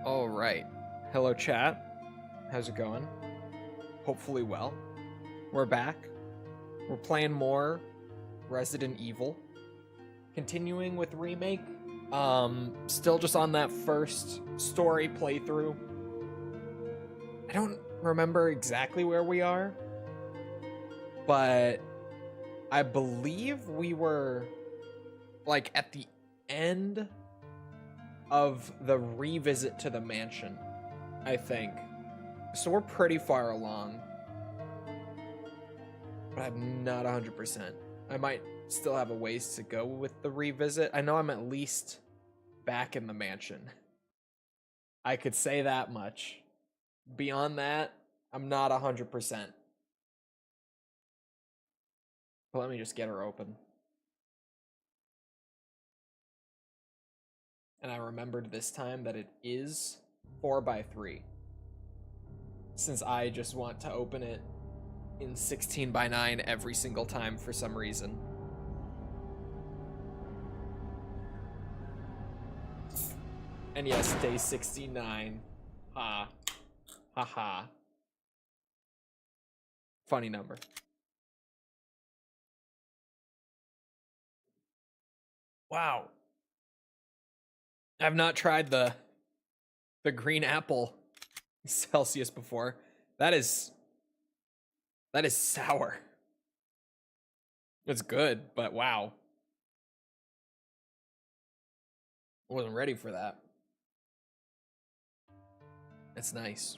All right. Hello, chat. How's it going? Hopefully well. We're back. We're playing more Resident Evil. Continuing with Remake. Still just on that first story playthrough. I don't remember exactly where we are, but I believe we were like at the end of the revisit to the mansion, I think. So we're pretty far along, but I'm not 100%. I might still have a ways to go with the revisit. I know I'm at least back in the mansion. I could say that much. Beyond that, I'm not 100%. But let me just get her open. And I remembered this time that it is 4x3. Since I just want to open it in 16:9 every single time for some reason. And yes, day 69. Ha. Ha ha. Funny number. Wow. I've not tried the green apple Celsius before. That is sour. It's good, but wow. I wasn't ready for that. It's nice.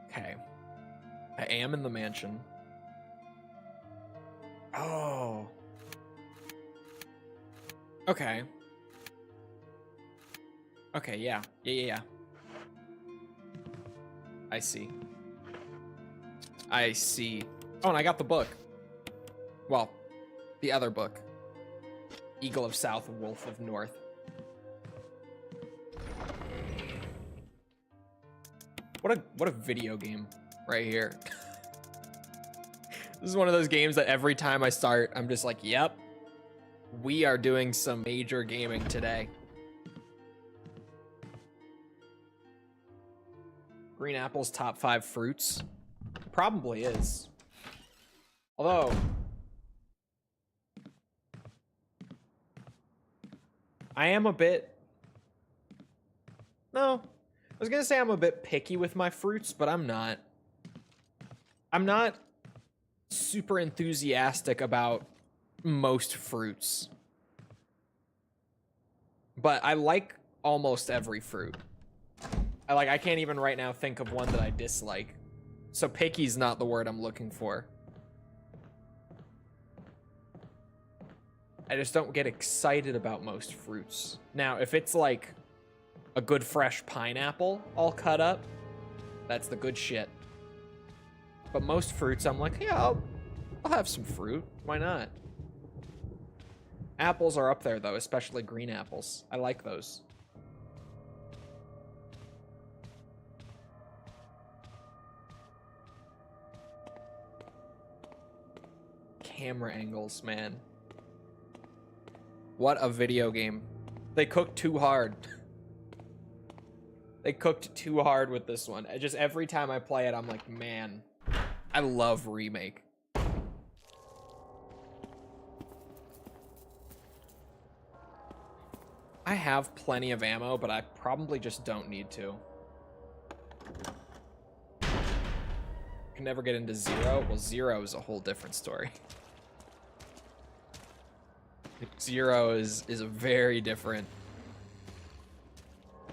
Okay. I am in the mansion. Oh. Okay. Okay, yeah. Yeah. I see. I see. Oh, and I got the book. Well, the other book. Eagle of South, Wolf of North. What a video game right here. This is one of those games that every time I start, I'm just like, yep. We are doing some major gaming today. Green apple's top 5 fruits. Probably is. Although, I am a bit... No. I was gonna say I'm a bit picky with my fruits, but I'm not. I'm not super enthusiastic about most fruits. But I like almost every fruit. I can't even right now think of one that I dislike. So picky's not the word I'm looking for. I just don't get excited about most fruits. Now, if it's like a good fresh pineapple all cut up, that's the good shit. But most fruits, I'm like, yeah, I'll have some fruit. Why not? Apples are up there, though, especially green apples. I like those. Camera angles, man. What a video game. They cooked too hard. They cooked too hard with this one. Just every time I play it, I'm like, man, I love Remake. I have plenty of ammo, but I probably just don't need to. Can never get into Zero. Well, Zero is a whole different story. Zero is a very different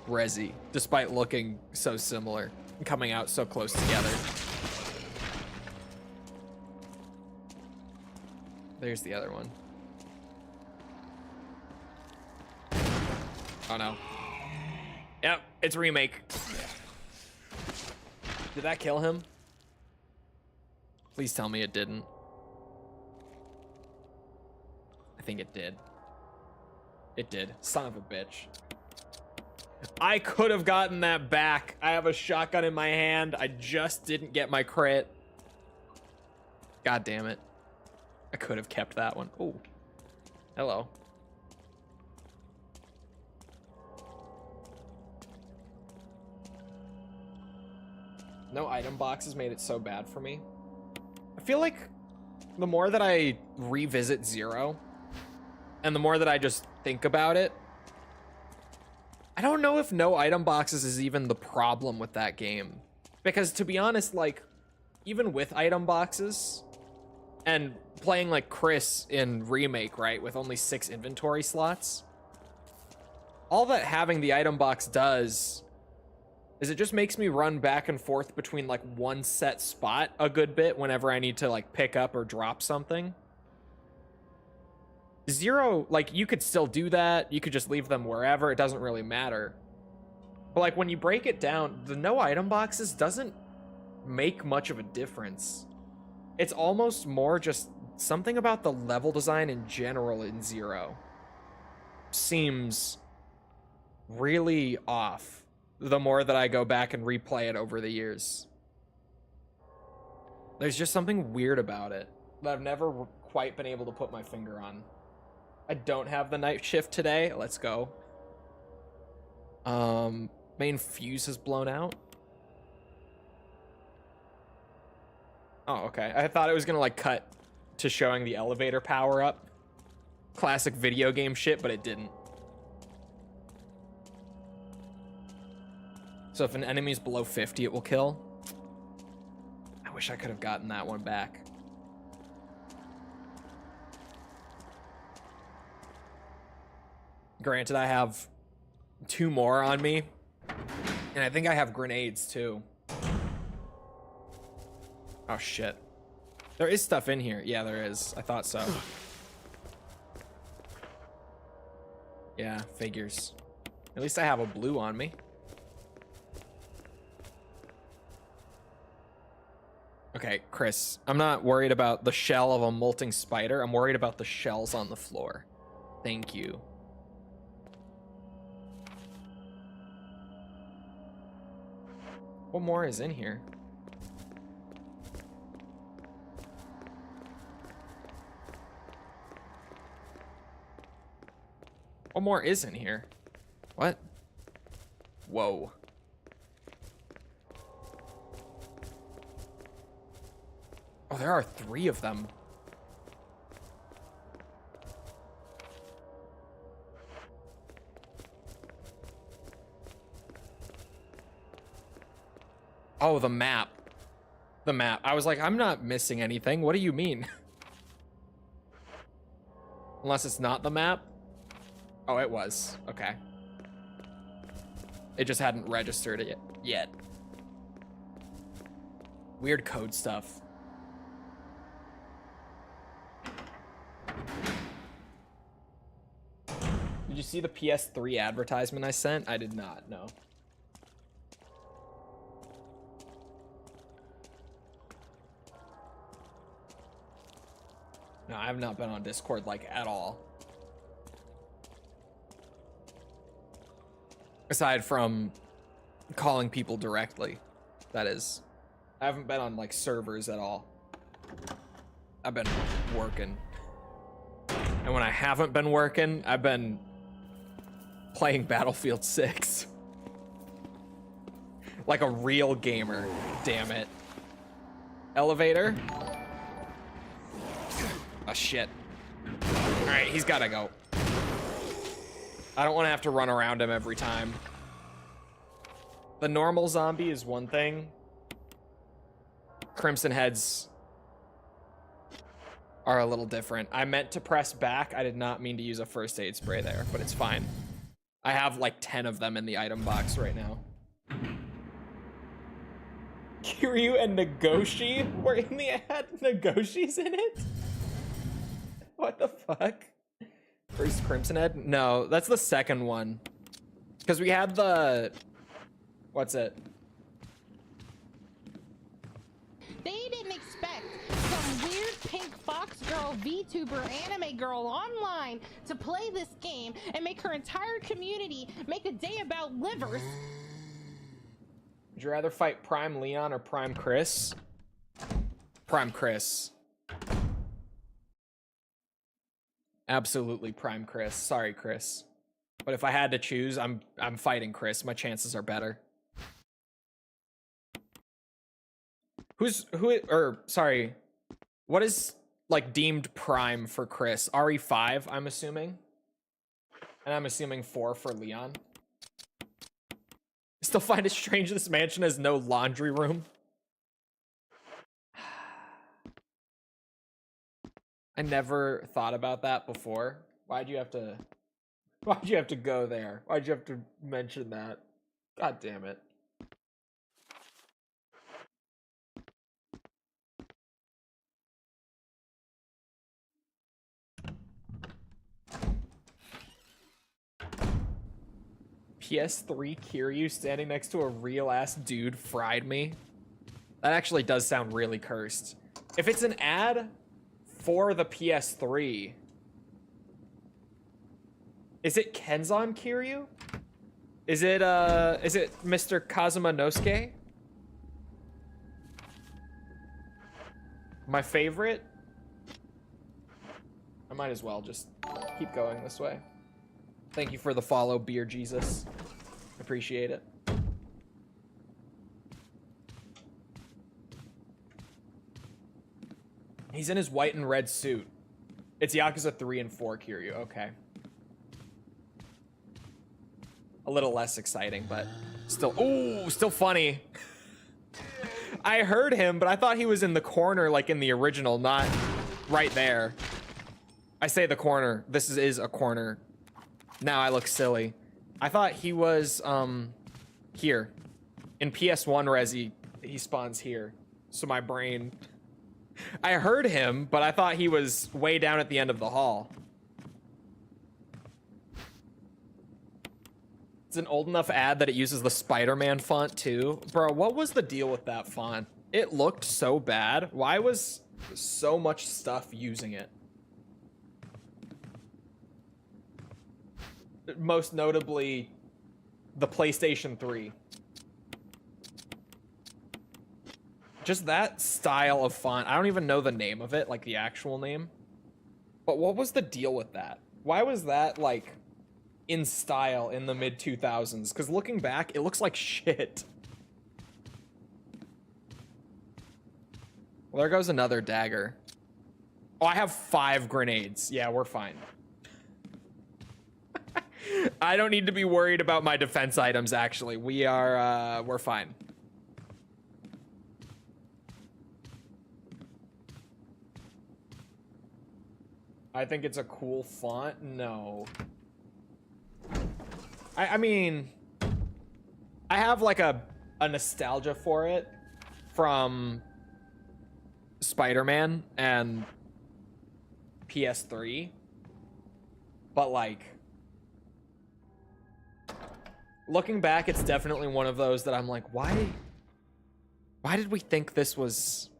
Resi, despite looking so similar and coming out so close together. There's the other one. Oh no. Yep, it's Remake. Did that kill him? Please tell me it didn't. I think it did. It did. Son of a bitch. I could have gotten that back. I have a shotgun in my hand. I just didn't get my crit. God damn it. I could have kept that one. Oh. Hello. No item boxes made it so bad for me. I feel like the more that I revisit Zero, and the more that I just think about it, I don't know if no item boxes is even the problem with that game. Because to be honest, like, even with item boxes, and playing like Chris in Remake, right, with only 6 inventory slots, all that having the item box does is it just makes me run back and forth between like one set spot a good bit whenever I need to like pick up or drop something. Zero, like, you could still do that. You could just leave them wherever. It doesn't really matter. But like when you break it down, the no item boxes doesn't make much of a difference. It's almost more just something about the level design in general in Zero seems really off the more that I go back and replay it over the years. There's just something weird about it that I've never quite been able to put my finger on. I don't have the night shift today. Let's go. Main fuse has blown out. Oh, okay. I thought it was gonna like cut to showing the elevator power up. Classic video game shit, but it didn't. So if an enemy's below 50, it will kill. I wish I could have gotten that one back. Granted, I have 2 more on me, and I think I have grenades too. Oh shit. There is stuff in here. Yeah, there is. I thought so. Yeah, figures. At least I have a blue on me. Okay, Chris, I'm not worried about the shell of a molting spider. I'm worried about the shells on the floor. Thank you. What more is in here? What more is in here? What? Whoa. Oh, there are 3 of them. Oh, the map. The map. I was like, I'm not missing anything. What do you mean? Unless it's not the map. Oh, it was. Okay. It just hadn't registered it yet. Weird code stuff. Did you see the PS3 advertisement I sent? I did not, no. No, I have not been on Discord, like, at all. Aside from calling people directly, that is. I haven't been on, like, servers at all. I've been working. And when I haven't been working, I've been playing Battlefield 6. Like a real gamer, damn it. Elevator. Oh, shit. All right, he's gotta go. I don't want to have to run around him every time. The normal zombie is one thing. Crimson Heads are a little different. I meant to press back. I did not mean to use a first aid spray there, but it's fine. I have like 10 of them in the item box right now. Kiryu and Nagoshi were in the ad. Nagoshi's in it? What the fuck? First Crimson Head? No, that's the second one. Because we had the... What's it? They didn't expect some weird pink fox girl VTuber anime girl online to play this game and make her entire community make a day about livers. Would you rather fight Prime Leon or Prime Chris? Prime Chris. Absolutely Prime Chris. Sorry, Chris. But if I had to choose, I'm fighting Chris. My chances are better. Sorry, what is like deemed prime for Chris? RE5, I'm assuming. And I'm assuming 4 for Leon. Still find it strange this mansion has no laundry room. I never thought about that before. Why'd you have to go there? Why'd you have to mention that? God damn it. PS3 Kiryu standing next to a real ass dude fried me. That actually does sound really cursed. If it's an ad for the PS3, is it Kenzan Kiryu? Is it Mr. Kazuma Nosuke? My favorite? I might as well just keep going this way. Thank you for the follow, Beer Jesus. Appreciate it. He's in his white and red suit. It's Yakuza 3 and 4 Kiryu. Okay. A little less exciting, but still. Ooh, still funny. I heard him, but I thought he was in the corner like in the original, not right there. I say the corner. This is a corner. Now I look silly. I thought he was here. In PS1 Resi, he spawns here. So my brain... I heard him, but I thought he was way down at the end of the hall. It's an old enough ad that it uses the Spider-Man font too. Bro, what was the deal with that font? It looked so bad. Why was so much stuff using it? Most notably, the PlayStation 3. Just that style of font. I don't even know the name of it, like the actual name. But what was the deal with that? Why was that, like, in style in the mid-2000s? Because looking back, it looks like shit. Well, there goes another dagger. Oh, I have 5 grenades. Yeah, we're fine. I don't need to be worried about my defense items, actually. We're fine. I think it's a cool font. No. I mean, I have like a nostalgia for it from Spider-Man and PS3. But like, looking back, it's definitely one of those that I'm like, why did we think this was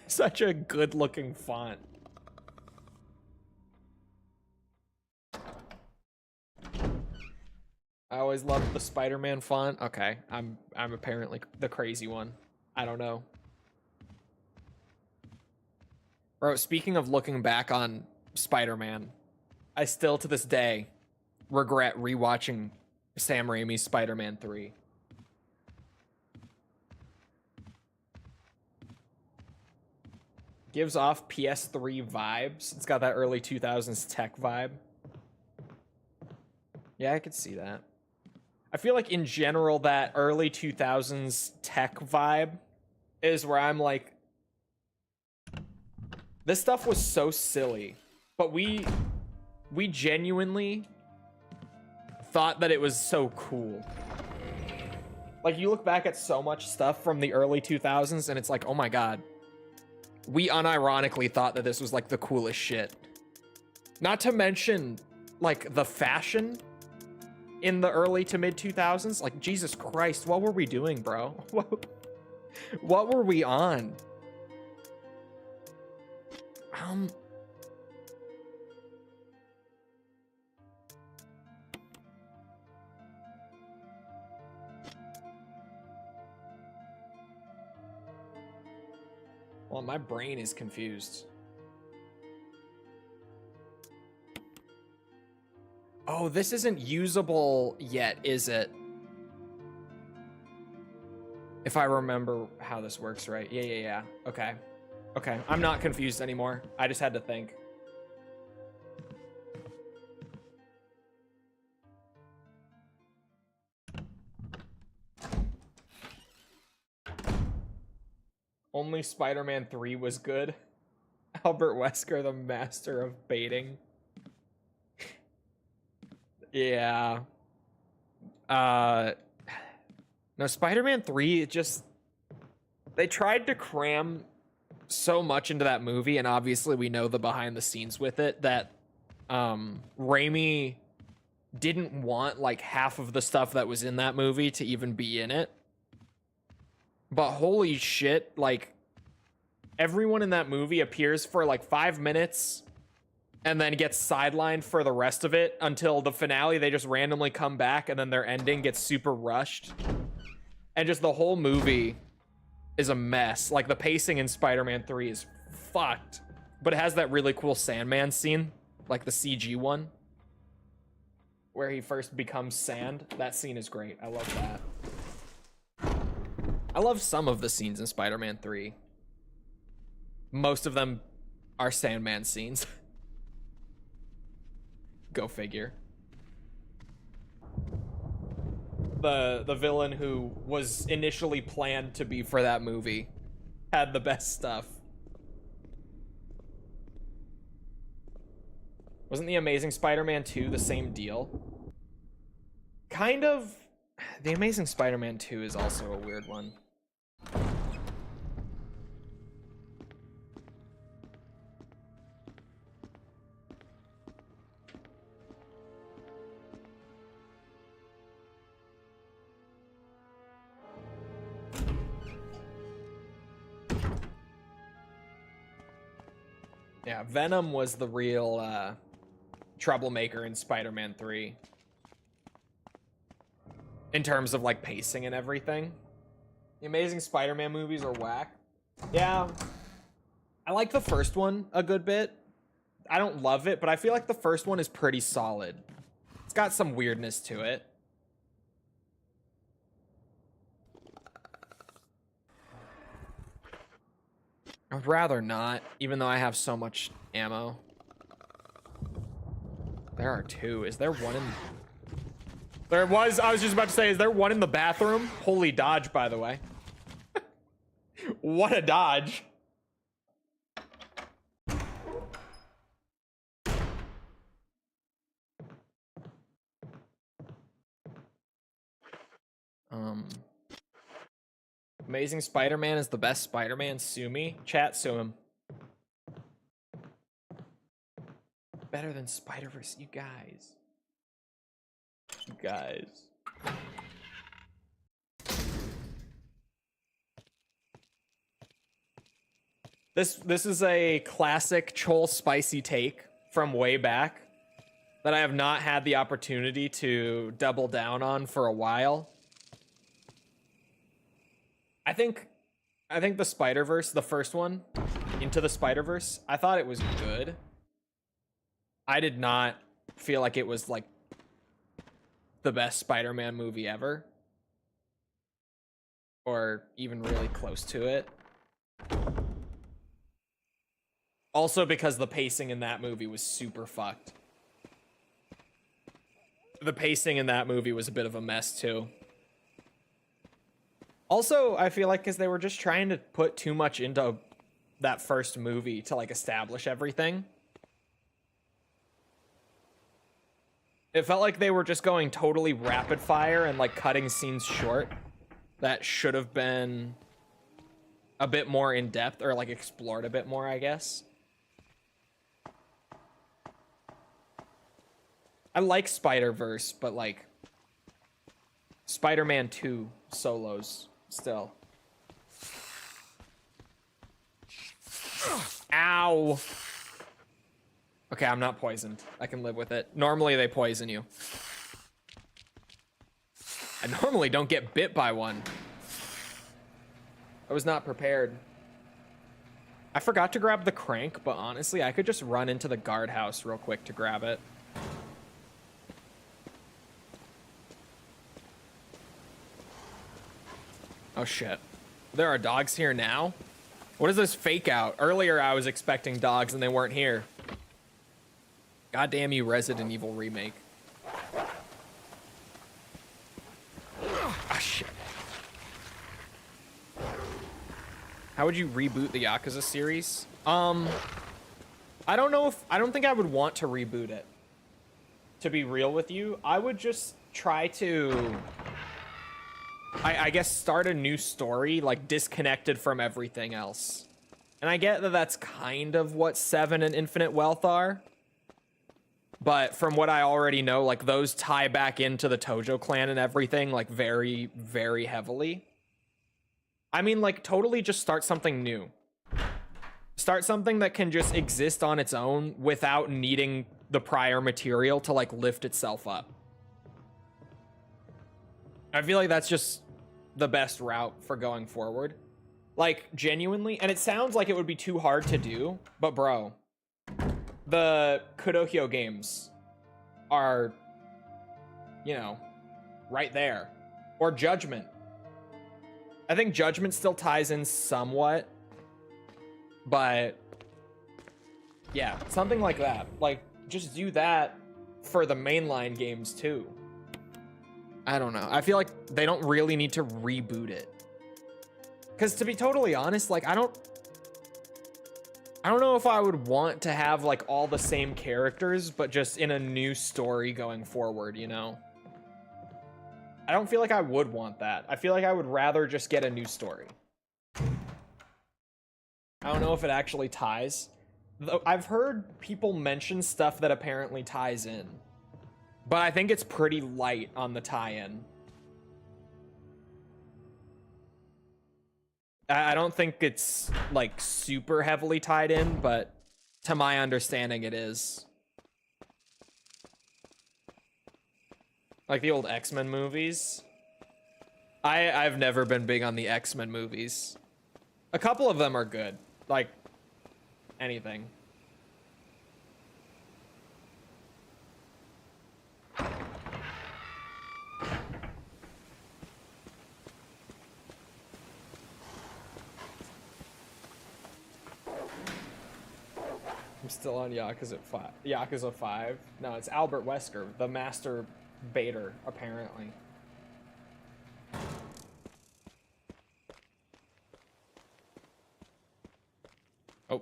such a good looking font? I always loved the Spider-Man font. Okay, I'm apparently the crazy one. I don't know. Bro, speaking of looking back on Spider-Man, I still to this day regret rewatching Sam Raimi's Spider-Man 3. Gives off PS3 vibes. It's got that early 2000s tech vibe. Yeah, I could see that. I feel like in general that early 2000s tech vibe is where I'm like, this stuff was so silly, but we genuinely thought that it was so cool. Like, you look back at so much stuff from the early 2000s and it's like, oh my god, we unironically thought that this was like the coolest shit. Not to mention like the fashion in the early to mid 2000s. Like, Jesus Christ, what were we doing, bro? What were we on? Well, my brain is confused. Oh, this isn't usable yet, is it? If I remember how this works right. Yeah. Okay. Okay, I'm not confused anymore. I just had to think. Only Spider-Man 3 was good. Albert Wesker, the master of baiting. Yeah. No, Spider-Man 3, it just... They tried to cram so much into that movie, and obviously we know the behind the scenes with it, that Raimi didn't want like half of the stuff that was in that movie to even be in it. But holy shit, like everyone in that movie appears for like 5 minutes and then gets sidelined for the rest of it until the finale. They just randomly come back and then their ending gets super rushed. And just the whole movie is a mess. Like the pacing in Spider-Man 3 is fucked, but it has that really cool Sandman scene, like the CG one where he first becomes sand. That scene is great. I love that. I love some of the scenes in Spider-Man 3. Most of them are Sandman scenes. Go figure. The villain who was initially planned to be for that movie had the best stuff. Wasn't The Amazing Spider-Man 2 the same deal? Kind of. The Amazing Spider-Man 2 is also a weird one. Yeah, Venom was the real troublemaker in Spider-Man 3. In terms of like pacing and everything. The Amazing Spider-Man movies are whack. Yeah. I like the first one a good bit. I don't love it, but I feel like the first one is pretty solid. It's got some weirdness to it. I would rather not, even though I have so much ammo. There are two. Is there one in... There was, I was just about to say, is there one in the bathroom? Holy dodge, by the way. What a dodge. Amazing Spider-Man is the best Spider-Man. Sue me. Chat, sue him. Better than Spider-Verse, you guys. You guys. This is a classic Chole spicy take from way back that I have not had the opportunity to double down on for a while. I think the Spider-Verse, the first one, Into the Spider-Verse, I thought it was good. I did not feel like it was like the best Spider-Man movie ever, or even really close to it. Also because the pacing in that movie was super fucked. The pacing in that movie was a bit of a mess too. Also, I feel like because they were just trying to put too much into that first movie to like establish everything. It felt like they were just going totally rapid fire and like cutting scenes short that should have been a bit more in depth or like explored a bit more, I guess. I like Spider-Verse, but like Spider-Man 2 solos still. Ow. Okay, I'm not poisoned. I can live with it. Normally they poison you. I normally don't get bit by one. I was not prepared. I forgot to grab the crank, but honestly, I could just run into the guardhouse real quick to grab it. Oh shit. There are dogs here now? What is this fake out? Earlier I was expecting dogs and they weren't here. God damn you, Resident Evil Remake. Ah, shit. How would you reboot the Yakuza series? I don't think I would want to reboot it. To be real with you, I would just try to, I guess, start a new story, like disconnected from everything else. And I get that that's kind of what 7 and Infinite Wealth are. But from what I already know, like those tie back into the Tojo clan and everything, like very, very heavily. I mean, like totally just start something new. Start something that can just exist on its own without needing the prior material to like lift itself up. I feel like that's just the best route for going forward. Like genuinely, and it sounds like it would be too hard to do, but bro, the Kudohyo games are, you know, right there. Or Judgment. I think Judgment still ties in somewhat, but yeah, something like that. Like, just do that for the mainline games too. I don't know. I feel like they don't really need to reboot it. Because to be totally honest, like, I don't know if I would want to have like all the same characters, but just in a new story going forward, you know? I don't feel like I would want that. I feel like I would rather just get a new story. I don't know if it actually ties. Though I've heard people mention stuff that apparently ties in, but I think it's pretty light on the tie-in. I don't think it's like super heavily tied in, but to my understanding it is. Like the old X-Men movies. I've never been big on the X-Men movies. A couple of them are good. Like anything. I'm still on Yakuza 5. Yakuza 5. No, it's Albert Wesker, the master baiter, apparently. Oh.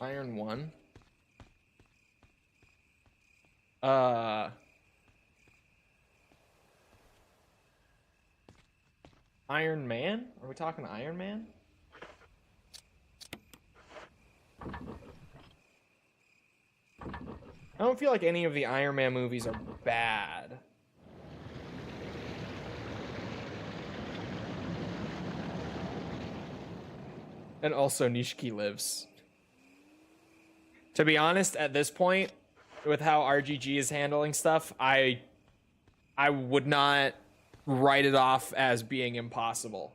Iron 1. Iron Man? Are we talking Iron Man? I don't feel like any of the Iron Man movies are bad. And also Nishiki lives. To be honest, at this point, with how RGG is handling stuff, I would not write it off as being impossible.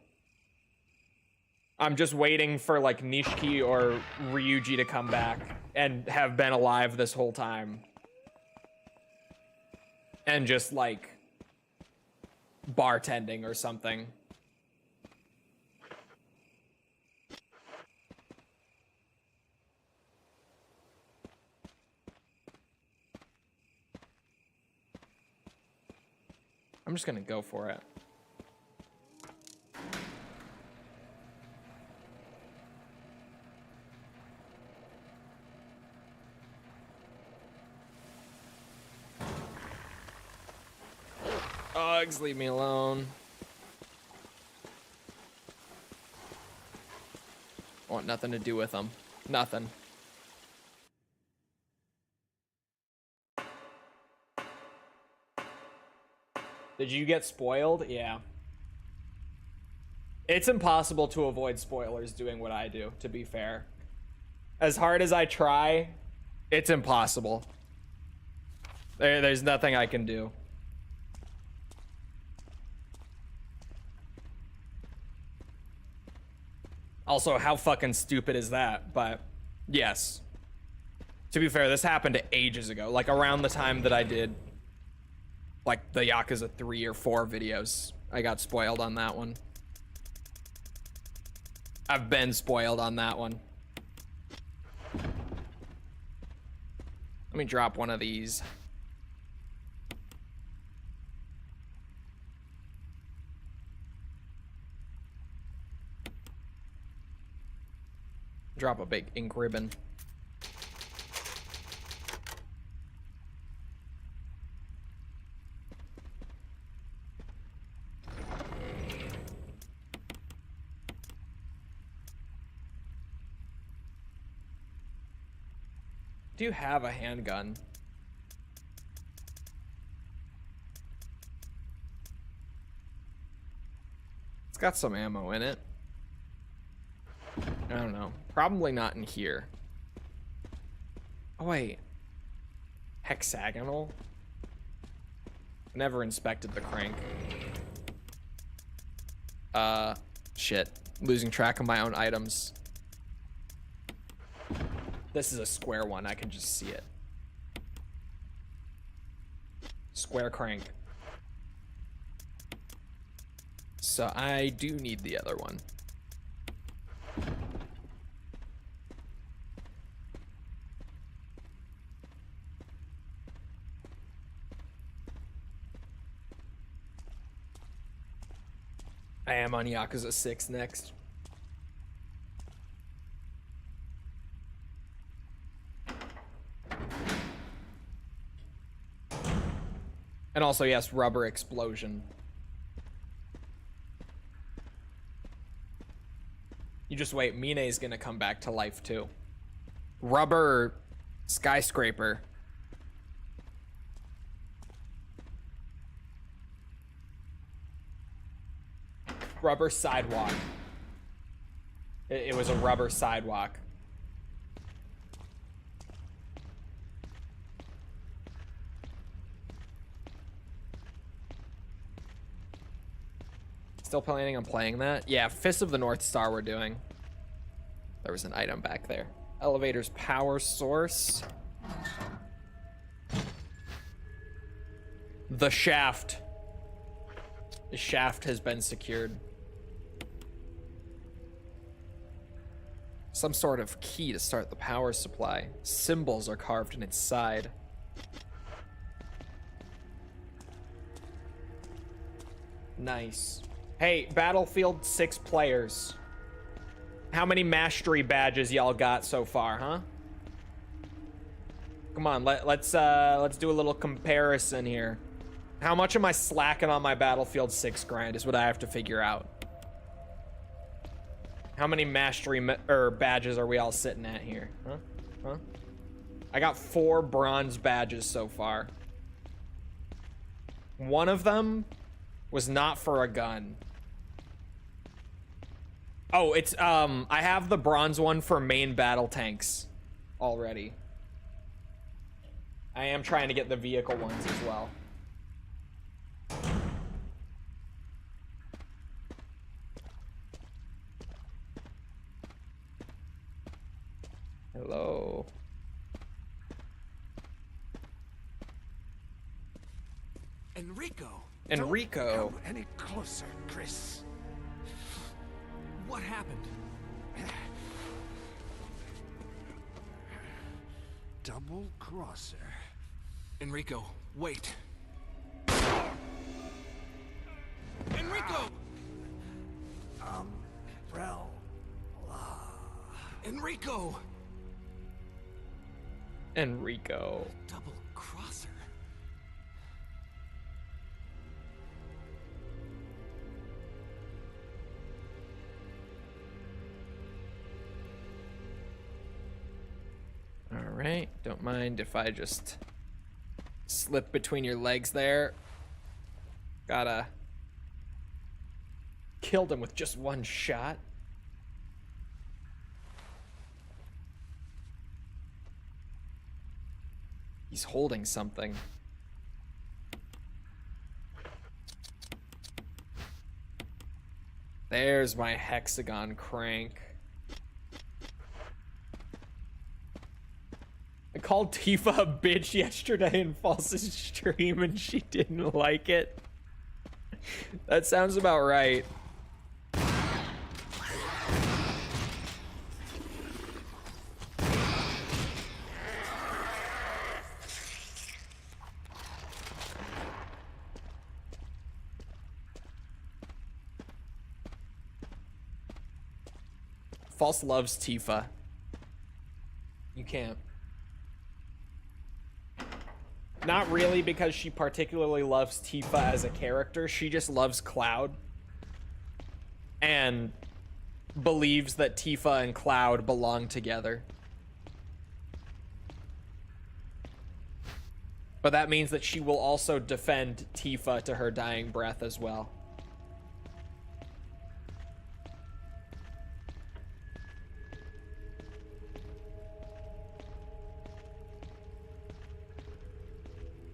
I'm just waiting for like Nishiki or Ryuji to come back and have been alive this whole time. And just like bartending or something. I'm just gonna go for it. Dogs, leave me alone. I want nothing to do with them. Nothing. Did you get spoiled? Yeah. It's impossible to avoid spoilers doing what I do, to be fair. As hard as I try, it's impossible. There's nothing I can do. Also, how fucking stupid is that? But yes. To be fair, this happened ages ago. Like around the time that I did like the Yakuza 3 or 4 videos. I got spoiled on that one. I've been spoiled on that one. Let me drop one of these. Drop a big ink ribbon. Do you have a handgun? It's got some ammo in it. I don't know. Probably not in here. Oh, wait. Hexagonal? Never inspected the crank. Shit. Losing track of my own items. This is a square one. I can just see it. Square crank. So I do need the other one. I am on Yakuza 6 next. And also, yes, rubber explosion. You just wait, Mine's gonna come back to life too. Rubber skyscraper. Rubber sidewalk. It was a rubber sidewalk. Still planning on playing that? Yeah, Fist of the North Star we're doing. There was an item back there. Elevator's power source. The shaft. The shaft has been secured. Some sort of key to start the power supply. Symbols are carved in its side. Nice. Hey, Battlefield 6 players. How many mastery badges y'all got so far, huh? Come on, let's do a little comparison here. How much am I slacking on my Battlefield 6 grind is what I have to figure out. How many mastery badges are we all sitting at here? Huh? I got 4 bronze badges so far. One of them was not for a gun. Oh, it's I have the bronze one for main battle tanks already. I am trying to get the vehicle ones as well. Hello. Enrico. Enrico. Don't come any closer, Chris. What happened? Double crosser. Enrico, wait. Enrico! Umbrella. Enrico! Enrico. Double crosser. All right, don't mind if I just slip between your legs there. Gotta killed him with just one shot. He's holding something. There's my hexagon crank. called Tifa a bitch yesterday in False's stream and she didn't like it. That sounds about right. False loves Tifa. You can't. Not really because she particularly loves Tifa as a character. She just loves Cloud. And believes that Tifa and Cloud belong together. But that means that she will also defend Tifa to her dying breath as well.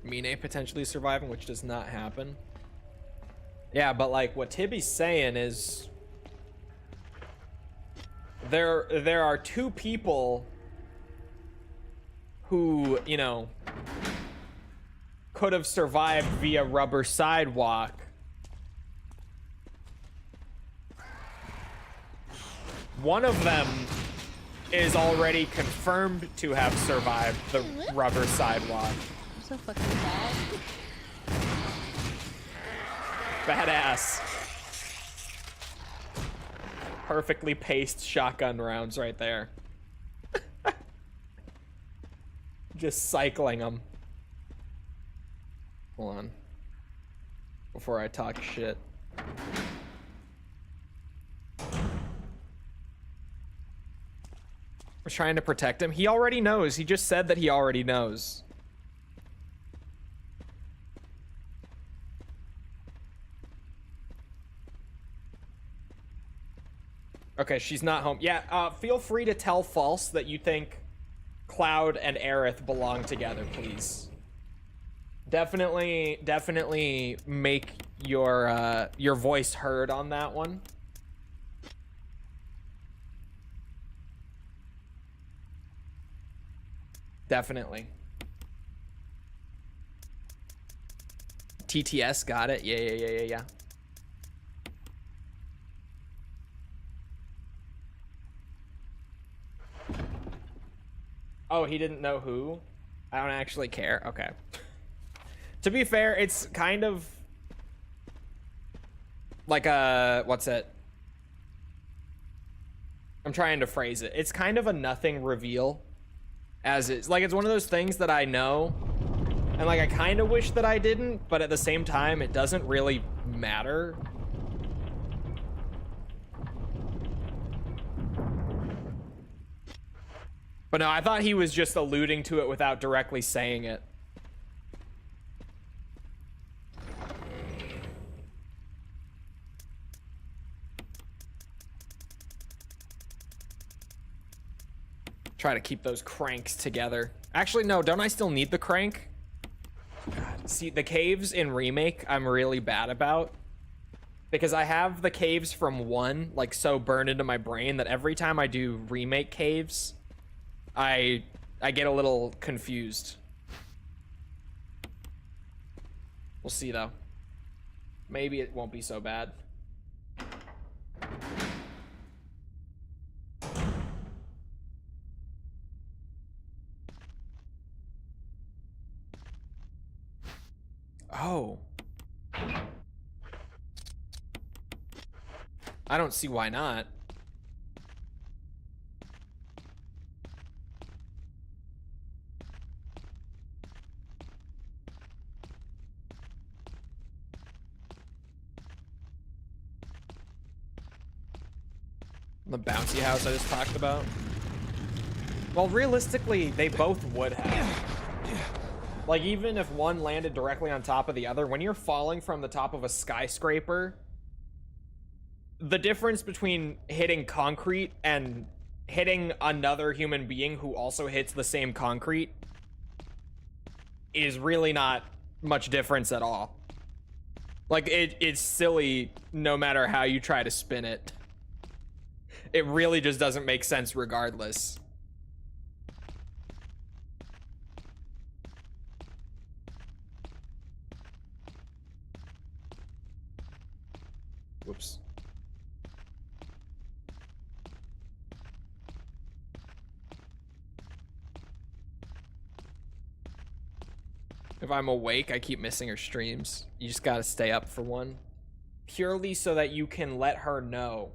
Mine potentially surviving, which does not happen. Yeah, but like what Tibby's saying is there are two people who, you know, could have survived via rubber sidewalk. One of them is already confirmed to have survived the rubber sidewalk. So fucking bad. Badass. Perfectly paced shotgun rounds right there. Just cycling them. Hold on. Before I talk shit. We're trying to protect him. He already knows. He just said that he already knows. Okay, she's not home. Yeah, feel free to tell False that you think Cloud and Aerith belong together, please. Definitely make your voice heard on that one. Definitely. TTS, got it. Yeah. Oh, he didn't know who? I don't actually care. Okay. To be fair, it's kind of like a, what's it? I'm trying to phrase it. It's kind of a nothing reveal as is. Like, it's one of those things that I know and like I kind of wish that I didn't, but at the same time, it doesn't really matter. But no, I thought he was just alluding to it without directly saying it. Try to keep those cranks together. Actually, no, don't I still need the crank? God, see, the caves in Remake, I'm really bad about. Because I have the caves from 1, like, so burned into my brain that every time I do Remake caves, I get a little confused. We'll see, though. Maybe it won't be so bad. Oh. I don't see why not. The bouncy house I just talked about. Well, realistically, they both would have. Like, even if one landed directly on top of the other, when you're falling from the top of a skyscraper, the difference between hitting concrete and hitting another human being who also hits the same concrete is really not much difference at all. Like, it's silly no matter how you try to spin it. It really just doesn't make sense regardless. Whoops. If I'm awake, I keep missing her streams. You just gotta stay up for one. Purely so that you can let her know.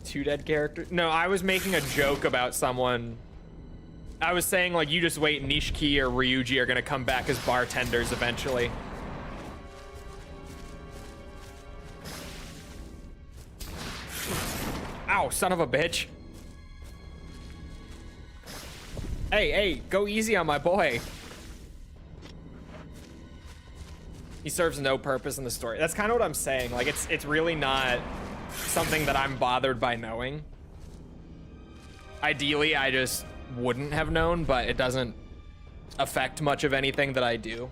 Two dead characters? No, I was making a joke about someone. I was saying, like, you just wait, Nishiki or Ryuji are gonna come back as bartenders eventually. Ow, son of a bitch. Hey, hey, go easy on my boy. He serves no purpose in the story. That's kind of what I'm saying. Like, it's really not something that I'm bothered by knowing. Ideally, I just wouldn't have known, but it doesn't affect much of anything that I do.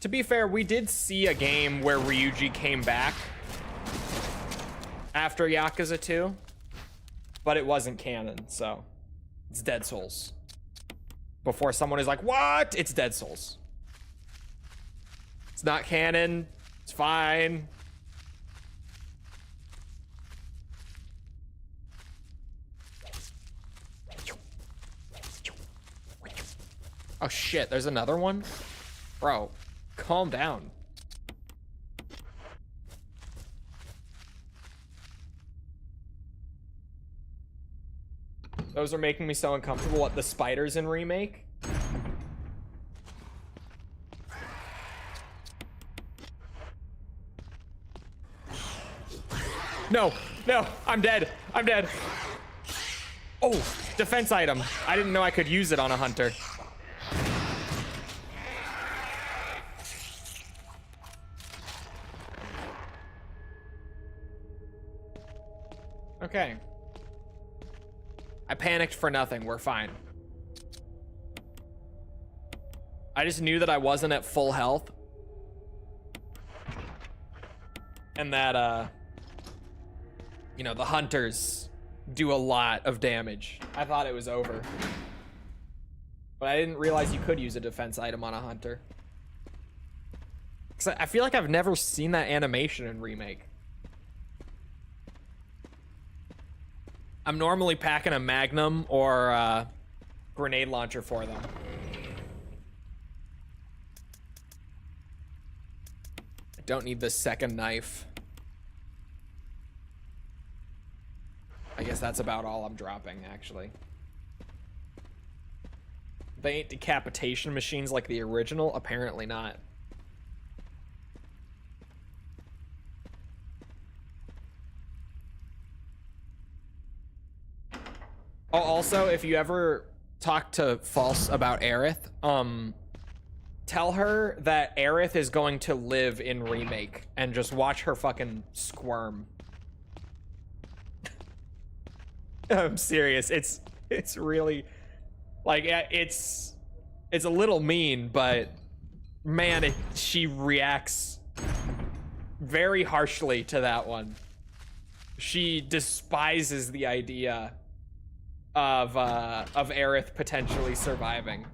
To be fair, we did see a game where Ryuji came back after Yakuza 2, but it wasn't canon, so it's Dead Souls. Before someone is like, what? It's Dead Souls. It's not canon. It's fine. Oh shit, there's another one? Bro, calm down. Those are making me so uncomfortable. What, the spiders in Remake? No, no, I'm dead. I'm dead. Oh, defense item. I didn't know I could use it on a hunter. Okay. I panicked for nothing. We're fine. I just knew that I wasn't at full health. And that, you know, the hunters do a lot of damage. I thought it was over. But I didn't realize you could use a defense item on a hunter. 'Cause I feel like I've never seen that animation in Remake. I'm normally packing a Magnum or a grenade launcher for them. I don't need this second knife. I guess that's about all I'm dropping, actually. They ain't decapitation machines like the original? Apparently not. Oh, also, if you ever talk to False about Aerith, tell her that Aerith is going to live in Remake and just watch her fucking squirm. I'm serious. It's really like it's a little mean, but man, she reacts very harshly to that one. She despises the idea of Aerith potentially surviving.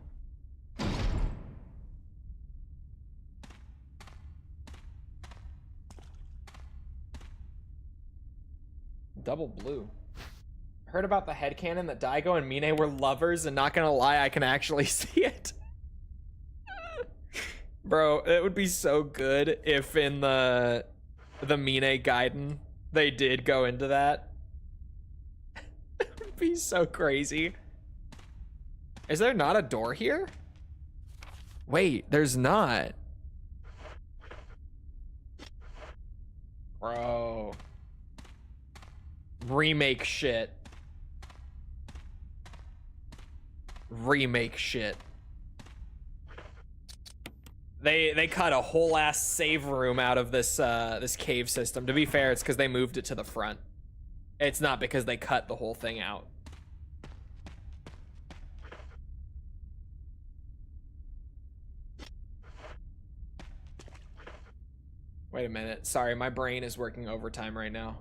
Double blue. Heard about the headcanon that Daigo and Mine were lovers, and not gonna lie, I can actually see it. Bro, it would be so good if in the Mine Gaiden they did go into that. It would be so crazy. Is there not a door here? Wait, there's not. Bro. Remake shit. Remake shit. They cut a whole ass save room out of this this cave system. To be fair, it's because they moved it to the front. It's not because they cut the whole thing out. Wait a minute. Sorry, my brain is working overtime right now.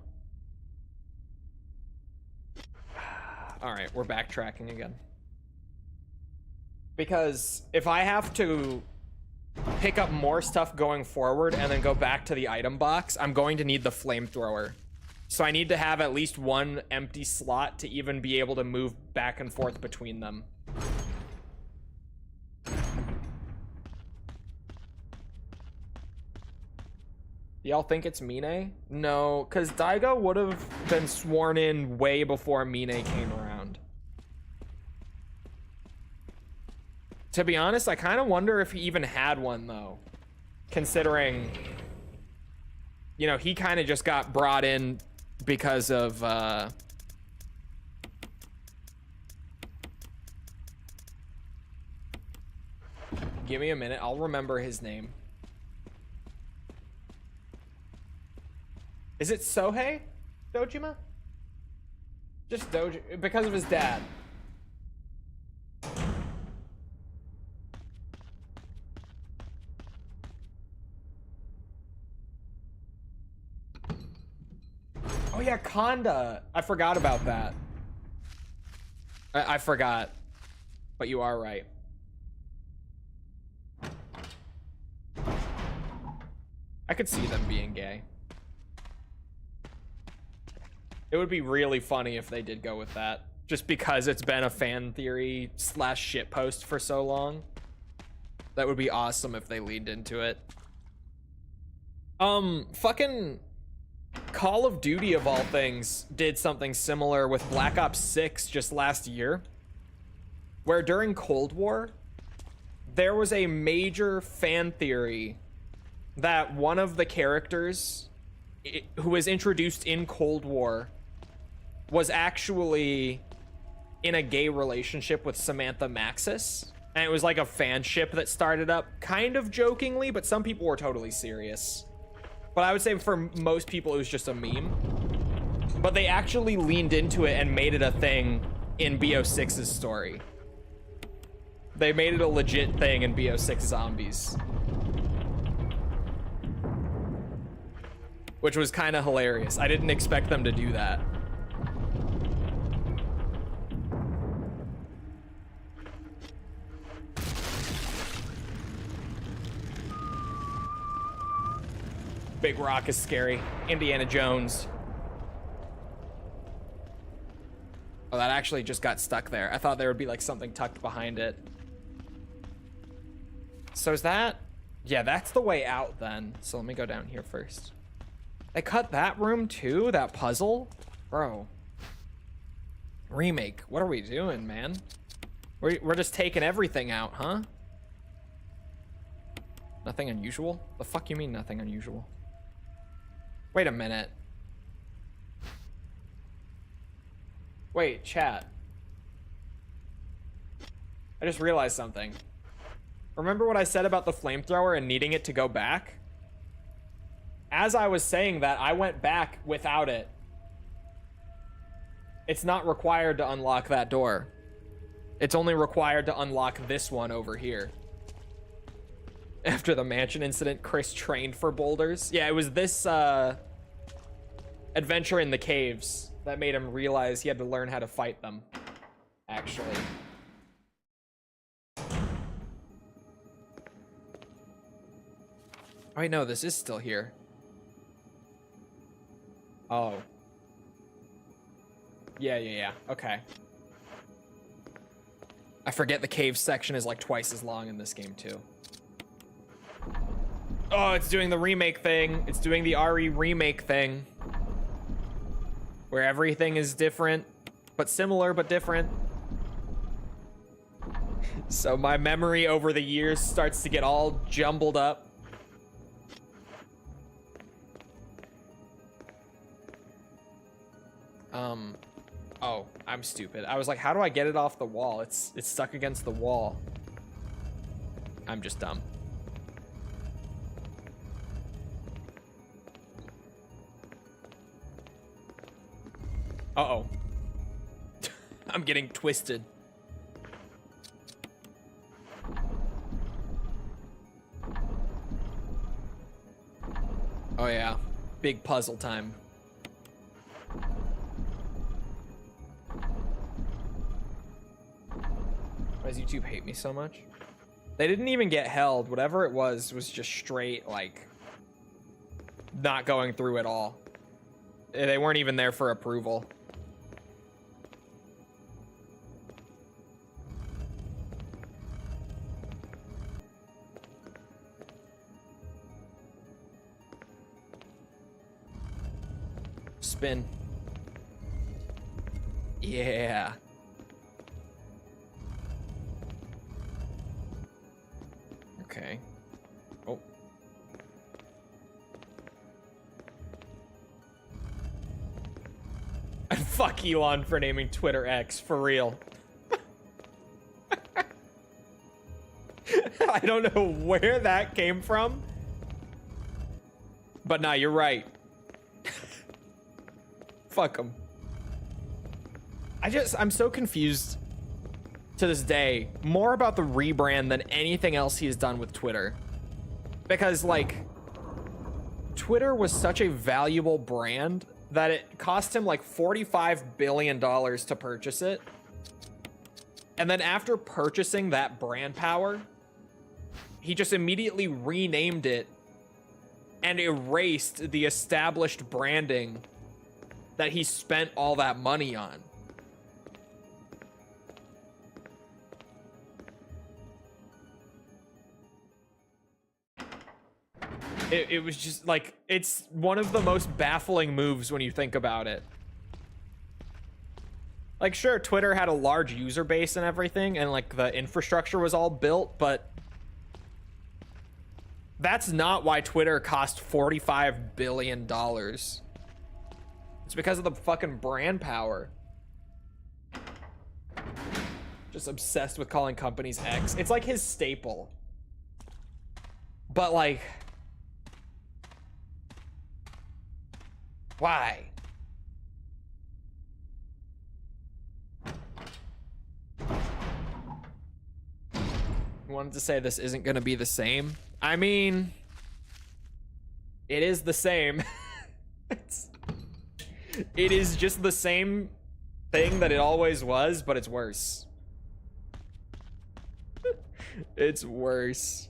All right, we're backtracking again. Because if I have to pick up more stuff going forward and then go back to the item box, I'm going to need the flamethrower. So I need to have at least one empty slot to even be able to move back and forth between them. Y'all think it's Mine? No, because Daigo would have been sworn in way before Mine came around. To be honest, I kind of wonder if he even had one, though. Considering, you know, he kind of just got brought in because of, Give me a minute, I'll remember his name. Is it Sohei Dojima? Just Doji, because of his dad. Oh yeah, Kanda. I forgot about that. I forgot. But you are right. I could see them being gay. It would be really funny if they did go with that. Just because it's been a fan theory / shitpost for so long. That would be awesome if they leaned into it. Fucking Call of Duty, of all things, did something similar with Black Ops 6 just last year. Where during Cold War, there was a major fan theory that one of the characters who was introduced in Cold War was actually in a gay relationship with Samantha Maxis. And it was like a fanship that started up kind of jokingly, but some people were totally serious. But I would say for most people, it was just a meme. But they actually leaned into it and made it a thing in BO6's story. They made it a legit thing in BO6 Zombies. Which was kind of hilarious. I didn't expect them to do that. Big Rock is scary. Indiana Jones. Oh, that actually just got stuck there. I thought there would be like something tucked behind it. So is that... Yeah, that's the way out then. So let me go down here first. They cut that room too? That puzzle? Bro. Remake. What are we doing, man? We're just taking everything out, huh? Nothing unusual? The fuck you mean nothing unusual? Wait a minute. Wait, chat. I just realized something. Remember what I said about the flamethrower and needing it to go back? As I was saying that, I went back without it. It's not required to unlock that door. It's only required to unlock this one over here. After the mansion incident, Chris trained for boulders. Yeah, it was this adventure in the caves that made him realize he had to learn how to fight them, actually. Oh, wait, no, this is still here. Oh. Yeah. Okay. I forget the cave section is like twice as long in this game, too. Oh, it's doing the remake thing. It's doing the RE remake thing. Where everything is different, but similar, but different. So my memory over the years starts to get all jumbled up. Oh, I'm stupid. I was like, how do I get it off the wall? It's stuck against the wall. I'm just dumb. Uh-oh. I'm getting twisted. Big puzzle time. Why does YouTube hate me so much? They didn't even get held. Whatever it was just straight, like, not going through at all. They weren't even there for approval. Spin. Yeah. Okay. Oh. And fuck Elon for naming Twitter X, for real. I don't know where that came from. But nah, you're right. Fuck him. I'm so confused to this day, more about the rebrand than anything else he's done with Twitter. Because, like, Twitter was such a valuable brand that it cost him like $45 billion to purchase it. And then after purchasing that brand power, he just immediately renamed it and erased the established branding that he spent all that money on. It was just like, it's one of the most baffling moves when you think about it. Like, sure, Twitter had a large user base and everything, and like the infrastructure was all built, but that's not why Twitter cost $45 billion. It's because of the fucking brand power. Just obsessed with calling companies X. It's like his staple. But like, why? I wanted to say this isn't gonna be the same. I mean, it is the same. It is just the same thing that it always was, but it's worse. It's worse.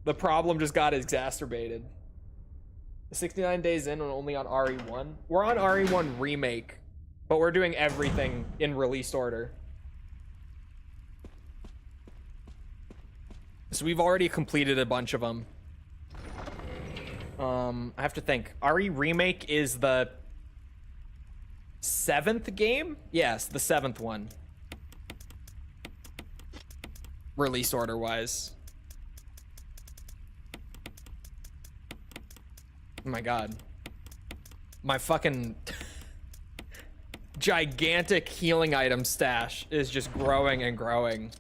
The problem just got exacerbated. 69 days in and only on RE1. We're on RE1 remake, but we're doing everything in release order. So we've already completed a bunch of them. I have to think. RE remake is the 7th game? Yes, the 7th one. Release order wise. Oh my god. My fucking gigantic healing item stash is just growing and growing.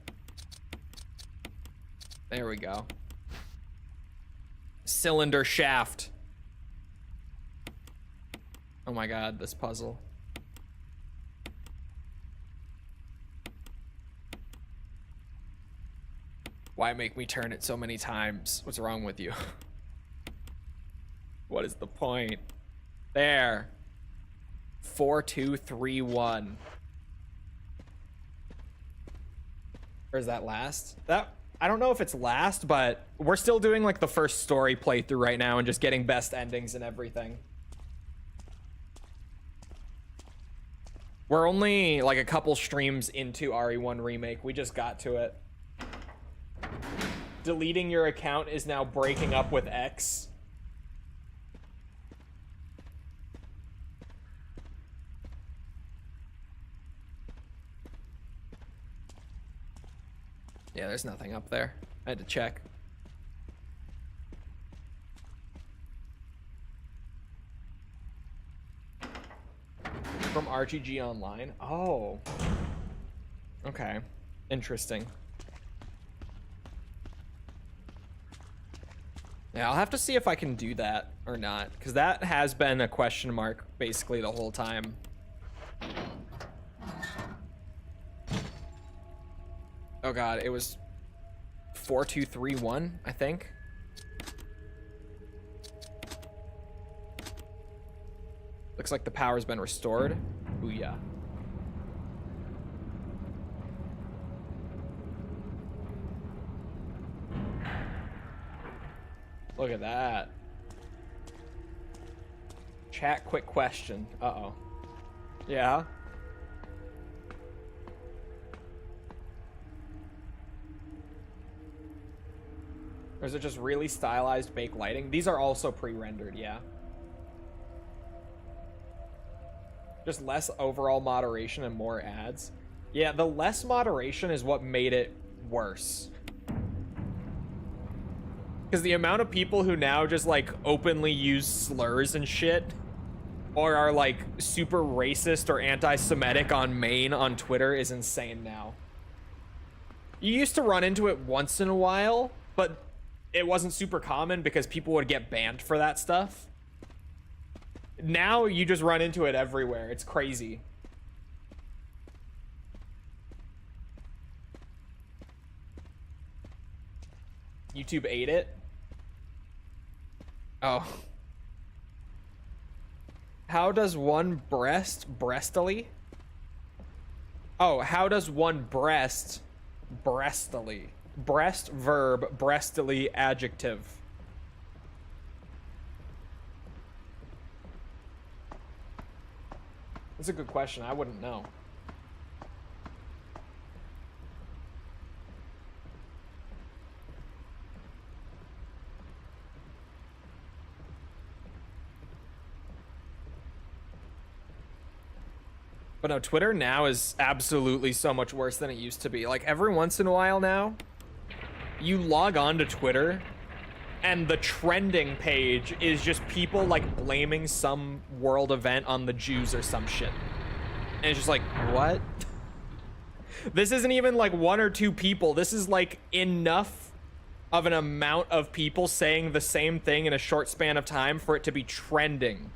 There we go. Cylinder shaft. Oh my god, this puzzle. Why make me turn it so many times? What's wrong with you? What is the point? There. 4, 2, 3, 1. Or is that last? I don't know if it's last, but we're still doing like the first story playthrough right now and just getting best endings and everything. We're only like a couple streams into RE1 remake. We just got to it. Deleting your account is now breaking up with X. Yeah, there's nothing up there. I had to check. From RGG Online? Oh. Okay. Interesting. Yeah, I'll have to see if I can do that or not, because that has been a question mark basically the whole time. Oh god, it was 4, 2, 3, 1, I think. Looks like the power's been restored. Booyah. Look at that. Chat, quick question. Uh-oh. Yeah? Or is it just really stylized fake lighting? These are also pre-rendered, yeah. Just less overall moderation and more ads. Yeah, the less moderation is what made it worse. Because the amount of people who now just, like, openly use slurs and shit, or are, like, super racist or anti-Semitic on main on Twitter is insane now. You used to run into it once in a while, but it wasn't super common because people would get banned for that stuff. Now you just run into it everywhere. It's crazy. YouTube ate it. Oh. How does one breastily? Oh, how does one breastily? Breast verb, breastily adjective. That's a good question. I wouldn't know. But no, Twitter now is absolutely so much worse than it used to be. Like, every once in a while now, you log on to Twitter, and the trending page is just people, like, blaming some world event on the Jews or some shit. And it's just like, what? This isn't even, like, one or two people. This is, like, enough of an amount of people saying the same thing in a short span of time for it to be trending.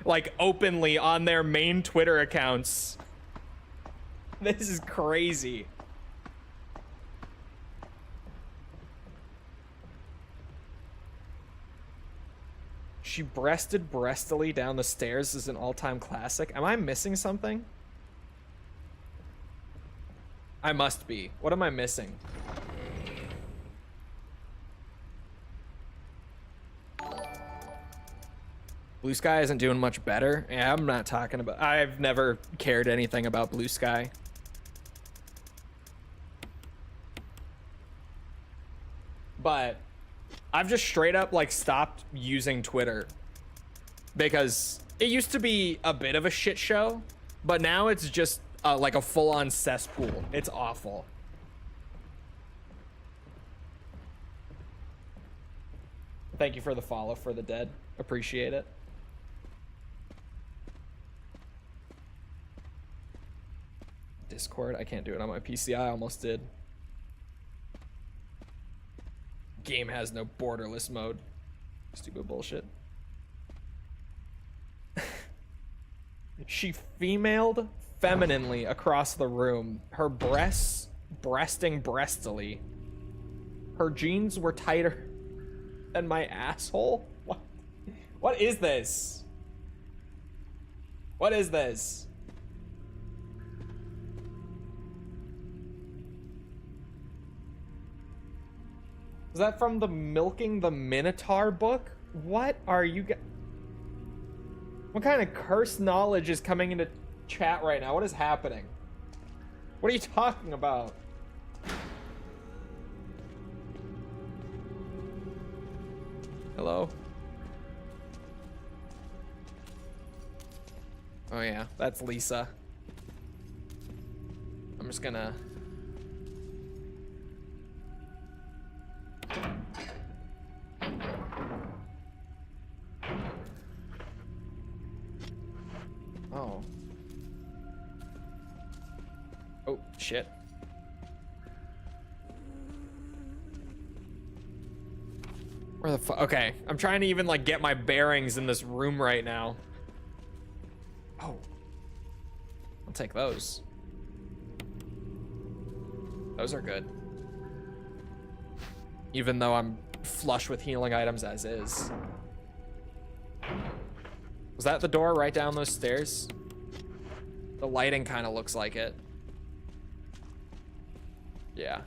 Like, openly on their main Twitter accounts. This is crazy. She breasted breastily down the stairs is an all-time classic. Am I missing something? I must be. What am I missing? Blue Sky isn't doing much better. Yeah, I'm not talking about... I've never cared anything about Blue Sky. But I've just straight up, like, stopped using Twitter. Because it used to be a bit of a shit show, but now it's just, like, a full-on cesspool. It's awful. Thank you for the follow for the dead. Appreciate it. Discord, I can't do it on my PC. I almost did. Game has no borderless mode. Stupid bullshit. She femaled femininely across the room. Her breasts breasting breastily. Her jeans were tighter than my asshole. What? What is this? What is this? Is that from the Milking the Minotaur book? What are you What kind of cursed knowledge is coming into chat right now? What is happening? What are you talking about? Hello? Oh yeah, that's Lisa. I'm just gonna... Oh. Oh, shit. Where the fuck? Okay, I'm trying to even, like, get my bearings in this room right now. Oh. I'll take those. Those are good. Even though I'm flush with healing items as is. Was that the door right down those stairs? The lighting kind of looks like it. Yeah.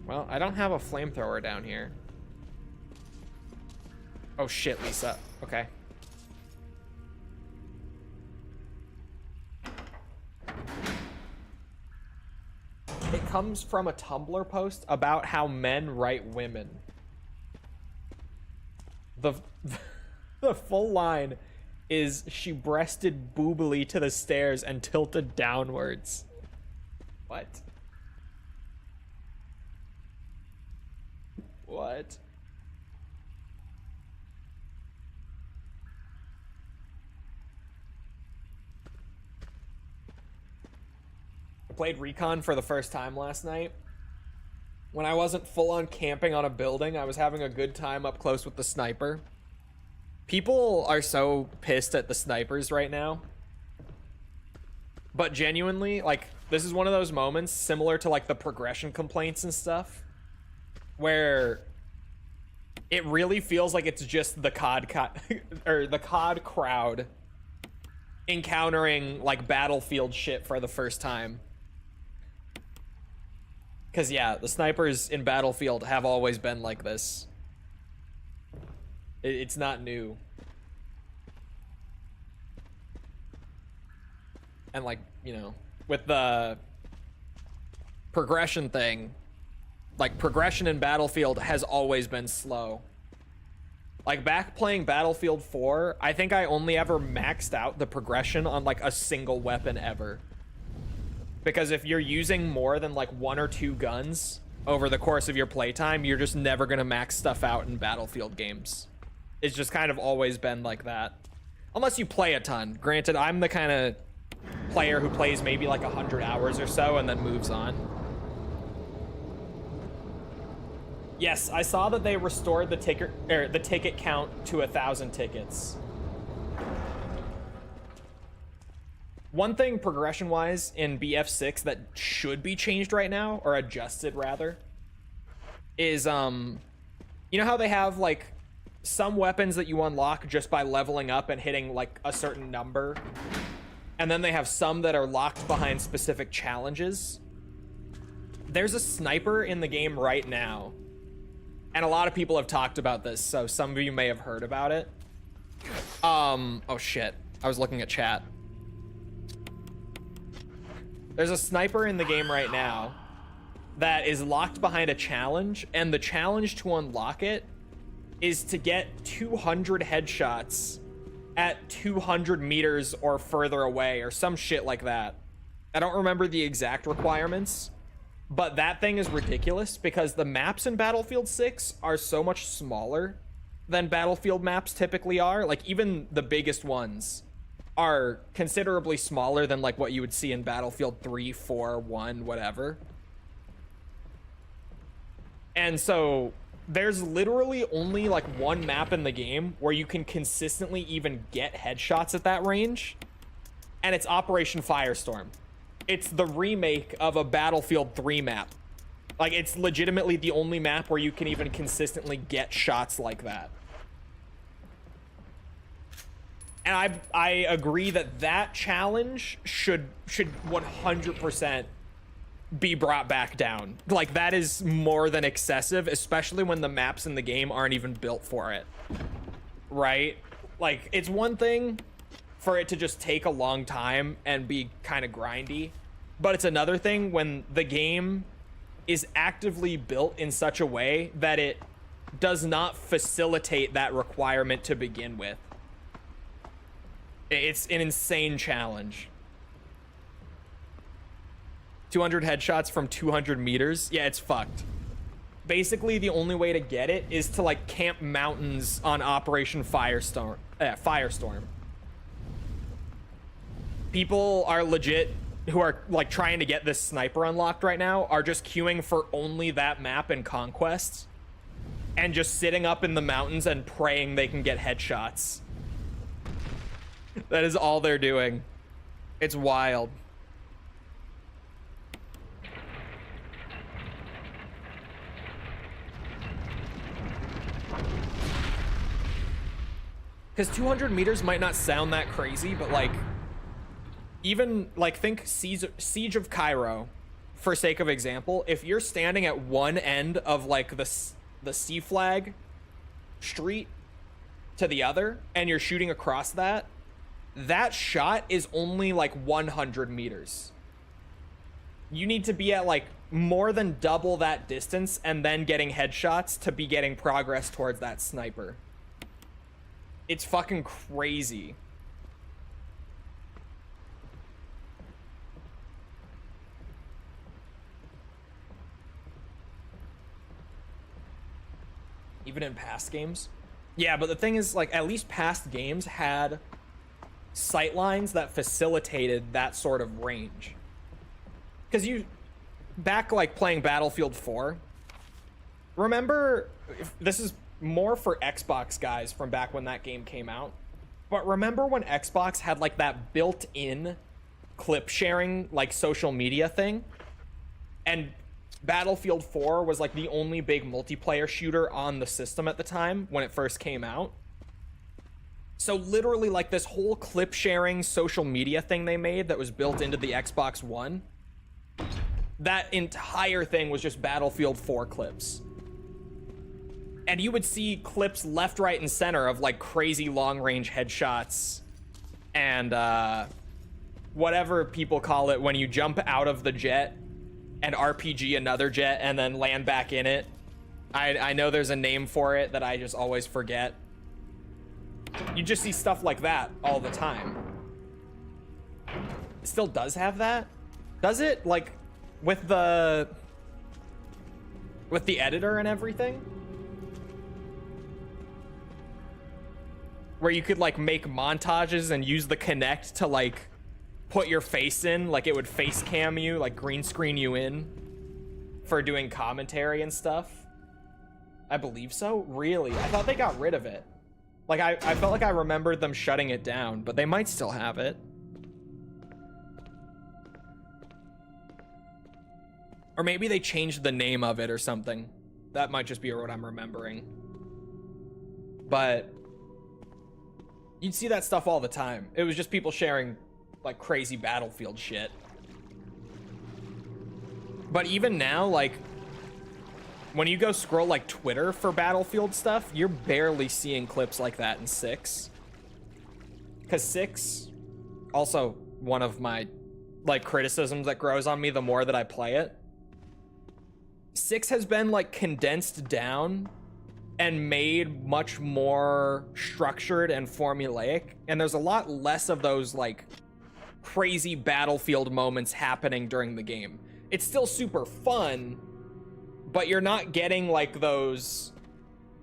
Well, I don't have a flamethrower down here. Oh shit, Lisa. Okay. It comes from a Tumblr post about how men write women. The full line is, she breasted boobily to the stairs and tilted downwards. What? What? I played Recon for the first time last night. When I wasn't full on camping on a building, I was having a good time up close with the sniper. People are so pissed at the snipers right now. But genuinely, like, this is one of those moments similar to like the progression complaints and stuff, where it really feels like it's just the COD or the COD crowd encountering like Battlefield shit for the first time. Because yeah, the snipers in Battlefield have always been like this. It's not new. And like, you know, with the progression thing, like progression in Battlefield has always been slow. Like back playing Battlefield 4, I think I only ever maxed out the progression on like a single weapon ever. Because if you're using more than like 1 or 2 guns over the course of your playtime, you're just never gonna max stuff out in Battlefield games. It's just kind of always been like that. Unless you play a ton. Granted, I'm the kind of player who plays maybe like 100 hours or so and then moves on. Yes, I saw that they restored the ticket count to 1,000 tickets. One thing progression-wise in BF6 that should be changed right now, or adjusted rather, is you know how they have like some weapons that you unlock just by leveling up and hitting like a certain number, and then they have some that are locked behind specific challenges? There's a sniper in the game right now, and a lot of people have talked about this, so some of you may have heard about it. Oh shit, I was looking at chat. There's a sniper in the game right now that is locked behind a challenge, and the challenge to unlock it is to get 200 headshots at 200 meters or further away, or some shit like that. I don't remember the exact requirements, but that thing is ridiculous because the maps in Battlefield 6 are so much smaller than Battlefield maps typically are. Like, even the biggest ones are considerably smaller than like what you would see in Battlefield 3, 4, 1, whatever. And so there's literally only like one map in the game where you can consistently even get headshots at that range, and it's Operation Firestorm. It's the remake of a Battlefield 3 map. Like, it's legitimately the only map where you can even consistently get shots like that. And I agree that that challenge should 100% be brought back down. Like, that is more than excessive, especially when the maps in the game aren't even built for it. Right? Like, it's one thing for it to just take a long time and be kind of grindy, but it's another thing when the game is actively built in such a way that it does not facilitate that requirement to begin with. It's an insane challenge. 200 headshots from 200 meters? Yeah, it's fucked. Basically, the only way to get it is to, like, camp mountains on Operation Firestorm. People are legit, who are, like, trying to get this sniper unlocked right now, are just queuing for only that map in Conquest, and just sitting up in the mountains and praying they can get headshots. That is all they're doing. It's wild. Because 200 meters might not sound that crazy, but like, even like think Siege of Cairo, for sake of example. If you're standing at one end of like the C flag street to the other, and you're shooting across that shot is only like 100 meters. You need to be at like more than double that distance and then getting headshots to be getting progress towards that sniper. It's fucking crazy. Even in past games. Yeah, but the thing is, like, at least past games had sightlines that facilitated that sort of range. Because back, like, playing Battlefield 4, remember, this is more for Xbox guys from back when that game came out, but remember when Xbox had, like, that built-in clip sharing, like, social media thing? And Battlefield 4 was, like, the only big multiplayer shooter on the system at the time when it first came out. So literally, like, this whole clip sharing social media thing they made that was built into the Xbox One, that entire thing was just Battlefield 4 clips. And you would see clips left, right, and center of, like, crazy long-range headshots and whatever people call it when you jump out of the jet and RPG another jet and then land back in it. I know there's a name for it that I just always forget. You just see stuff like that all the time. It still does have that? Does it? Like, with the editor and everything? Where you could, like, make montages and use the Kinect to, like, put your face in, like it would face cam you, like green screen you in for doing commentary and stuff. I believe so. Really? I thought they got rid of it. Like, I felt like I remembered them shutting it down, but they might still have it. Or maybe they changed the name of it or something. That might just be what I'm remembering. But you'd see that stuff all the time. It was just people sharing like crazy Battlefield shit. But even now, like, when you go scroll like Twitter for Battlefield stuff, you're barely seeing clips like that in 6. Because 6, also one of my like criticisms that grows on me the more that I play it, 6 has been like condensed down and made much more structured and formulaic, and there's a lot less of those like crazy Battlefield moments happening during the game. It's still super fun, but you're not getting like those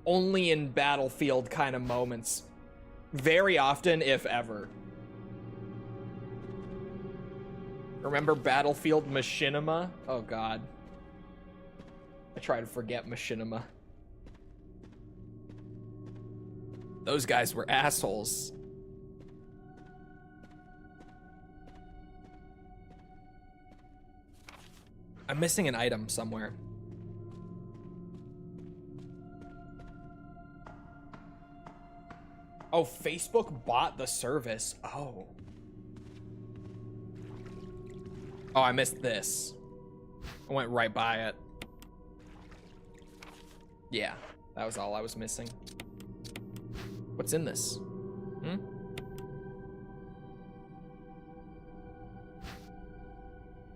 only in Battlefield kind of moments very often, if ever. Remember Battlefield Machinima? Oh god. I try to forget Machinima. Those guys were assholes. I'm missing an item somewhere. Oh, Facebook bought the service. Oh. Oh, I missed this. I went right by it. Yeah, that was all I was missing. What's in this?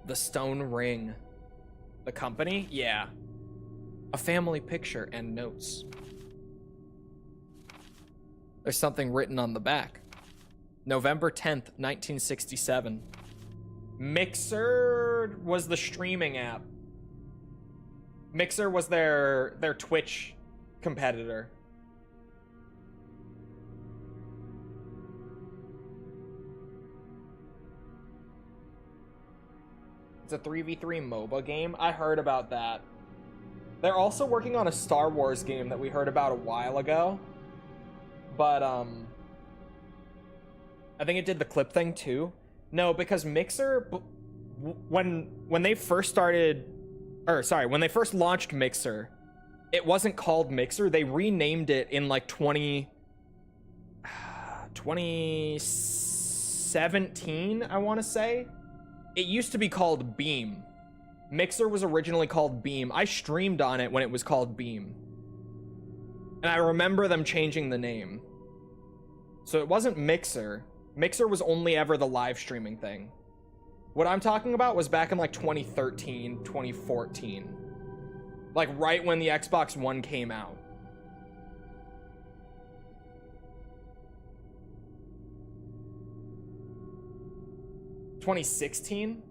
The stone ring. The company? Yeah. A family picture and notes. There's something written on the back. November 10th, 1967. Mixer was the streaming app. Mixer was their Twitch competitor. It's a 3v3 MOBA game. I heard about that. They're also working on a Star Wars game that we heard about a while ago. But, I think it did the clip thing too. No, because Mixer, when they first started, or sorry, when they first launched Mixer, it wasn't called Mixer. They renamed it in like 2017, I want to say. It used to be called Beam. Mixer was originally called Beam. I streamed on it when it was called Beam. And I remember them changing the name. So it wasn't Mixer. Mixer was only ever the live streaming thing. What I'm talking about was back in like 2013, 2014. Like right when the Xbox One came out. $2016?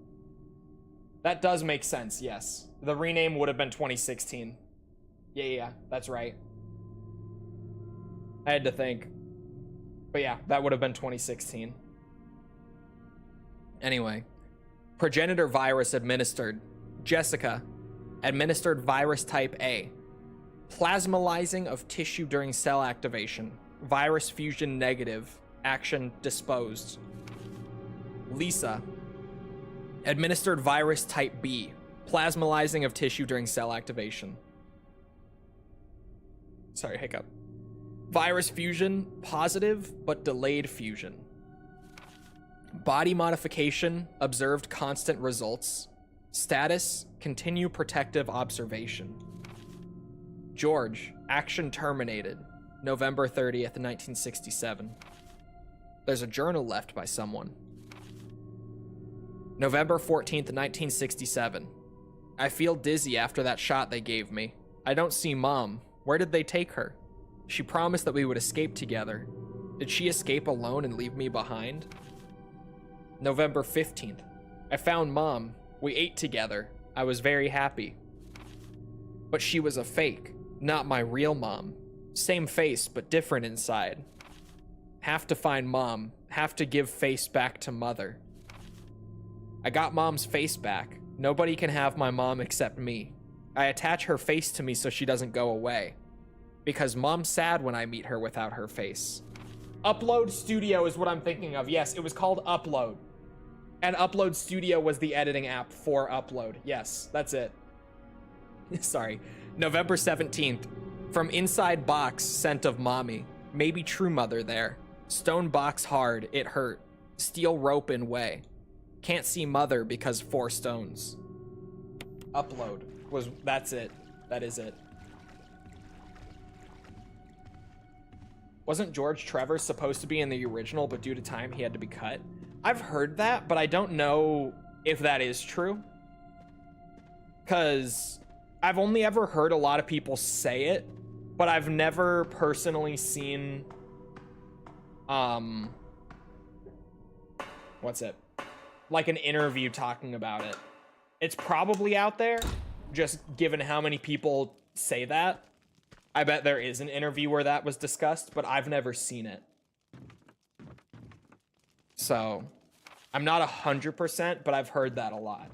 That does make sense, yes. The rename would have been 2016. Yeah, that's right. I had to think. But yeah, that would have been 2016. Anyway. Progenitor virus administered. Jessica. Administered virus type A. Plasmalizing of tissue during cell activation. Virus fusion negative. Action disposed. Lisa. Administered virus type B. Plasmalizing of tissue during cell activation. Sorry, hiccup. Virus fusion, positive, but delayed fusion. Body modification, observed constant results. Status, continue protective observation. George, action terminated. November 30th, 1967. There's a journal left by someone. November 14th, 1967. I feel dizzy after that shot they gave me. I don't see Mom. Where did they take her? She promised that we would escape together. Did she escape alone and leave me behind? November 15th. I found Mom. We ate together. I was very happy. But she was a fake, not my real mom. Same face, but different inside. Have to find Mom. Have to give face back to Mother. I got Mom's face back. Nobody can have my mom except me. I attach her face to me so she doesn't go away. Because Mom's sad when I meet her without her face. Upload Studio is what I'm thinking of. Yes, it was called Upload. And Upload Studio was the editing app for Upload. Yes, that's it. Sorry. November 17th. From inside box, scent of mommy. Maybe true mother there. Stone box hard, it hurt. Steel rope in way. Can't see mother because 4 stones. Upload was, that's it. That is it. Wasn't George Trevor supposed to be in the original, but due to time he had to be cut? I've heard that, but I don't know if that is true. Because I've only ever heard a lot of people say it, but I've never personally seen, what's it? Like an interview talking about it. It's probably out there, just given how many people say that. I bet there is an interview where that was discussed, but I've never seen it. So, I'm not 100%, but I've heard that a lot.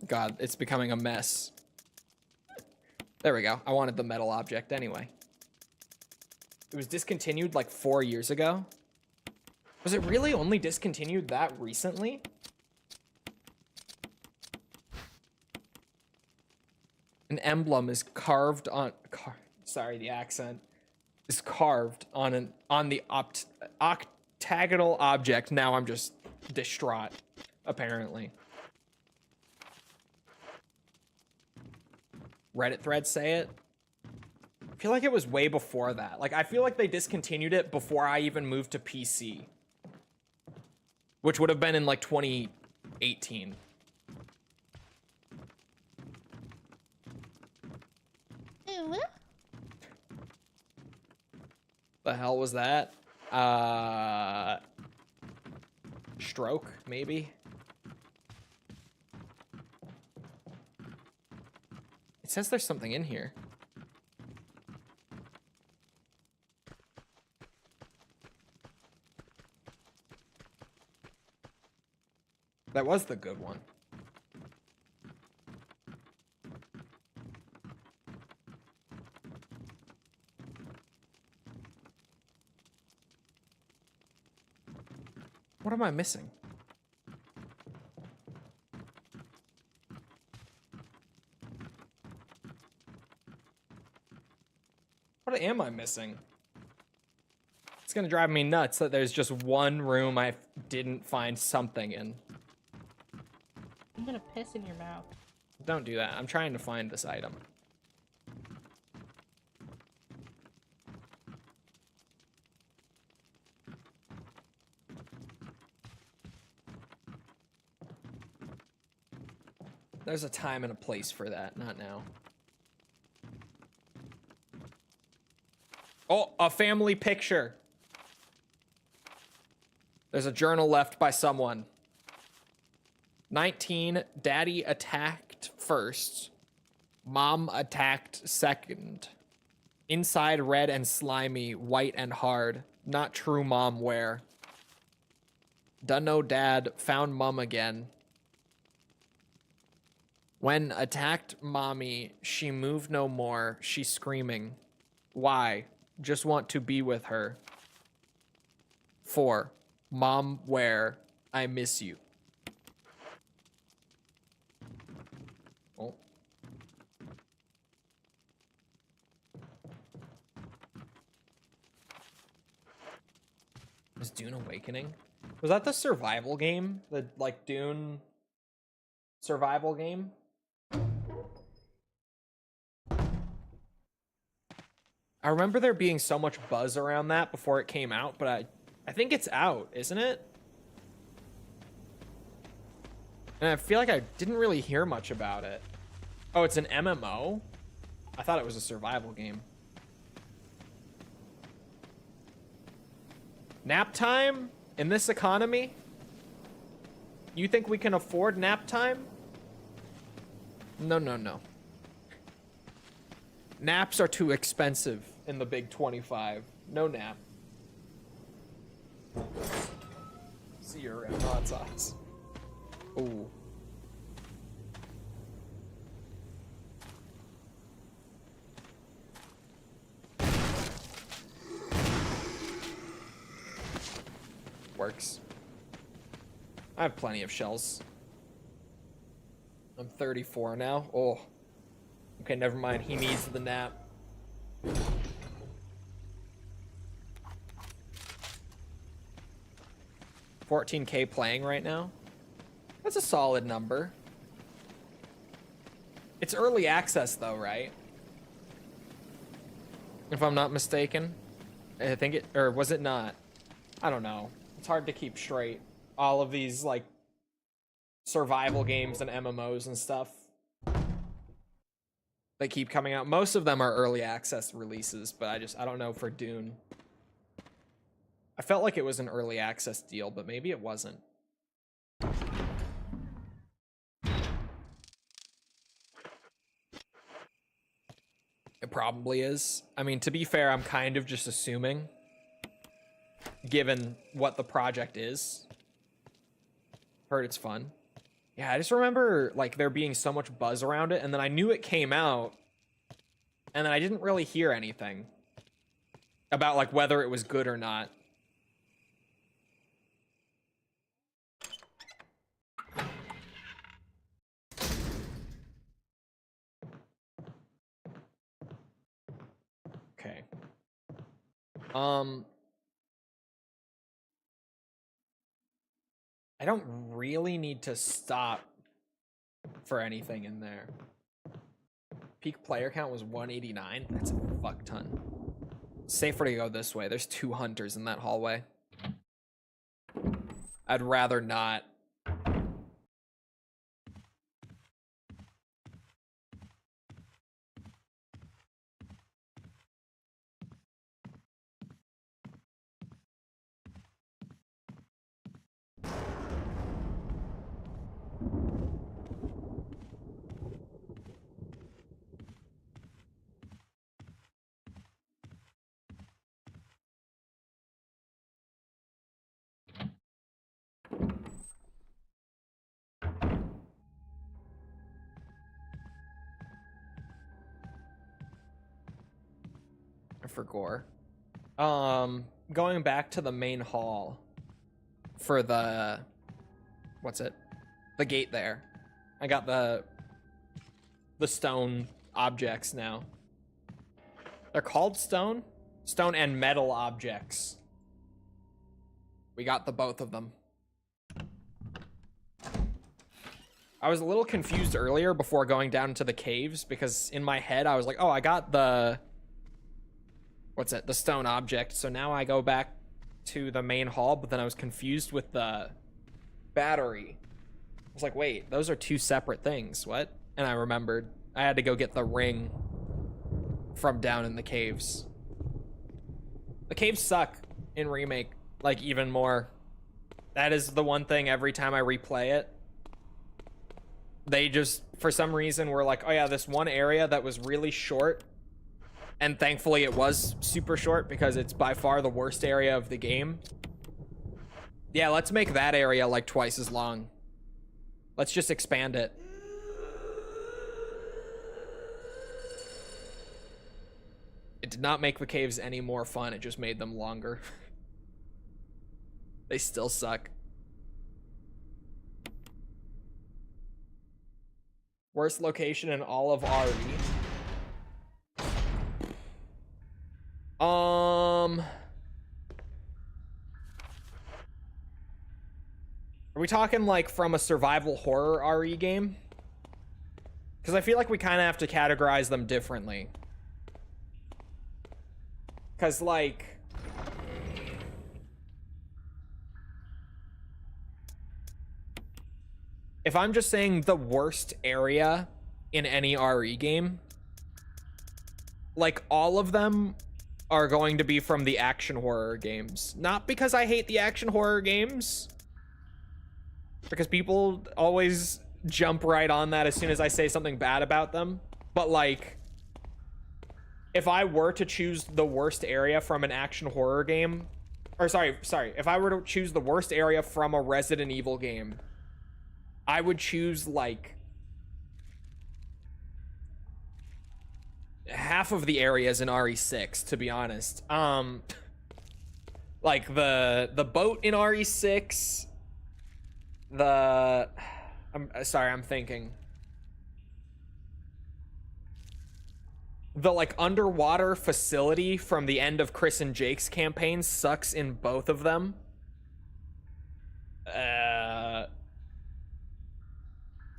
God, it's becoming a mess. There we go. I wanted the metal object anyway. It was discontinued like 4 years ago. Was it really only discontinued that recently? An emblem is carved on... sorry, the accent. Is carved on the octagonal object. Now I'm just distraught, apparently. Reddit threads say it. I feel like it was way before that. Like, I feel like they discontinued it before I even moved to PC. Which would have been in, like, 2018. The hell was that? Stroke, maybe? It says there's something in here. That was the good one. What am I missing? am I missing? It's gonna drive me nuts that there's just one room I didn't find something in. I'm gonna piss in your mouth. Don't do that. I'm trying to find this item. There's a time and a place for that, not now. Oh, a family picture. There's a journal left by someone. 19, daddy attacked first. Mom attacked second. Inside red and slimy, white and hard. Not true mom wear. Dunno dad, found mom again. When attacked mommy, she moved no more. She's screaming. Why? Just want to be with her. 4. Mom, where? I miss you. Oh. Is Dune Awakening? Was that the survival game? The, like, Dune survival game? I remember there being so much buzz around that before it came out, but I think it's out, isn't it? And I feel like I didn't really hear much about it. Oh, it's an MMO? I thought it was a survival game. Nap time? In this economy? You think we can afford nap time? No, no, no. Naps are too expensive in the big 25. No nap. See you around hot sauce. Ooh. Works. I have plenty of shells. I'm 34 now. Oh. Okay, never mind. He needs the nap. $14K playing right now. That's a solid number. It's early access though, right? If I'm not mistaken. I think it, or was it not? I don't know. It's hard to keep straight. All of these like survival games and MMOs and stuff. They keep coming out. Most of them are early access releases, but I don't know for Dune. I felt like it was an early access deal, but maybe it wasn't. It probably is. I mean, to be fair, I'm kind of just assuming, given what the project is. Heard it's fun. Yeah, I just remember like there being so much buzz around it, and then I knew it came out, and then I didn't really hear anything about like whether it was good or not. Okay. I don't really need to stop for anything in there. Peak player count was 189. That's a fuck ton. Safer to go this way. There's 2 hunters in that hallway. I'd rather not. For gore. Going back to the main hall for the, what's it? The gate there. I got the stone objects now. They're called stone? Stone and metal objects. We got the both of them. I was a little confused earlier before going down into the caves because in my head I was like, oh, I got the... What's it? The stone object. So now I go back to the main hall, but then I was confused with the battery. I was like, wait, those are two separate things. What? And I remembered I had to go get the ring from down in the caves. The caves suck in Remake, like, even more. That is the one thing every time I replay it. They just, for some reason, were like, oh yeah, this one area that was really short, and thankfully it was super short because it's by far the worst area of the game. Yeah, let's make that area like twice as long. Let's just expand it. It did not make the caves any more fun, it just made them longer. They still suck. Worst location in all of RE. Are we talking like from a survival horror RE game? Because I feel like we kind of have to categorize them differently. Because like... If I'm just saying the worst area in any RE game, like all of them are going to be from the action horror games. Not because I hate the action horror games, because people always jump right on that as soon as I say something bad about them. But like, if I were to choose the worst area from an action horror game, or sorry, if I were to choose the worst area from a Resident Evil game, I would choose like half of the areas in RE6, to be honest. Like the boat in RE6, I'm thinking. The like underwater facility from the end of Chris and Jake's campaign sucks in both of them.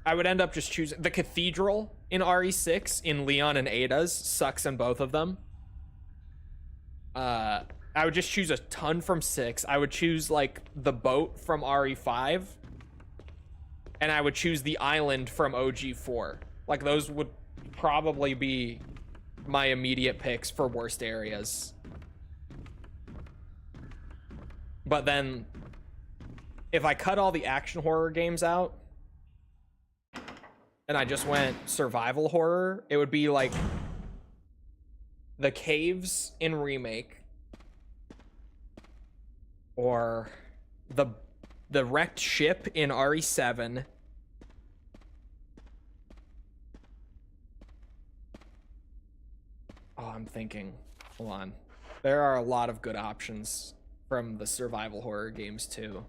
I would end up just choosing the cathedral in RE6 in Leon and Ada's sucks in both of them. I would just choose a ton from 6. I would choose like the boat from RE5, and I would choose the island from OG4. Like those would probably be my immediate picks for worst areas. But then if I cut all the action horror games out and I just went survival horror, it would be like the caves in Remake, or the wrecked ship in RE7, oh, I'm thinking, hold on, there are a lot of good options from the survival horror games too.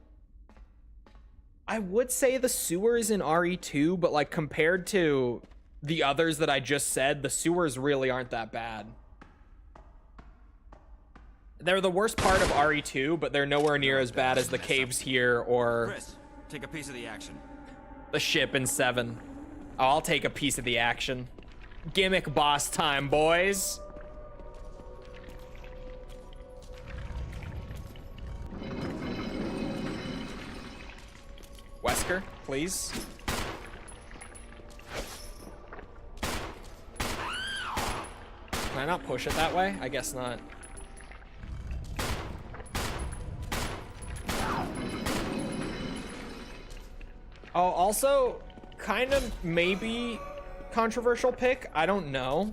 I would say the sewers in RE2, but like compared to the others that I just said, the sewers really aren't that bad. They're the worst part of RE2, but they're nowhere near as bad as the caves here or Chris, take a piece of the action. the ship in 7. Oh, I'll take a piece of the action. Gimmick boss time, boys. Wesker, please. Can I not push it that way? I guess not. Oh, also, kind of maybe controversial pick. I don't know.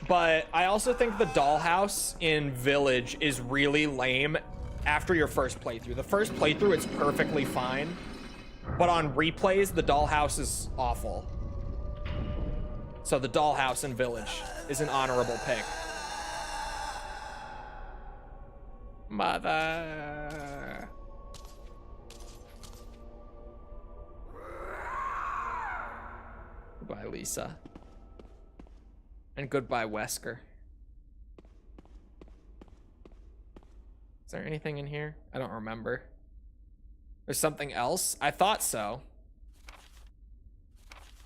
But I also think the dollhouse in Village is really lame after your first playthrough. The first playthrough, it's perfectly fine. But on replays, the dollhouse is awful. So the dollhouse in Village is an honorable pick. Mother. Goodbye, Lisa. And goodbye, Wesker. Is there anything in here? I don't remember. There's something else? I thought so.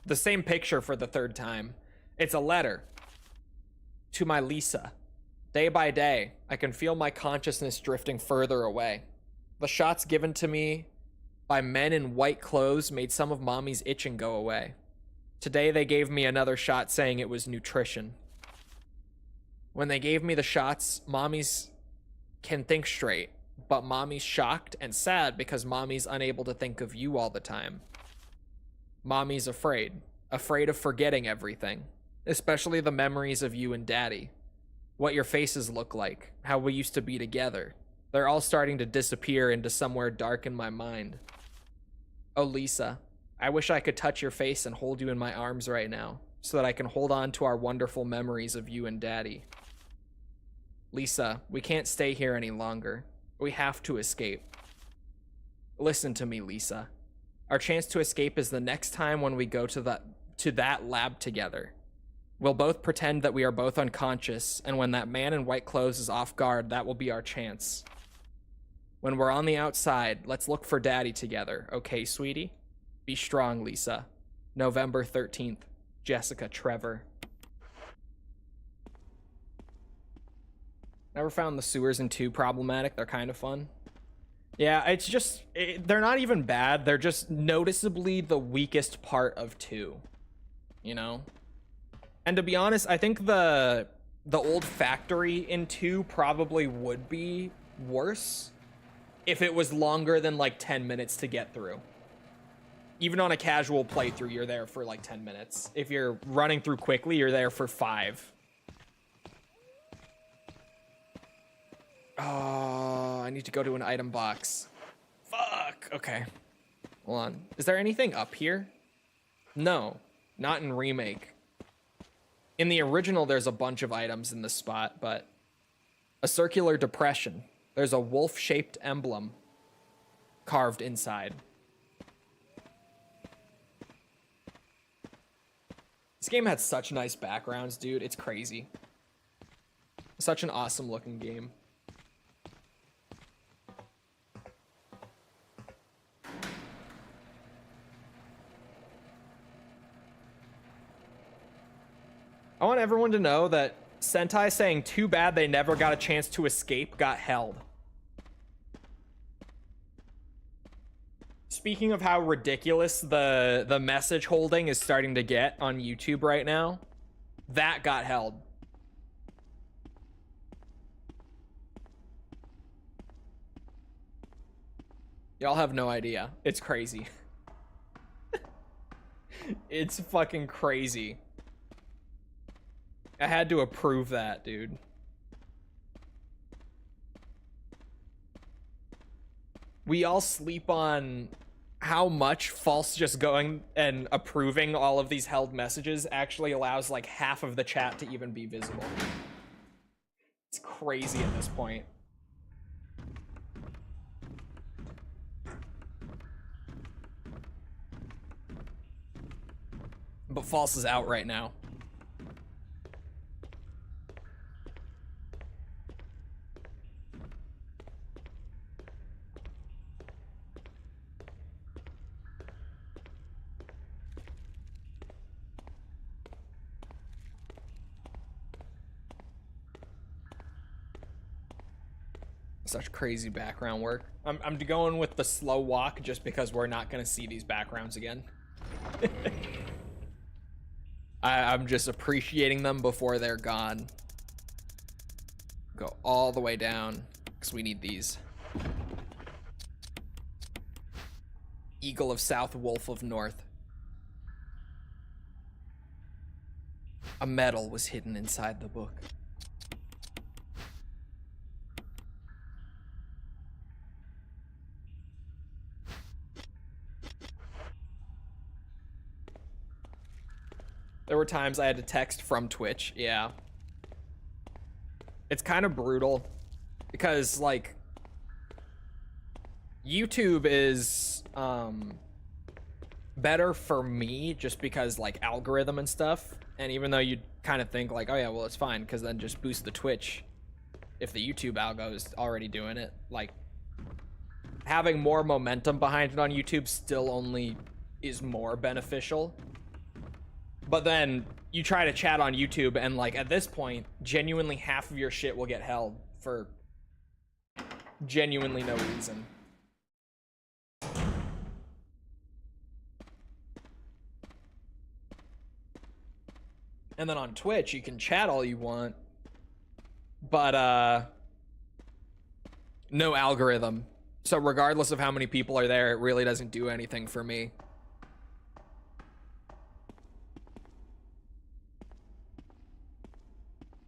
The same picture for the third time. It's a letter. To my Lisa. Day by day, I can feel my consciousness drifting further away. The shots given to me by men in white clothes made some of Mommy's itching go away. Today they gave me another shot saying it was nutrition. When they gave me the shots, Mommy's can think straight, but Mommy's shocked and sad because Mommy's unable to think of you all the time. Mommy's afraid of forgetting everything, especially the memories of you and Daddy. What your faces look like, how we used to be together. They're all starting to disappear into somewhere dark in my mind. Oh, Lisa, I wish I could touch your face and hold you in my arms right now, so that I can hold on to our wonderful memories of you and Daddy. Lisa, we can't stay here any longer. We have to escape. Listen to me, Lisa. Our chance to escape is the next time when we go to that lab together. We'll both pretend that we are both unconscious, and when that man in white clothes is off guard, that will be our chance. When we're on the outside, let's look for Daddy together, okay, sweetie? Be strong, Lisa. November 13th, Jessica Trevor. Never found the sewers in 2 problematic. They're kind of fun. Yeah, it's just, they're not even bad. They're just noticeably the weakest part of 2, you know? And to be honest, I think the old factory in 2 probably would be worse if it was longer than like 10 minutes to get through. Even on a casual playthrough, you're there for like 10 minutes. If you're running through quickly, you're there for 5. Oh, I need to go to an item box. Fuck. Okay. Hold on. Is there anything up here? No, not in remake. In the original, there's a bunch of items in this spot, but a circular depression. There's a wolf-shaped emblem carved inside. This game had such nice backgrounds, dude. It's crazy. Such an awesome looking game. I want everyone to know that Sentai saying too bad they never got a chance to escape got held. Speaking of how ridiculous the message holding is starting to get on YouTube right now, that got held. Y'all have no idea. It's crazy. It's fucking crazy. I had to approve that, dude. We all sleep on how much false just going and approving all of these held messages actually allows like half of the chat to even be visible. It's crazy at this point. But false is out right now. Such crazy background work. I'm going with the slow walk just because we're not going to see these backgrounds again. I'm just appreciating them before they're gone. Go all the way down because we need these. Eagle of South, Wolf of North. A medal was hidden inside the book. There were times I had to text from Twitch, yeah. It's kind of brutal because, like, YouTube is, better for me just because like algorithm and stuff. And even though you'd kind of think like, oh yeah, well it's fine because then just boost the Twitch if the YouTube algo is already doing it. Like having more momentum behind it on YouTube still only is more beneficial. But then you try to chat on YouTube and like at this point, genuinely half of your shit will get held for genuinely no reason. And then on Twitch, you can chat all you want, but no algorithm. So regardless of how many people are there, it really doesn't do anything for me.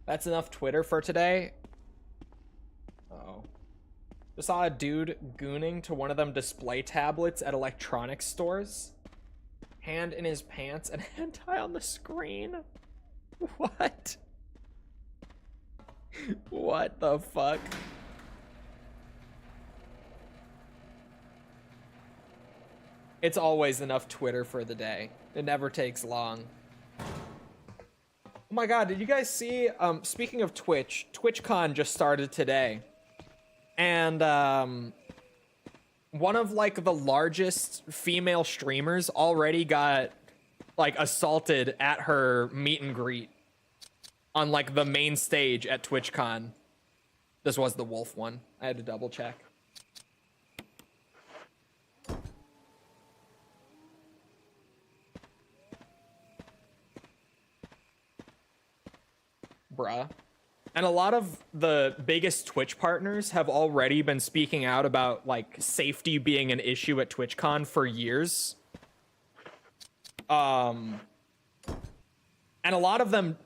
That's enough Twitter for today. Uh-oh. Just saw a dude gooning to one of them display tablets at electronics stores. Hand in his pants and hentai on the screen. What? What the fuck? It's always enough Twitter for the day. It never takes long. Oh my god, did you guys see, speaking of Twitch, TwitchCon just started today. And, one of, like, the largest female streamers already got, like, assaulted at her meet and greet on, like, the main stage at TwitchCon. This was the wolf one. I had to double check. Bruh. And a lot of the biggest Twitch partners have already been speaking out about like safety being an issue at TwitchCon for years. And a lot of them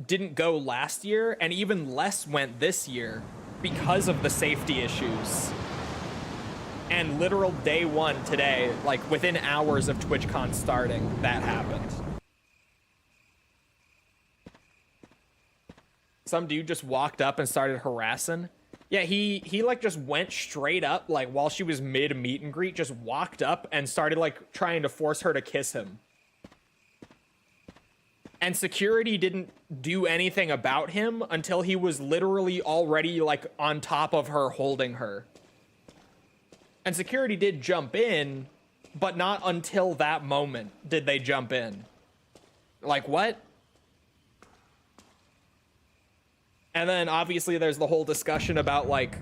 didn't go last year, and even less went this year because of the safety issues. And literal day one today, like within hours of TwitchCon starting, that happened. Some dude just walked up and started harassing. Yeah, he like just went straight up, like while she was mid meet and greet, just walked up and started like trying to force her to kiss him. And security didn't do anything about him until he was literally already like on top of her holding her. And security did jump in, but not until that moment did they jump in. Like, what? And then obviously there's the whole discussion about like,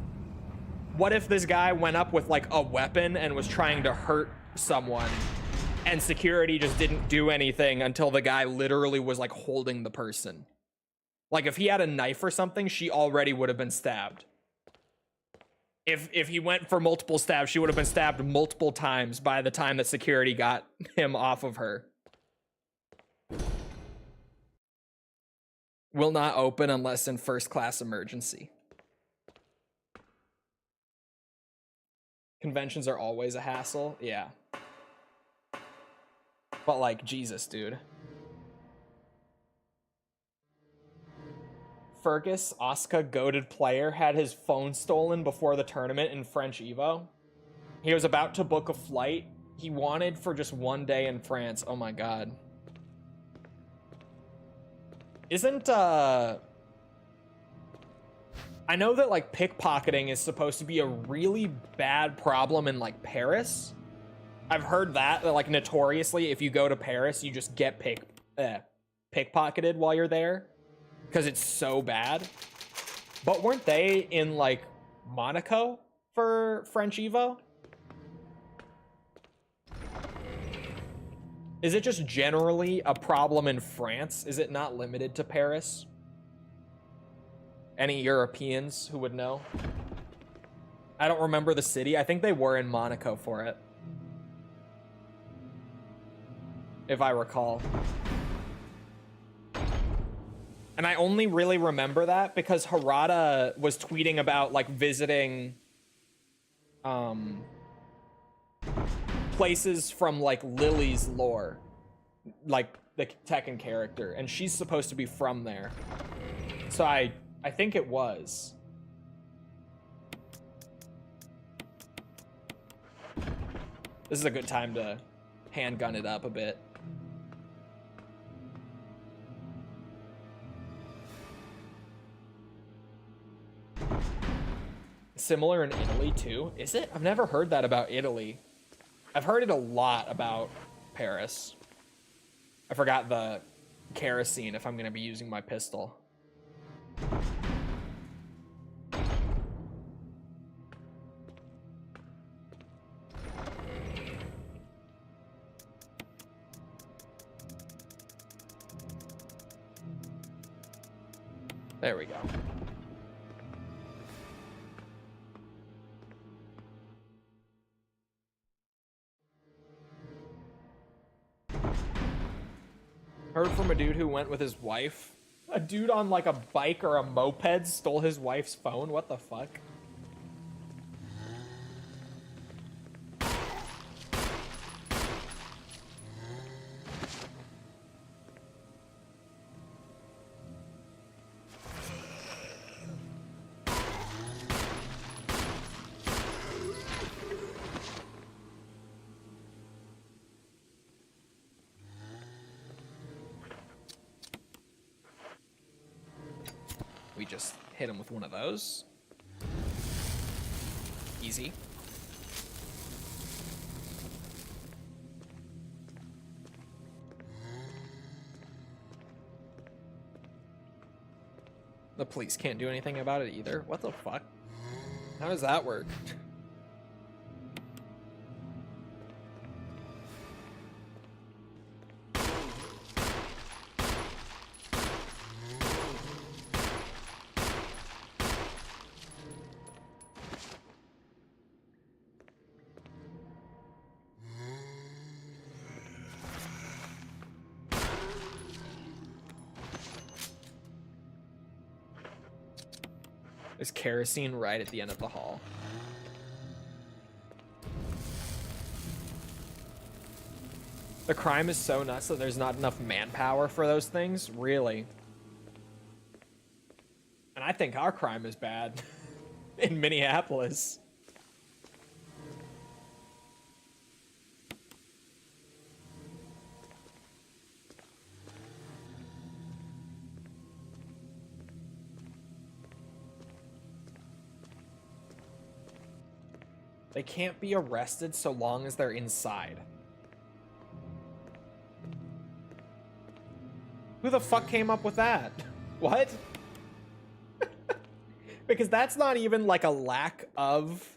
what if this guy went up with like a weapon and was trying to hurt someone and security just didn't do anything until the guy literally was like holding the person? Like if he had a knife or something, she already would have been stabbed. If he went for multiple stabs, she would have been stabbed multiple times by the time that security got him off of her. Will not open unless in first class emergency. Conventions are always a hassle, yeah. But like, Jesus, dude. Fergus, Oscar goated player, had his phone stolen before the tournament in French Evo. He was about to book a flight. He wanted for just one day in France. Oh my god. Isn't, I know that, like, pickpocketing is supposed to be a really bad problem in, like, Paris. I've heard that, like, notoriously, if you go to Paris, you just get pickpocketed while you're there. Because it's so bad. But weren't they in, like, Monaco for French Evo? Is it just generally a problem in France? Is it not limited to Paris? Any Europeans who would know? I don't remember the city. I think they were in Monaco for it, if I recall. And I only really remember that because Harada was tweeting about like visiting places from like Lily's lore, like the Tekken character, and she's supposed to be from there. So I think it was. This is a good time to handgun it up a bit. Similar in Italy too, is it? I've never heard that about Italy. I've heard it a lot about Paris. I forgot the kerosene if I'm gonna be using my pistol. There we go. Heard from a dude who went with his wife. A dude on like a bike or a moped stole his wife's phone? What the fuck? We just hit him with one of those. Easy. The police can't do anything about it either. What the fuck? How does that work? There's kerosene right at the end of the hall. The crime is so nuts that there's not enough manpower for those things? Really? And I think our crime is bad in Minneapolis. They can't be arrested so long as they're inside. Who the fuck came up with that? What? Because that's not even like a lack of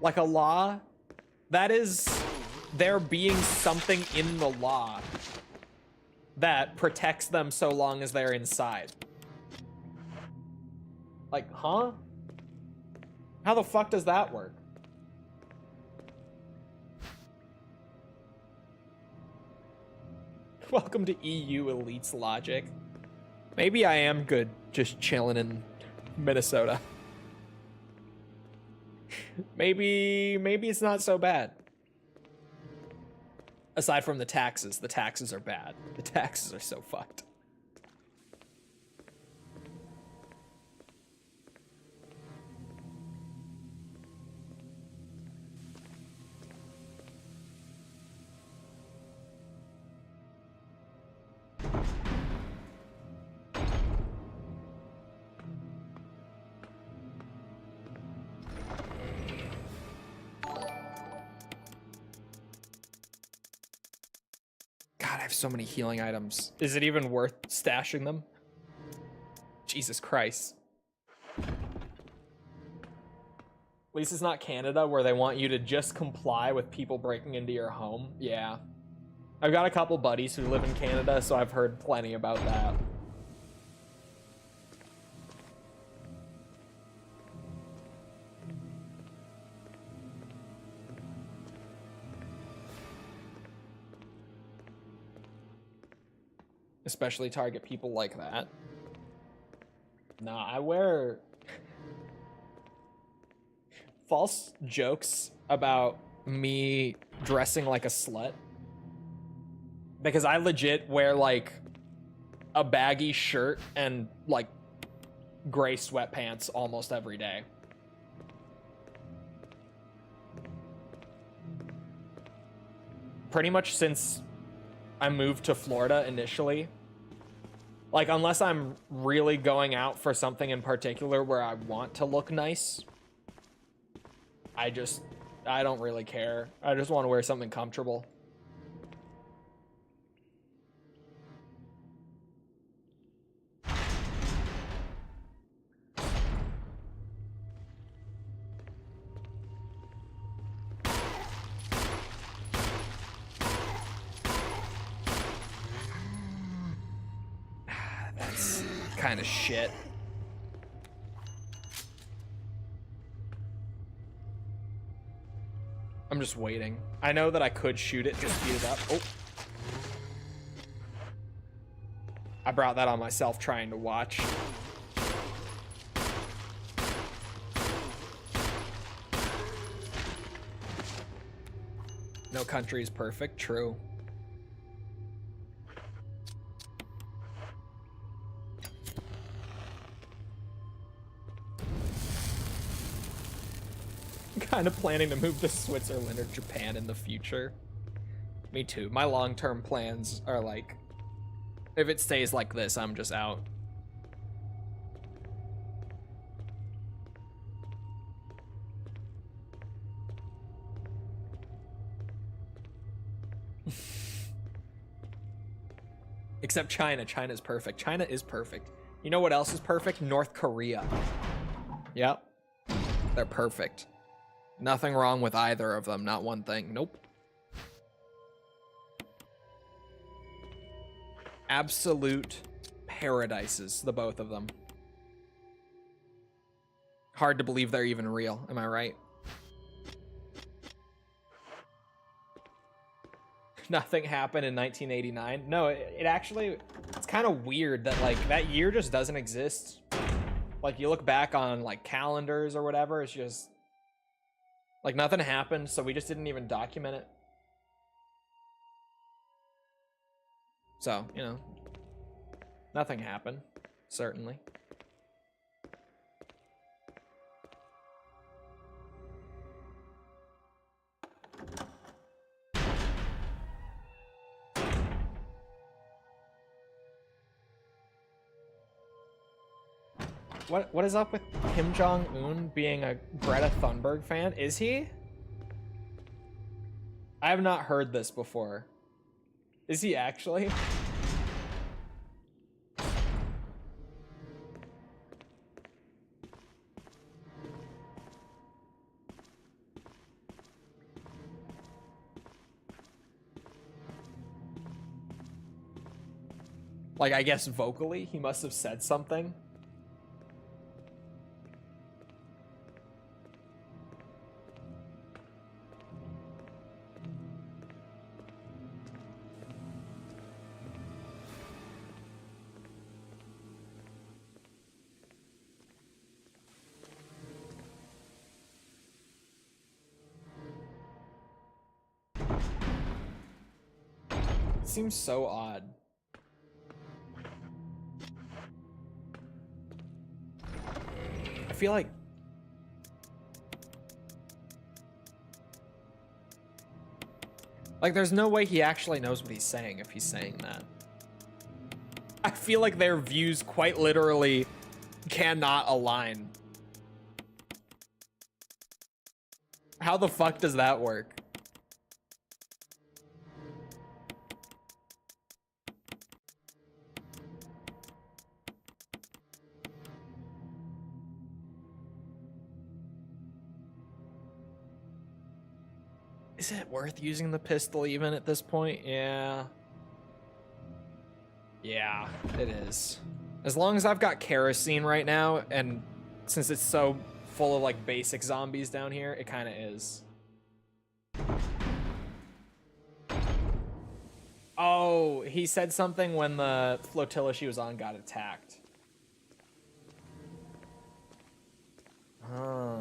like a law. That is there being something in the law that protects them so long as they're inside. Like, huh? How the fuck does that work? Welcome to EU Elite's logic. Maybe I am good just chilling in Minnesota. Maybe it's not so bad. Aside from the taxes are bad. The taxes are so fucked. God, I have so many healing items. Is it even worth stashing them? Jesus Christ. At least it's not Canada where they want you to just comply with people breaking into your home. Yeah. I've got a couple buddies who live in Canada, so I've heard plenty about that. Especially target people like that. Nah, I wear false jokes about me dressing like a slut. Because I legit wear like a baggy shirt and like gray sweatpants almost every day. pretty much since I moved to Florida initially. Like, unless I'm really going out for something in particular where I want to look nice, I don't really care. I just want to wear something comfortable. That's kind of shit. I'm just waiting. I know that I could shoot it, just speed it up. Oh. I brought that on myself trying to watch. No country is perfect, true. Kind of planning to move to Switzerland or Japan in the future. Me too. My long-term plans are like, if it stays like this, I'm just out. Except China. China's perfect. China is perfect. You know what else is perfect? North Korea. Yep. They're perfect. Nothing wrong with either of them. Not one thing. Nope. Absolute paradises, the both of them. Hard to believe they're even real. Am I right? Nothing happened in 1989. No, it actually, it's kind of weird that like that year just doesn't exist. Like you look back on like calendars or whatever, it's just like nothing happened, so we just didn't even document it. So, you know, nothing happened, certainly. What is up with Kim Jong-un being a Greta Thunberg fan? Is he? I have not heard this before. Is he actually? Like, I guess vocally, he must have said something. Seems so odd. I feel like there's no way he actually knows what he's saying if he's saying that. I feel like their views quite literally cannot align. How the fuck does that work? Is it worth using the pistol even at this point? Yeah. Yeah, it is. As long as I've got kerosene right now, and since it's so full of like basic zombies down here, it kind of is. Oh, he said something when the flotilla she was on got attacked. Huh.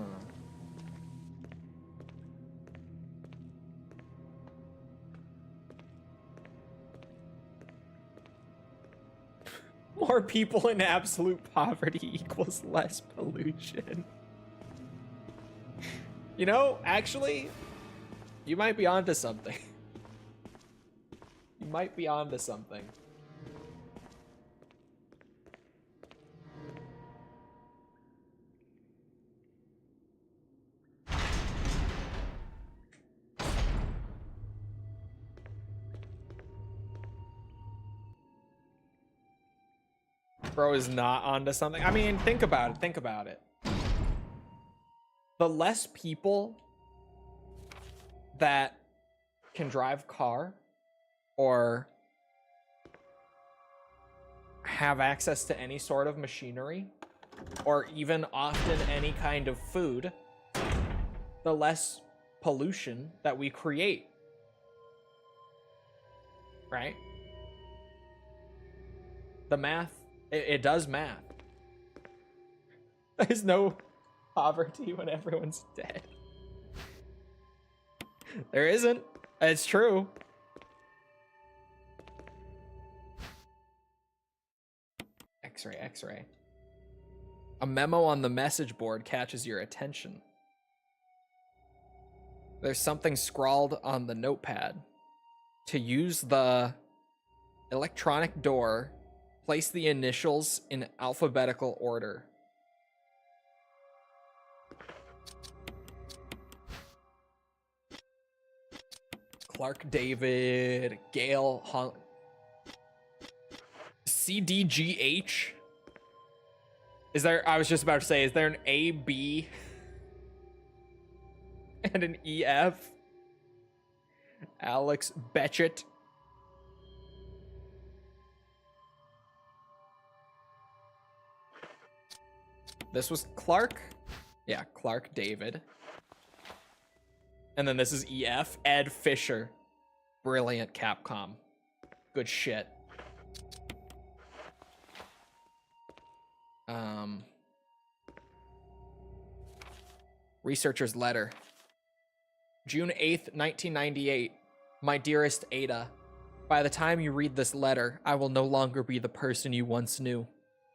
More people in absolute poverty equals less pollution. You know, actually, you might be onto something. might be onto something. Bro is not onto something. I mean, think about it. Think about it. The less people that can drive car or have access to any sort of machinery or even often any kind of food, the less pollution that we create. Right? The math, it does math. There's no poverty when everyone's dead. There isn't. It's true. X-ray, X-ray. A memo on the message board catches your attention. There's something scrawled on the notepad. To use the electronic door, place the initials in alphabetical order. Clark David, Gail Hunt, CDGH. Is there, I was just about to say, is there an A, B, and an EF? Alex Betchett. This was Clark? Yeah, Clark David. And then this is EF, Ed Fisher. Brilliant, Capcom. Good shit. Researcher's letter. June 8th, 1998. My dearest Ada, by the time you read this letter, I will no longer be the person you once knew.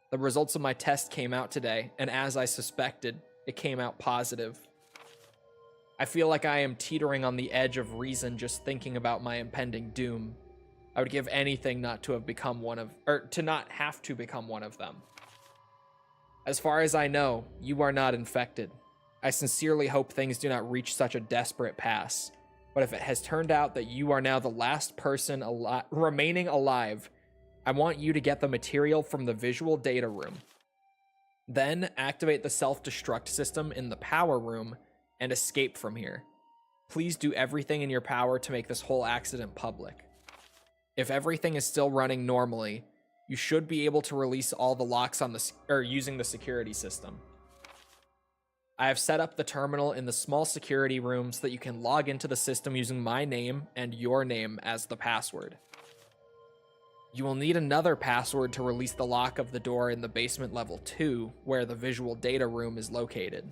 The results of my test came out today, and as I suspected, it came out positive. I feel like I am teetering on the edge of reason just thinking about my impending doom. I would give anything not to have become one of, or to not have to become one of them. As far as I know, you are not infected. I sincerely hope things do not reach such a desperate pass. But if it has turned out that you are now the last person remaining alive, I want you to get the material from the visual data room. Then activate the self-destruct system in the power room and escape from here. Please do everything in your power to make this whole accident public. If everything is still running normally, you should be able to release all the locks on the using the security system. I have set up the terminal in the small security room so that you can log into the system using my name and your name as the password. You will need another password to release the lock of the door in the basement level 2, where the visual data room is located.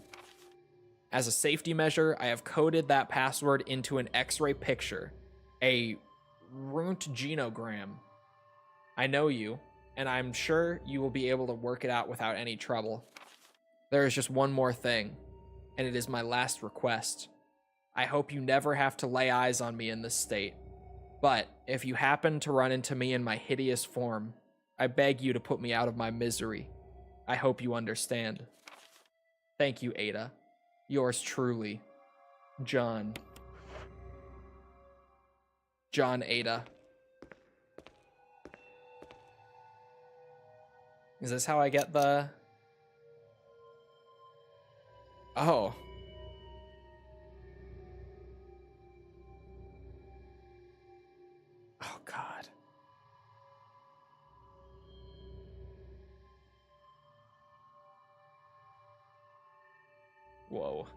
As a safety measure, I have coded that password into an X-ray picture, a Röntgenogram. I know you, and I'm sure you will be able to work it out without any trouble. There is just one more thing, and it is my last request. I hope you never have to lay eyes on me in this state. But if you happen to run into me in my hideous form, I beg you to put me out of my misery. I hope you understand. Thank you, Ada. Yours truly, John. John Ada. Is this how I get the... Oh. Oh, God. Whoa.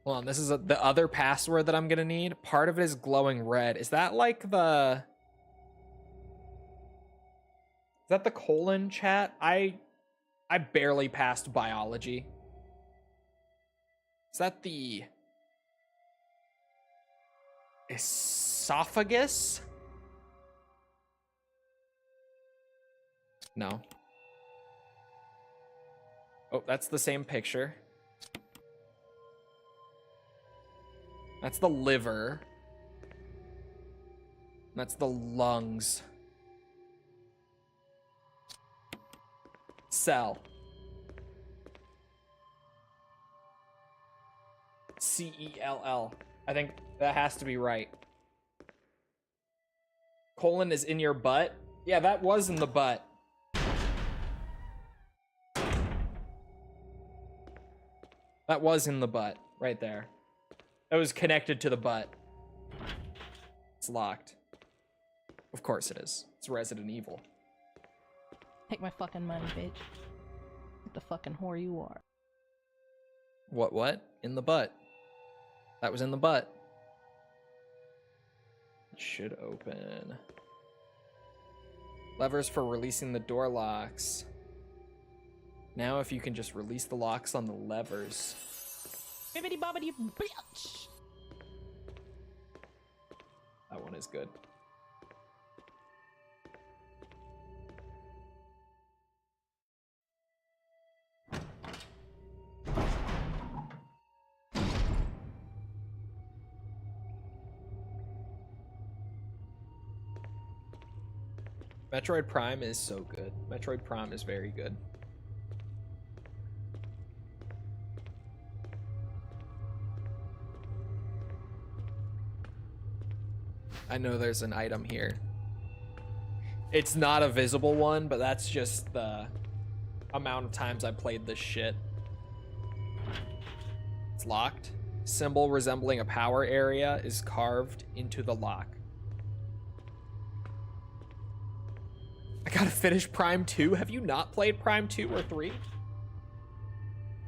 Hold on, this is the other password that I'm gonna need. Part of it is glowing red. Is that like the... Is that the colon, chat? I barely passed biology. Is that the... esophagus? No. Oh, that's the same picture. That's the liver. That's the lungs. Cell. C-E-L-L. I think that has to be right. Colon is in your butt? Yeah, that was in the butt. That was in the butt, right there. That was connected to the butt. It's locked. Of course it is. It's Resident Evil. Take my fucking money, bitch. What the fucking whore you are. What? In the butt. That was in the butt. It should open. Levers for releasing the door locks. Now if you can just release the locks on the levers. Bibbidi bobbidi bitch! That one is good. Metroid Prime is so good. Metroid Prime is very good. I know there's an item here. It's not a visible one, but that's just the amount of times I played this shit. It's locked. Symbol resembling a power area is carved into the lock. I gotta finish Prime 2. Have you not played Prime 2 or 3?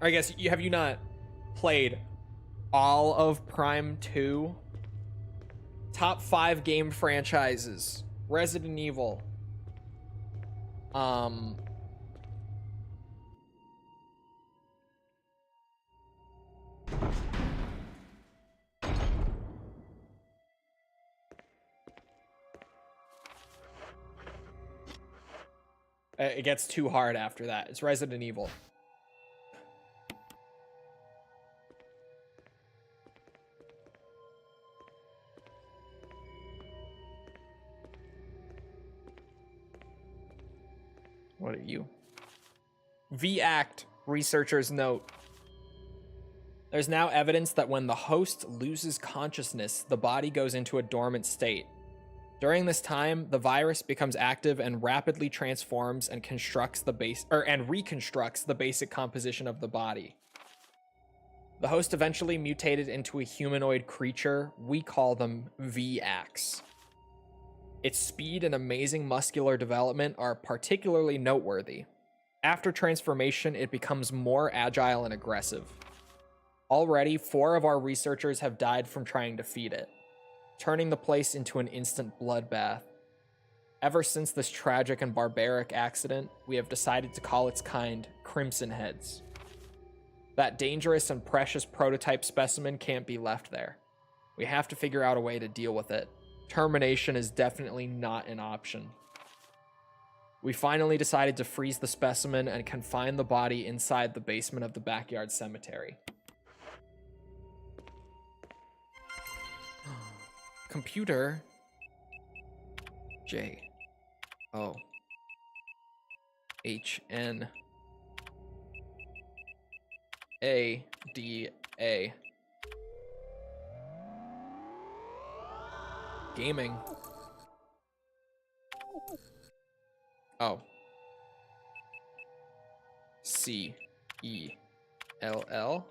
Or I guess, have you not played all of Prime 2? Top 5 game franchises. Resident Evil. It gets too hard after that. It's Resident Evil. What are you? V-Act, researchers note. There's now evidence that when the host loses consciousness, the body goes into a dormant state. During this time, the virus becomes active and rapidly transforms and reconstructs the basic composition of the body. The host eventually mutated into a humanoid creature. We call them V-Acts. Its speed and amazing muscular development are particularly noteworthy. After transformation, it becomes more agile and aggressive. Already, 4 of our researchers have died from trying to feed it, turning the place into an instant bloodbath. Ever since this tragic and barbaric accident, we have decided to call its kind Crimson Heads. That dangerous and precious prototype specimen can't be left there. We have to figure out a way to deal with it. Termination is definitely not an option. We finally decided to freeze the specimen and confine the body inside the basement of the backyard cemetery. Computer. J. O. H. N. A. D. A. Gaming. Oh. C. E. L. L.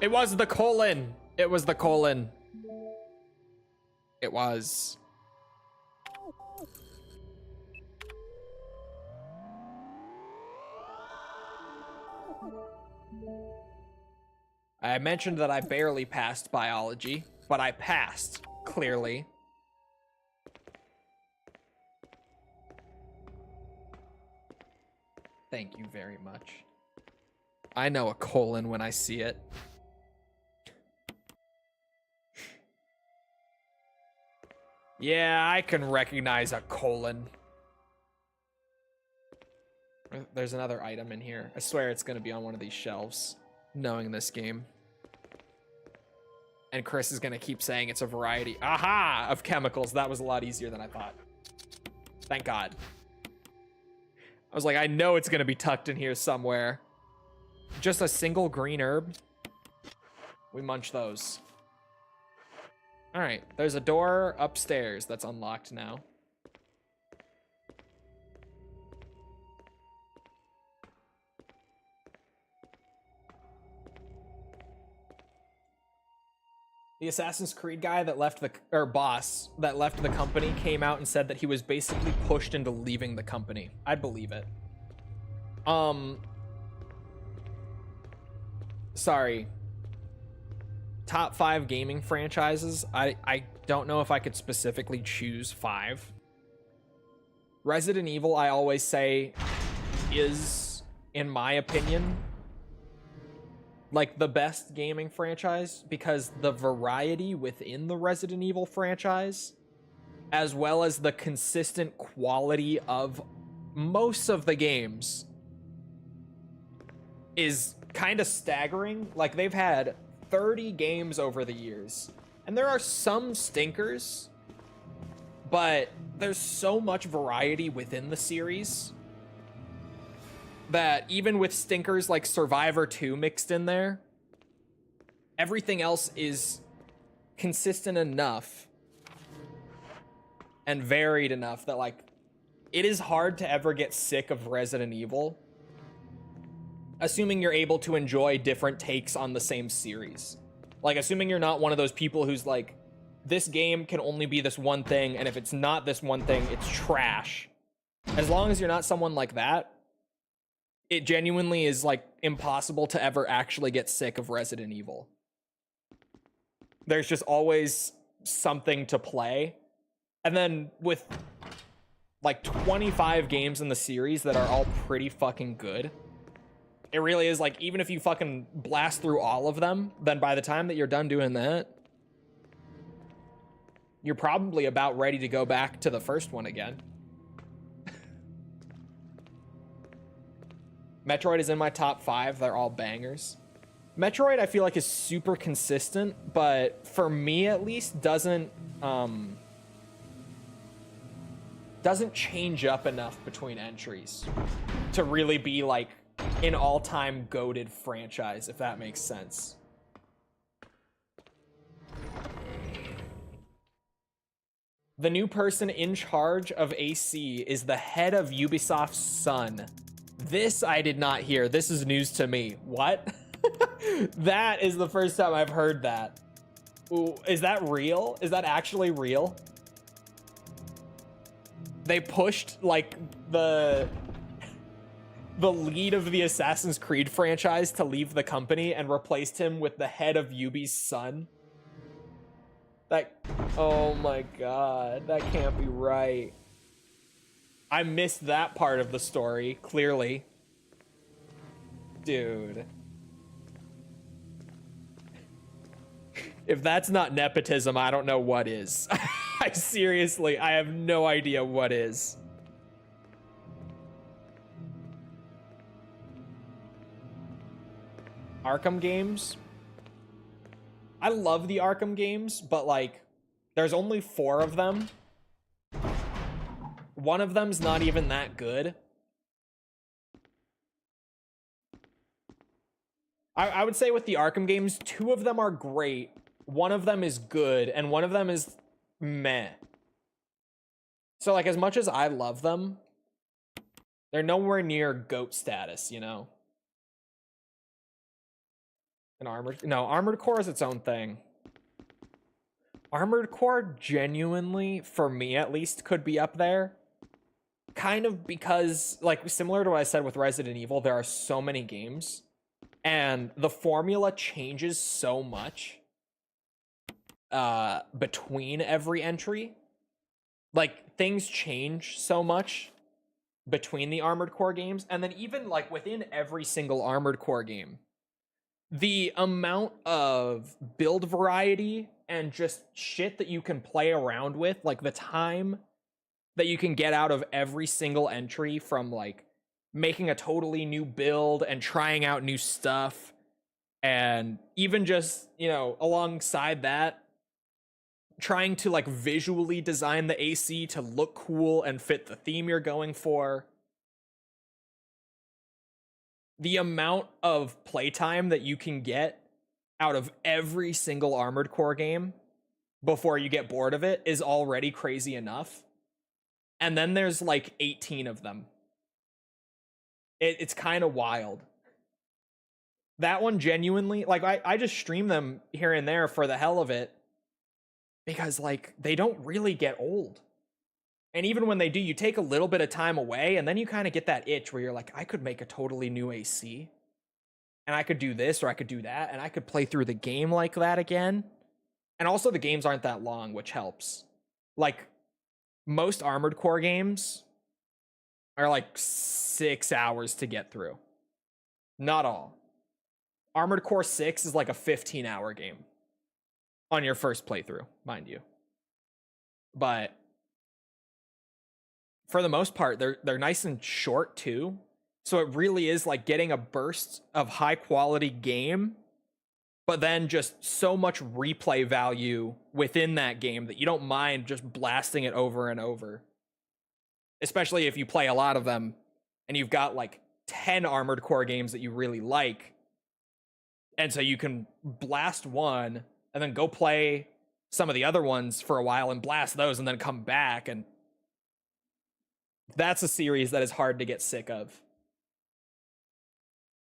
It was the colon. It was the colon. It was. I mentioned that I barely passed biology, but I passed, clearly. Thank you very much. I know a colon when I see it. Yeah, I can recognize a colon. There's another item in here. I swear it's gonna be on one of these shelves. knowing this game. And Chris is gonna keep saying it's a variety, aha, of chemicals. That was a lot easier than I thought. Thank God. I was like, I know it's gonna be tucked in here somewhere. Just a single green herb. We munch those. All right, there's a door upstairs that's unlocked now. The Assassin's Creed guy that left the, or boss that left the company came out and said that he was basically pushed into leaving the company. I'd believe it. Sorry. Top 5 gaming franchises. I don't know if I could specifically choose 5. Resident Evil, I always say, is, in my opinion, like the best gaming franchise, because the variety within the Resident Evil franchise, as well as the consistent quality of most of the games, is kind of staggering. Like, they've had 30 games over the years, and there are some stinkers, but there's so much variety within the series that even with stinkers like Survivor 2 mixed in there, everything else is consistent enough and varied enough that, like, it is hard to ever get sick of Resident Evil, assuming you're able to enjoy different takes on the same series. Like, assuming you're not one of those people who's like, this game can only be this one thing, and if it's not this one thing, it's trash. As long as you're not someone like that, it genuinely is, like, impossible to ever actually get sick of Resident Evil. There's just always something to play. And then with, like, 25 games in the series that are all pretty fucking good, it really is, like, even if you fucking blast through all of them, then by the time that you're done doing that, you're probably about ready to go back to the first one again. Metroid is in my top 5. They're all bangers. Metroid, I feel like, is super consistent, but for me at least, doesn't change up enough between entries to really be like an all-time goated franchise, if that makes sense. The new person in charge of AC is the head of Ubisoft's son. This I did not hear. This is news to me. What? That is the first time I've heard that. Ooh, is that real? Is that actually real? They pushed, like, the lead of the Assassin's Creed franchise to leave the company and replaced him with the head of Ubi's son? That, oh my god, that can't be right. I missed that part of the story, clearly. Dude. If that's not nepotism, I don't know what is. I seriously, I have no idea what is. Arkham games? I love the Arkham games, but, like, there's only 4 of them. One of them's not even that good. I would say with the Arkham games, 2 of them are great, 1 of them is good, and 1 of them is meh. So, like, as much as I love them, they're nowhere near GOAT status, you know? And Armored Core is its own thing. Armored Core genuinely, for me at least, could be up there. Kind of because, like, similar to what I said with Resident Evil, there are so many games, and the formula changes so much between every entry. Like, things change so much between the Armored Core games, and then even, like, within every single Armored Core game, the amount of build variety and just shit that you can play around with, like the time that you can get out of every single entry, from like making a totally new build and trying out new stuff And even just, you know, alongside that, trying to like visually design the AC to look cool and fit the theme you're going for. The amount of playtime that you can get out of every single Armored Core game before you get bored of it is already crazy enough. And then there's like 18 of them. It's kind of wild. That one genuinely, like, I just stream them here and there for the hell of it, because like they don't really get old. And even when they do, you take a little bit of time away and then you kind of get that itch where you're like, I could make a totally new AC and I could do this or I could do that and I could play through the game like that again. And also the games aren't that long, which helps. Like most Armored Core games are like 6 hours to get through. Not all. Armored Core 6 is like a 15-hour game on your first playthrough, mind you. But for the most part, they're nice and short too. So it really is like getting a burst of high quality game, but then just so much replay value within that game that you don't mind just blasting it over and over. Especially if you play a lot of them and you've got like 10 Armored Core games that you really like. And so you can blast one and then go play some of the other ones for a while and blast those and then come back. And that's a series that is hard to get sick of.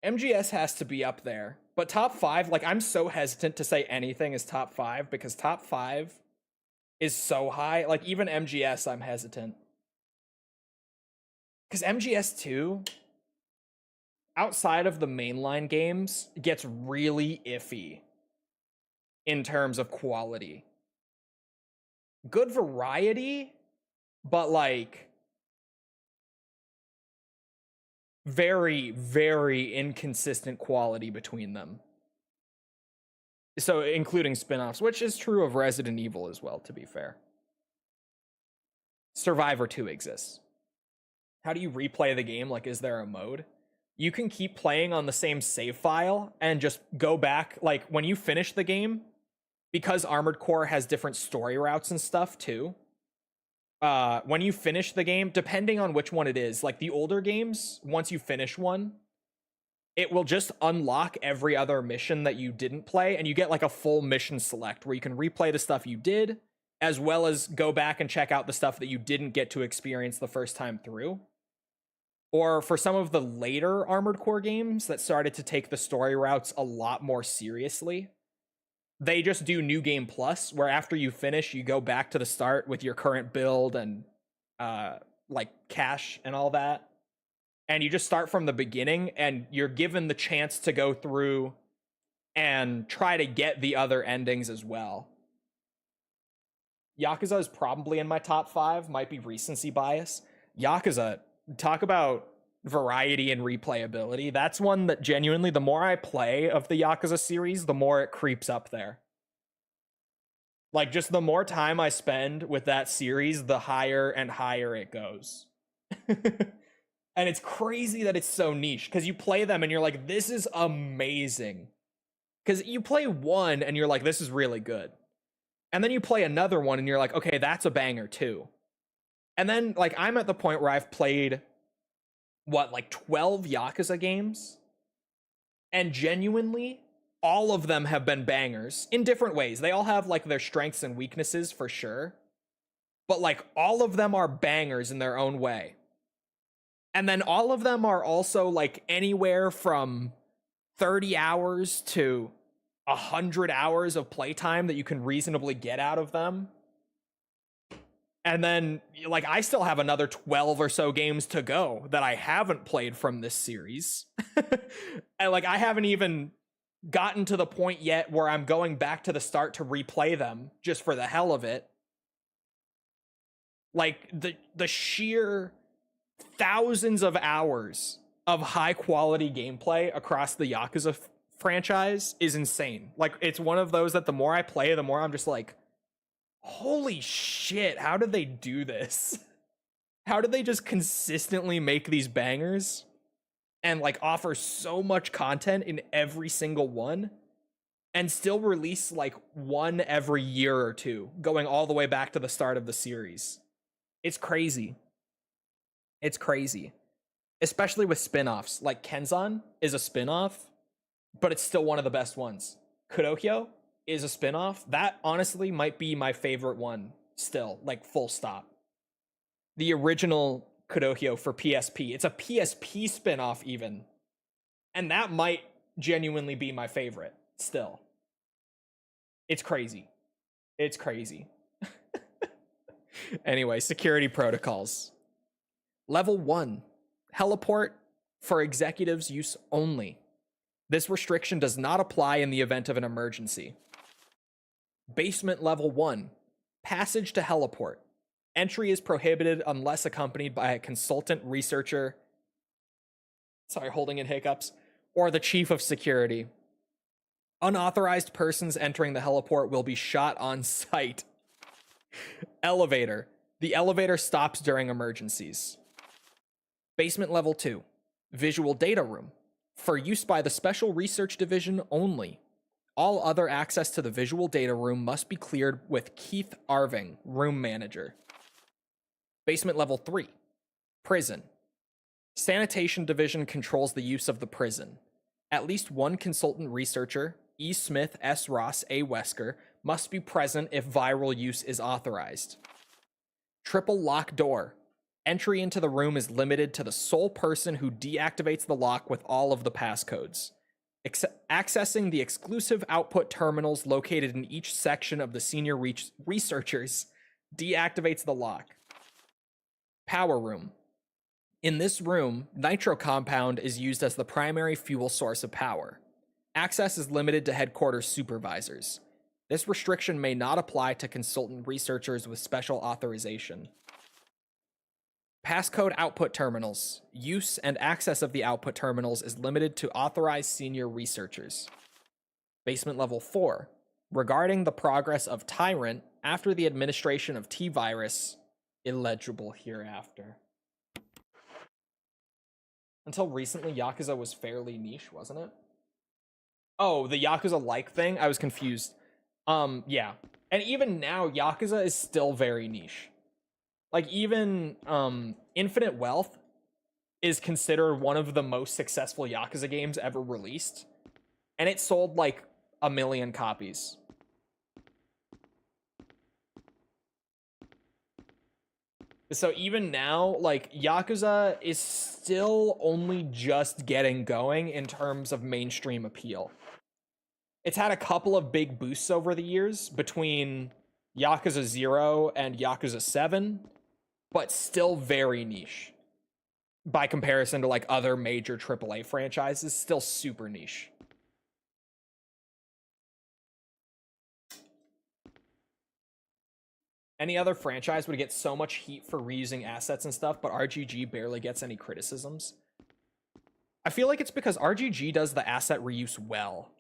MGS has to be up there. But top 5, like, I'm so hesitant to say anything is top 5 because top 5 is so high. Like, even MGS, I'm hesitant. Because MGS 2, outside of the mainline games, gets really iffy in terms of quality. Good variety, but like very, very inconsistent quality between them. So including spin-offs, which is true of Resident Evil as well, to be fair. Survivor 2 exists. How do you replay the game? Like, is there a mode? You can keep playing on the same save file and just go back. Like, when you finish the game, because Armored Core has different story routes and stuff too, when you finish the game, depending on which one it is, like the older games, once you finish one, it will just unlock every other mission that you didn't play, and you get like a full mission select where you can replay the stuff you did, as well as go back and check out the stuff that you didn't get to experience the first time through. Or for some of the later Armored Core games that started to take the story routes a lot more seriously, they just do New Game Plus, where after you finish, you go back to the start with your current build and like cash and all that. And you just start from the beginning, and you're given the chance to go through and try to get the other endings as well. Yakuza is probably in my top 5, might be recency bias. Yakuza, talk about variety and replayability. That's one that genuinely, the more I play of the Yakuza series, the more it creeps up there. Like, just the more time I spend with that series, the higher and higher it goes. And it's crazy that it's so niche, because you play them and you're like, this is amazing. Because you play one and you're like, this is really good. And then you play another one and you're like, okay, that's a banger too. And then, like, I'm at the point where I've played, what, like 12 Yakuza games? And genuinely, all of them have been bangers in different ways. They all have, like, their strengths and weaknesses for sure. But, like, all of them are bangers in their own way. And then all of them are also, like, anywhere from 30 hours to 100 hours of playtime that you can reasonably get out of them. And then, like, I still have another 12 or so games to go that I haven't played from this series. And, like, I haven't even gotten to the point yet where I'm going back to the start to replay them just for the hell of it. Like, the sheer thousands of hours of high-quality gameplay across the Yakuza franchise is insane. Like, it's one of those that the more I play, the more I'm just like, holy shit, how did they do this? How did they just consistently make these bangers and like offer so much content in every single one and still release like one every year or two, going all the way back to the start of the series. It's crazy. It's crazy. Especially with spin-offs. Like Kenzan is a spin-off, but it's still one of the best ones. Kudokyo is a spin-off. That honestly might be my favorite one still, like full stop. The original Kudokyo for PSP. It's a PSP spin-off even. And that might genuinely be my favorite still. It's crazy. It's crazy. Anyway, security protocols. Level 1. Heliport for executives' use only. This restriction does not apply in the event of an emergency. Basement Level 1. Passage to heliport. Entry is prohibited unless accompanied by a consultant researcher, holding in hiccups, or the chief of security. Unauthorized persons entering the heliport will be shot on sight. Elevator. The elevator stops during emergencies. Basement Level 2. Visual Data Room. For use by the Special Research Division only. All other access to the Visual Data Room must be cleared with Keith Arving, Room Manager. Basement Level 3. Prison. Sanitation Division controls the use of the prison. At least one consultant researcher, E. Smith, S. Ross, A. Wesker, must be present if viral use is authorized. Triple lock door. Entry into the room is limited to the sole person who deactivates the lock with all of the passcodes. Accessing the exclusive output terminals located in each section of the senior researchers deactivates the lock. Power room. In this room, nitro compound is used as the primary fuel source of power. Access is limited to headquarters supervisors. This restriction may not apply to consultant researchers with special authorization. Passcode output terminals. Use and access of the output terminals is limited to authorized senior researchers. Basement Level 4. Regarding the progress of Tyrant after the administration of T-Virus, illegible hereafter. Until recently, Yakuza was fairly niche, wasn't it? Oh, the Yakuza-like thing? I was confused. Yeah. And even now, Yakuza is still very niche. Like, even Infinite Wealth is considered one of the most successful Yakuza games ever released. And it sold, like, 1 million copies. So even now, like, Yakuza is still only just getting going in terms of mainstream appeal. It's had a couple of big boosts over the years between Yakuza 0 and Yakuza 7, but still very niche. By comparison to, like, other major AAA franchises, still super niche. Any other franchise would get so much heat for reusing assets and stuff, but RGG barely gets any criticisms. I feel like it's because RGG does the asset reuse well.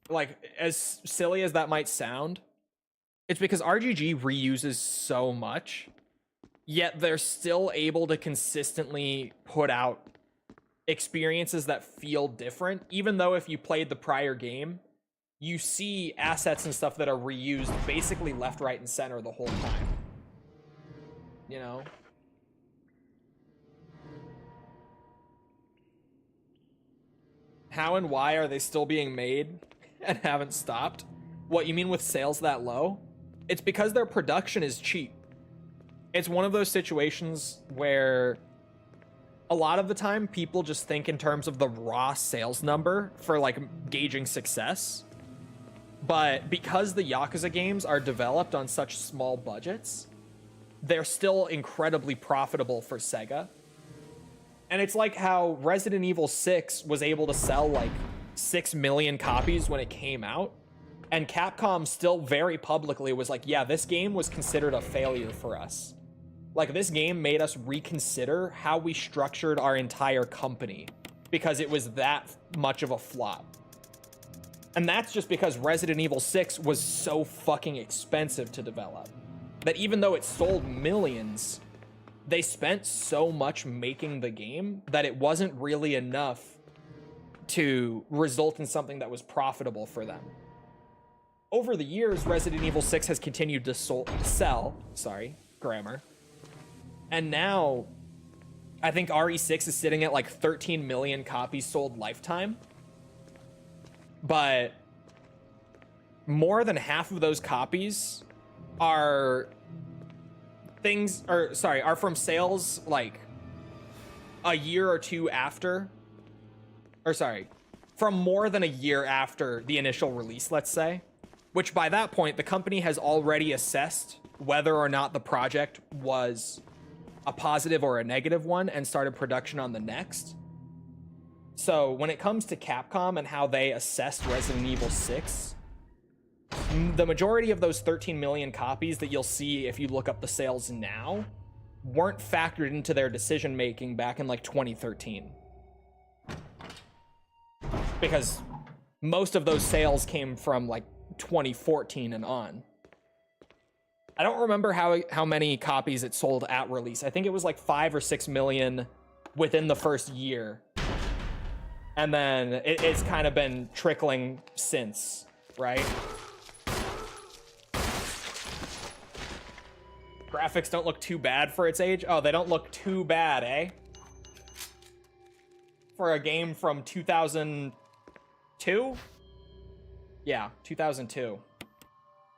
Like, as silly as that might sound, it's because RGG reuses so much, yet they're still able to consistently put out experiences that feel different, even though if you played the prior game, you see assets and stuff that are reused basically left, right, and center the whole time. You know? How and why are they still being made and haven't stopped? What, you mean with sales that low? It's because their production is cheap. It's one of those situations where a lot of the time people just think in terms of the raw sales number for, like, gauging success. But because the Yakuza games are developed on such small budgets, they're still incredibly profitable for Sega. And it's like how Resident Evil 6 was able to sell like 6 million copies when it came out. And Capcom still very publicly was like, yeah, this game was considered a failure for us. Like, this game made us reconsider how we structured our entire company because it was that much of a flop. And that's just because Resident Evil 6 was so fucking expensive to develop that even though it sold millions, they spent so much making the game that it wasn't really enough to result in something that was profitable for them. Over the years, Resident Evil 6 has continued to sell, grammar. And now, I think RE6 is sitting at like 13 million copies sold lifetime. But more than half of those copies are from sales like a year or two after, from more than a year after the initial release, let's say. Which by that point, the company has already assessed whether or not the project was a positive or a negative one and started production on the next. So when it comes to Capcom and how they assessed Resident Evil 6, the majority of those 13 million copies that you'll see if you look up the sales now weren't factored into their decision making back in like 2013. Because most of those sales came from like 2014 and on. I don't remember how many copies it sold at release. I think it was like 5 or 6 million within the first year. And then it's kind of been trickling since, right? Graphics don't look too bad for its age. Oh, they don't look too bad, eh? For a game from 2002? Yeah, 2002.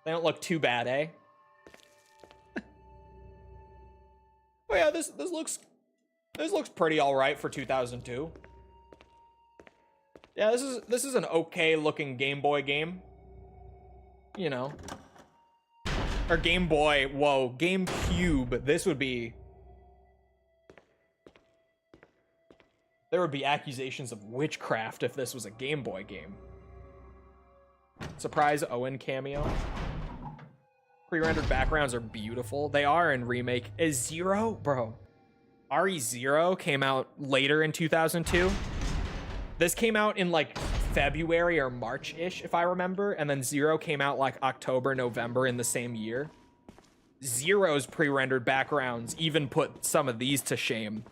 They don't look too bad, eh? Oh yeah, this looks pretty all right for 2002. Yeah, this is an okay looking Game Boy game. You know. Or Game Boy, whoa, GameCube. There would be accusations of witchcraft if this was a Game Boy game. Surprise Owen cameo. Pre-rendered backgrounds are beautiful. They are in Remake. Is Zero? Bro. RE0 came out later in 2002. This came out in like February or March-ish, if I remember. And then Zero came out like October, November in the same year. Zero's pre-rendered backgrounds even put some of these to shame.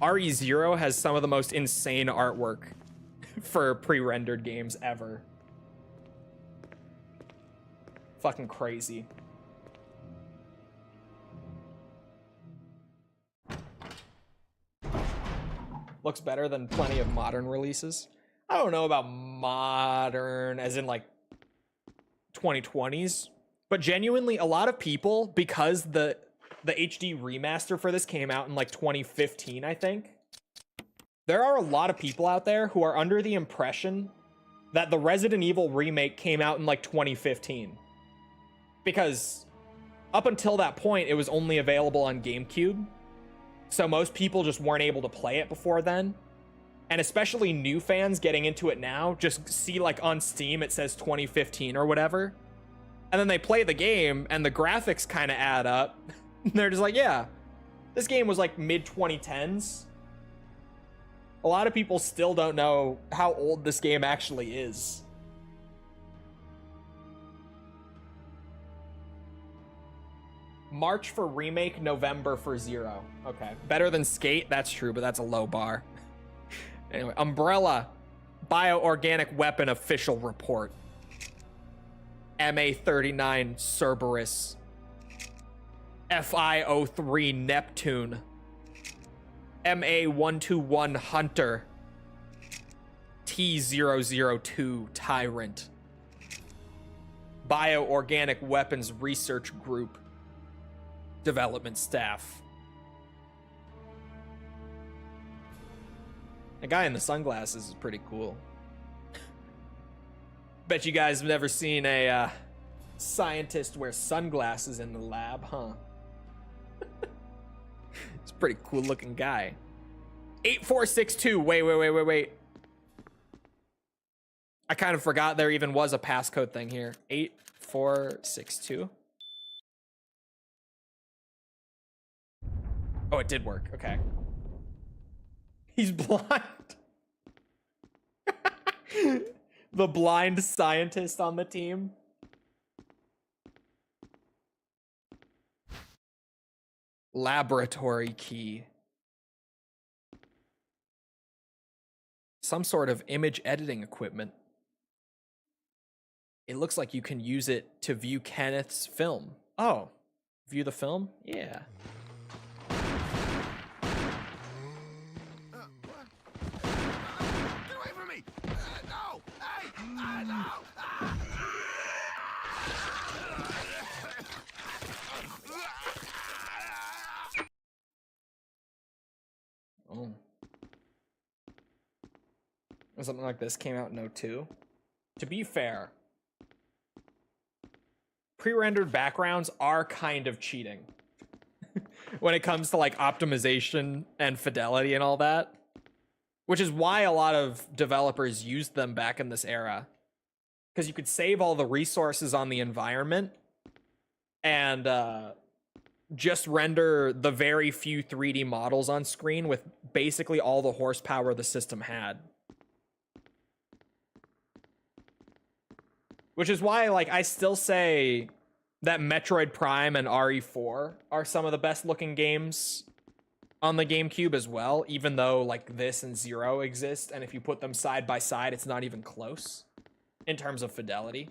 RE0 has some of the most insane artwork for pre-rendered games ever. Fucking crazy. Looks better than plenty of modern releases. I don't know about modern as in like 2020s, but genuinely a lot of people, because the HD remaster for this came out in like 2015, I think. There are a lot of people out there who are under the impression that the Resident Evil remake came out in like 2015. Because up until that point, it was only available on GameCube. So most people just weren't able to play it before then. And especially new fans getting into it now, just see like on Steam, it says 2015 or whatever. And then they play the game and the graphics kind of add up. They're just like, yeah, this game was like mid-2010s. A lot of people still don't know how old this game actually is. March for remake, November for Zero. Okay. Better than Skate, that's true, but that's a low bar. Anyway, Umbrella, bioorganic weapon official report. MA39 Cerberus. FI03 Neptune. MA121 Hunter. T002 Tyrant. Bioorganic Weapons Research Group. Development staff. The guy in the sunglasses is pretty cool. Bet you guys have never seen a scientist wear sunglasses in the lab, huh? It's a pretty cool looking guy. 8462. Wait. I kind of forgot there even was a passcode thing here. 8462. Oh, it did work. Okay. He's blind. The blind scientist on the team. Laboratory key. Some sort of image editing equipment. It looks like you can use it to view Kenneth's film. Oh, view the film? Yeah. What? Get away from me! No! Hey! No! Oh. Something like this came out in 02. To be fair, pre-rendered backgrounds are kind of cheating when it comes to like optimization and fidelity and all that, which is why a lot of developers used them back in this era, because you could save all the resources on the environment and just render the very few 3D models on screen with basically all the horsepower the system had. Which is why, like, I still say that Metroid Prime and RE4 are some of the best looking games on the GameCube as well, even though, like, this and Zero exist, and if you put them side by side, it's not even close in terms of fidelity.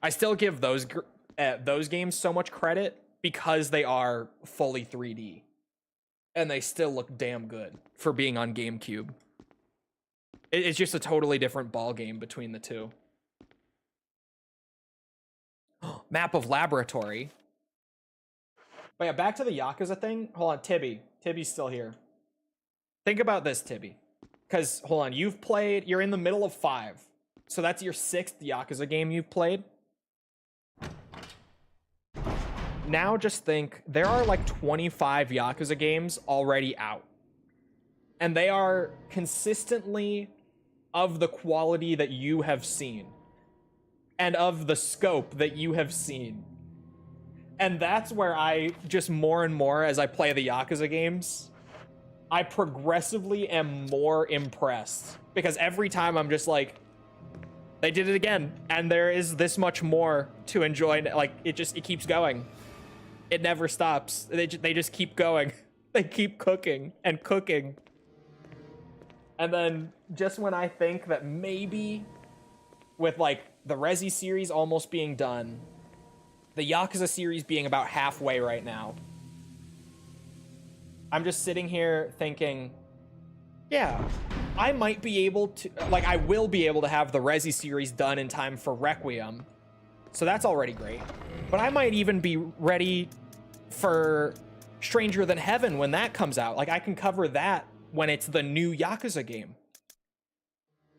I still give those games so much credit because they are fully 3D, and they still look damn good for being on GameCube. It's just a totally different ball game between the two. Map of laboratory. But yeah, back to the Yakuza thing. Hold on, Tibby. Tibby's still here. Think about this, Tibby. Because, hold on, you're in the middle of 5. So that's your 6th Yakuza game you've played. Now just think, there are like 25 Yakuza games already out. And they are consistently of the quality that you have seen. And of the scope that you have seen. And that's where I just more and more, as I play the Yakuza games, I progressively am more impressed. Because every time I'm just like, they did it again. And there is this much more to enjoy. Like, it keeps going. It never stops. They just keep going. They keep cooking and cooking. And then just when I think that maybe with like the Resi series almost being done, the Yakuza series being about halfway right now, I'm just sitting here thinking, yeah, I might be able to, like, I will be able to have the Resi series done in time for Requiem. So that's already great. But I might even be ready for Stranger Than Heaven when that comes out. Like, I can cover that when it's the new Yakuza game.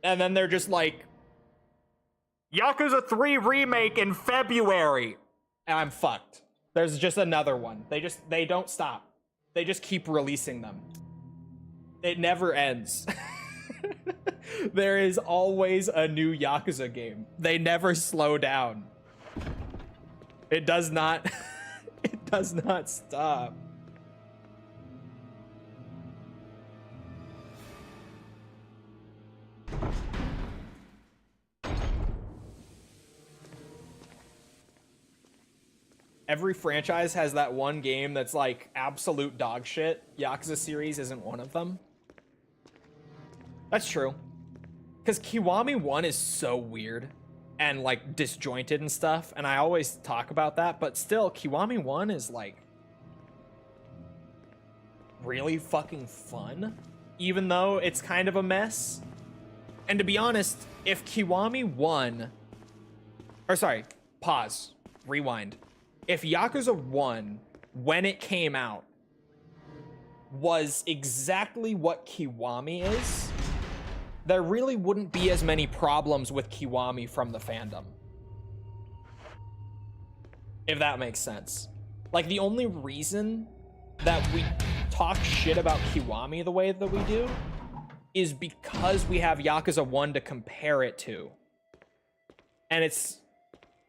And then they're just like, Yakuza 3 remake in February. And I'm fucked. There's just another one. They don't stop. They just keep releasing them. It never ends. There is always a new Yakuza game. They never slow down. It does not it does not stop. Every franchise has that one game that's like absolute dog shit. Yakuza series isn't one of them. That's true. Because Kiwami 1 is so weird and like disjointed and stuff, and I always talk about that, but still, Kiwami 1 is like really fucking fun, even though it's kind of a mess. And to be honest, if Kiwami 1... Or sorry, pause. Rewind. If Yakuza 1, when it came out, was exactly what Kiwami is, there really wouldn't be as many problems with Kiwami from the fandom. If that makes sense. Like, the only reason that we talk shit about Kiwami the way that we do is because we have Yakuza 1 to compare it to. And it's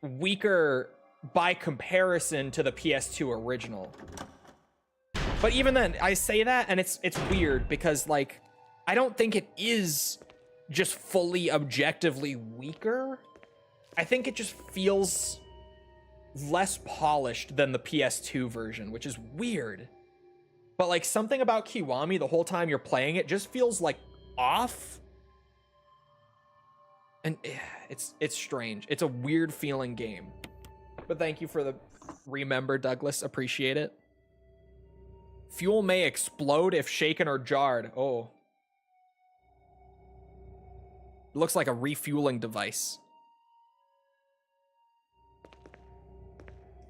weaker by comparison to the PS2 original. But even then, I say that and it's weird because, like, I don't think it is just fully objectively weaker. I think it just feels less polished than the PS2 version, which is weird. But like something about Kiwami the whole time you're playing it just feels like off. And it's strange. It's a weird feeling game. But thank you for the remember, Douglas. Appreciate it. Fuel may explode if shaken or jarred. Oh. It looks like a refueling device.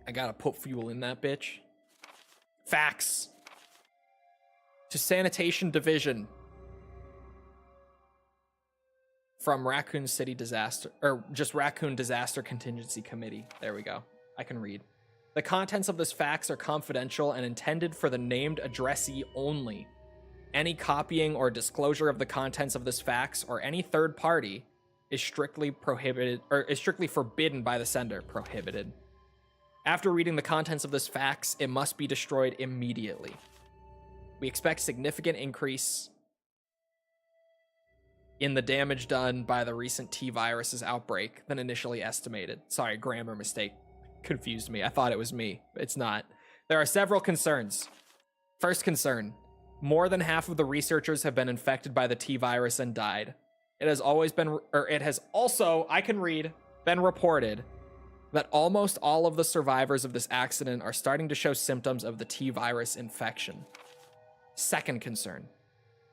I gotta put fuel in that bitch. Facts. To Sanitation Division. From Raccoon City Disaster, or just Raccoon Disaster Contingency Committee. There we go. I can read. The contents of this fax are confidential and intended for the named addressee only. Any copying or disclosure of the contents of this fax or any third party is strictly prohibited, or is strictly forbidden by the sender. Prohibited. After reading the contents of this fax, it must be destroyed immediately. We expect significant increase in the damage done by the recent T-Virus's outbreak than initially estimated. Sorry, grammar mistake confused me. I thought it was me. It's not. There are several concerns. First concern, more than half of the researchers have been infected by the T-Virus and died. It has also, I can read, been reported that almost all of the survivors of this accident are starting to show symptoms of the T-Virus infection. Second concern,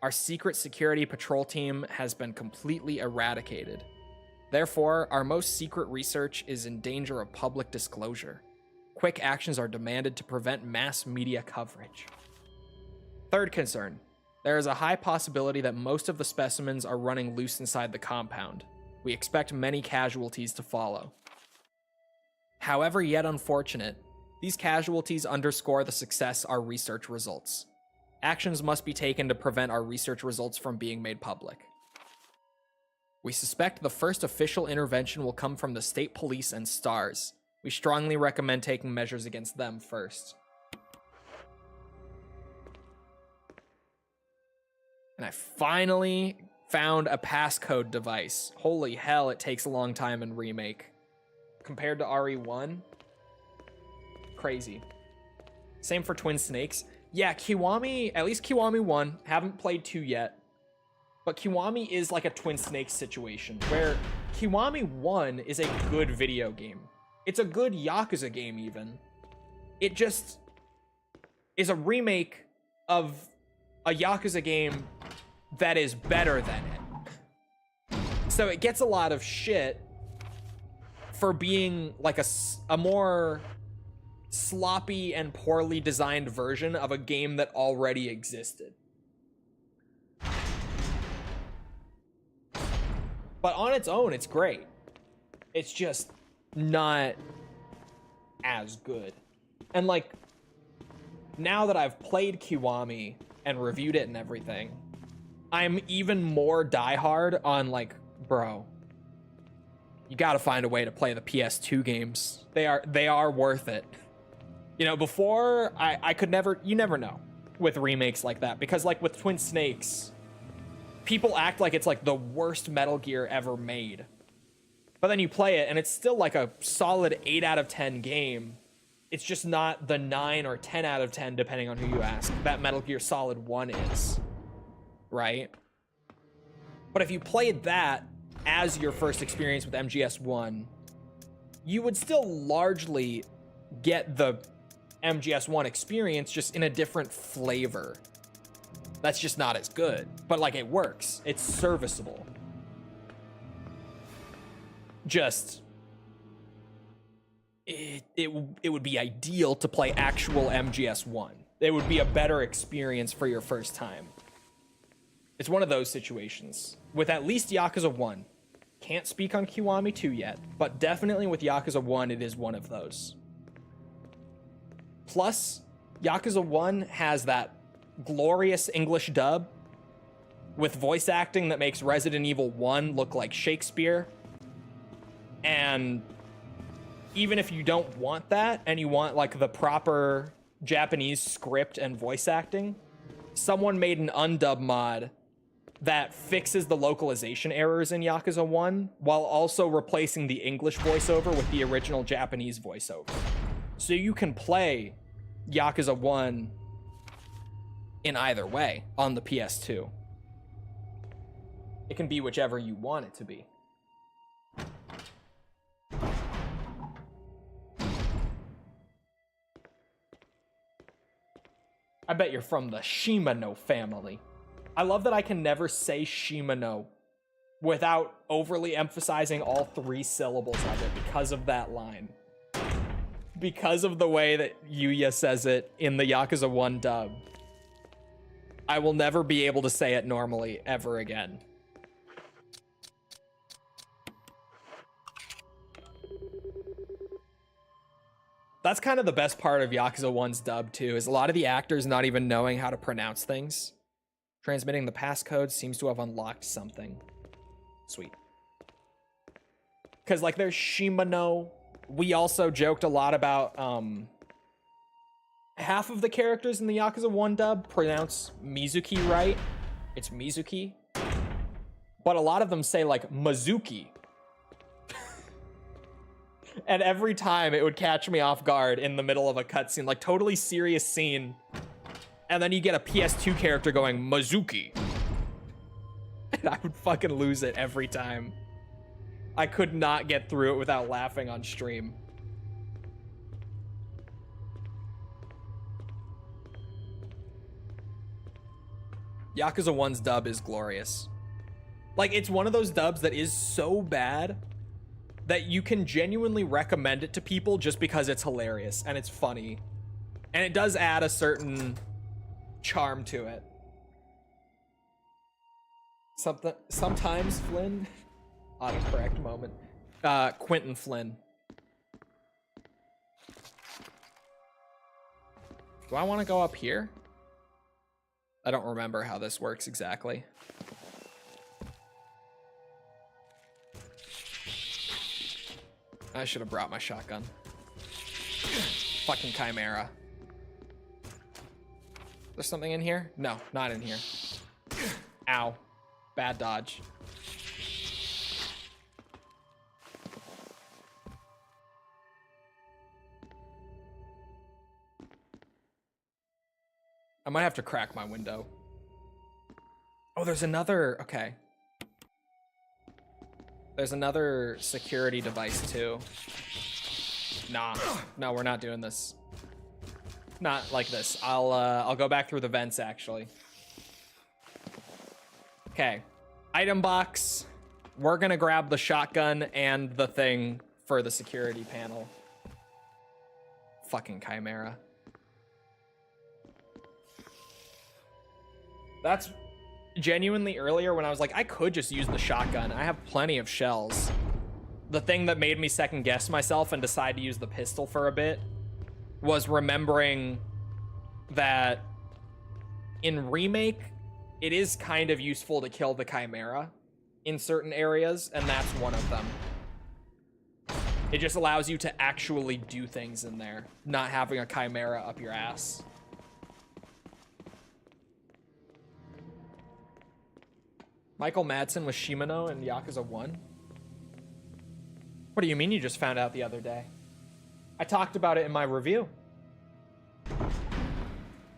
our secret security patrol team has been completely eradicated. Therefore, our most secret research is in danger of public disclosure. Quick actions are demanded to prevent mass media coverage. Third concern, there is a high possibility that most of the specimens are running loose inside the compound. We expect many casualties to follow. However yet unfortunate, these casualties underscore the success our research results. Actions must be taken to prevent our research results from being made public. We suspect the first official intervention will come from the state police and S.T.A.R.S. We strongly recommend taking measures against them first. And I finally found a passcode device. Holy hell, it takes a long time in Remake. Compared to RE1, crazy. Same for Twin Snakes. Yeah, Kiwami, at least Kiwami 1, haven't played 2 yet, but Kiwami is like a Twin Snakes situation, where Kiwami 1 is a good video game. It's a good Yakuza game, even. It just is a remake of a Yakuza game that is better than it. So it gets a lot of shit for being like a more sloppy and poorly designed version of a game that already existed. But on its own, it's great. It's just not as good. And like, now that I've played Kiwami and reviewed it and everything, I'm even more diehard on like, bro, you gotta find a way to play the PS2 games. They are worth it. You know, before, I could never, you never know with remakes like that, because like with Twin Snakes, people act like it's like the worst Metal Gear ever made. But then you play it and it's still like a solid 8 out of 10 game. It's just not the 9 or 10 out of 10, depending on who you ask, that Metal Gear Solid 1 is, right? But if you played that as your first experience with MGS1, you would still largely get the MGS1 experience, just in a different flavor. That's just not as good, but like it works. It's serviceable. Just it would be ideal to play actual MGS1. It would be a better experience for your first time. It's one of those situations with at least Yakuza 1. Can't speak on Kiwami 2 yet, but definitely with Yakuza 1 it is one of those. Plus, Yakuza 1 has that glorious English dub with voice acting that makes Resident Evil 1 look like Shakespeare. And even if you don't want that and you want like the proper Japanese script and voice acting, someone made an undub mod that fixes the localization errors in Yakuza 1 while also replacing the English voiceover with the original Japanese voiceover. So you can play Yakuza 1 in either way on the PS2. It can be whichever you want it to be. I bet you're from the Shimano family. I love that I can never say Shimano without overly emphasizing all 3 syllables of it because of that line. Because of the way that Yuya says it in the Yakuza 1 dub. I will never be able to say it normally ever again. That's kind of the best part of Yakuza 1's dub, too, is a lot of the actors not even knowing how to pronounce things. Transmitting the passcode seems to have unlocked something. Sweet. Because, like, there's Shimano. We also joked a lot about, half of the characters in the Yakuza 1 dub pronounce Mizuki right. It's Mizuki. But a lot of them say, like, Mizuki. And every time it would catch me off guard in the middle of a cutscene, like totally serious scene. And then you get a PS2 character going, Mizuki. And I would fucking lose it every time. I could not get through it without laughing on stream. Yakuza 1's dub is glorious. Like, it's one of those dubs that is so bad that you can genuinely recommend it to people just because it's hilarious and it's funny. And it does add a certain charm to it. Sometimes Flynn, autocorrect moment. Quentin Flynn. Do I want to go up here? I don't remember how this works exactly. I should have brought my shotgun. Fucking Chimera. There's something in here? No, not in here. Ow. Bad dodge. I might have to crack my window. Oh, there's another... Okay. There's another security device, too. Nah. No, we're not doing this. Not like this. I'll go back through the vents, actually. Okay. Item box. We're gonna grab the shotgun and the thing for the security panel. Fucking Chimera. That's genuinely earlier when I was like, I could just use the shotgun. I have plenty of shells. The thing that made me second guess myself and decide to use the pistol for a bit was remembering that in Remake, it is kind of useful to kill the Chimera in certain areas, and that's one of them. It just allows you to actually do things in there, not having a Chimera up your ass. Michael Madsen was Shimano in Yakuza 1? What do you mean you just found out the other day? I talked about it in my review.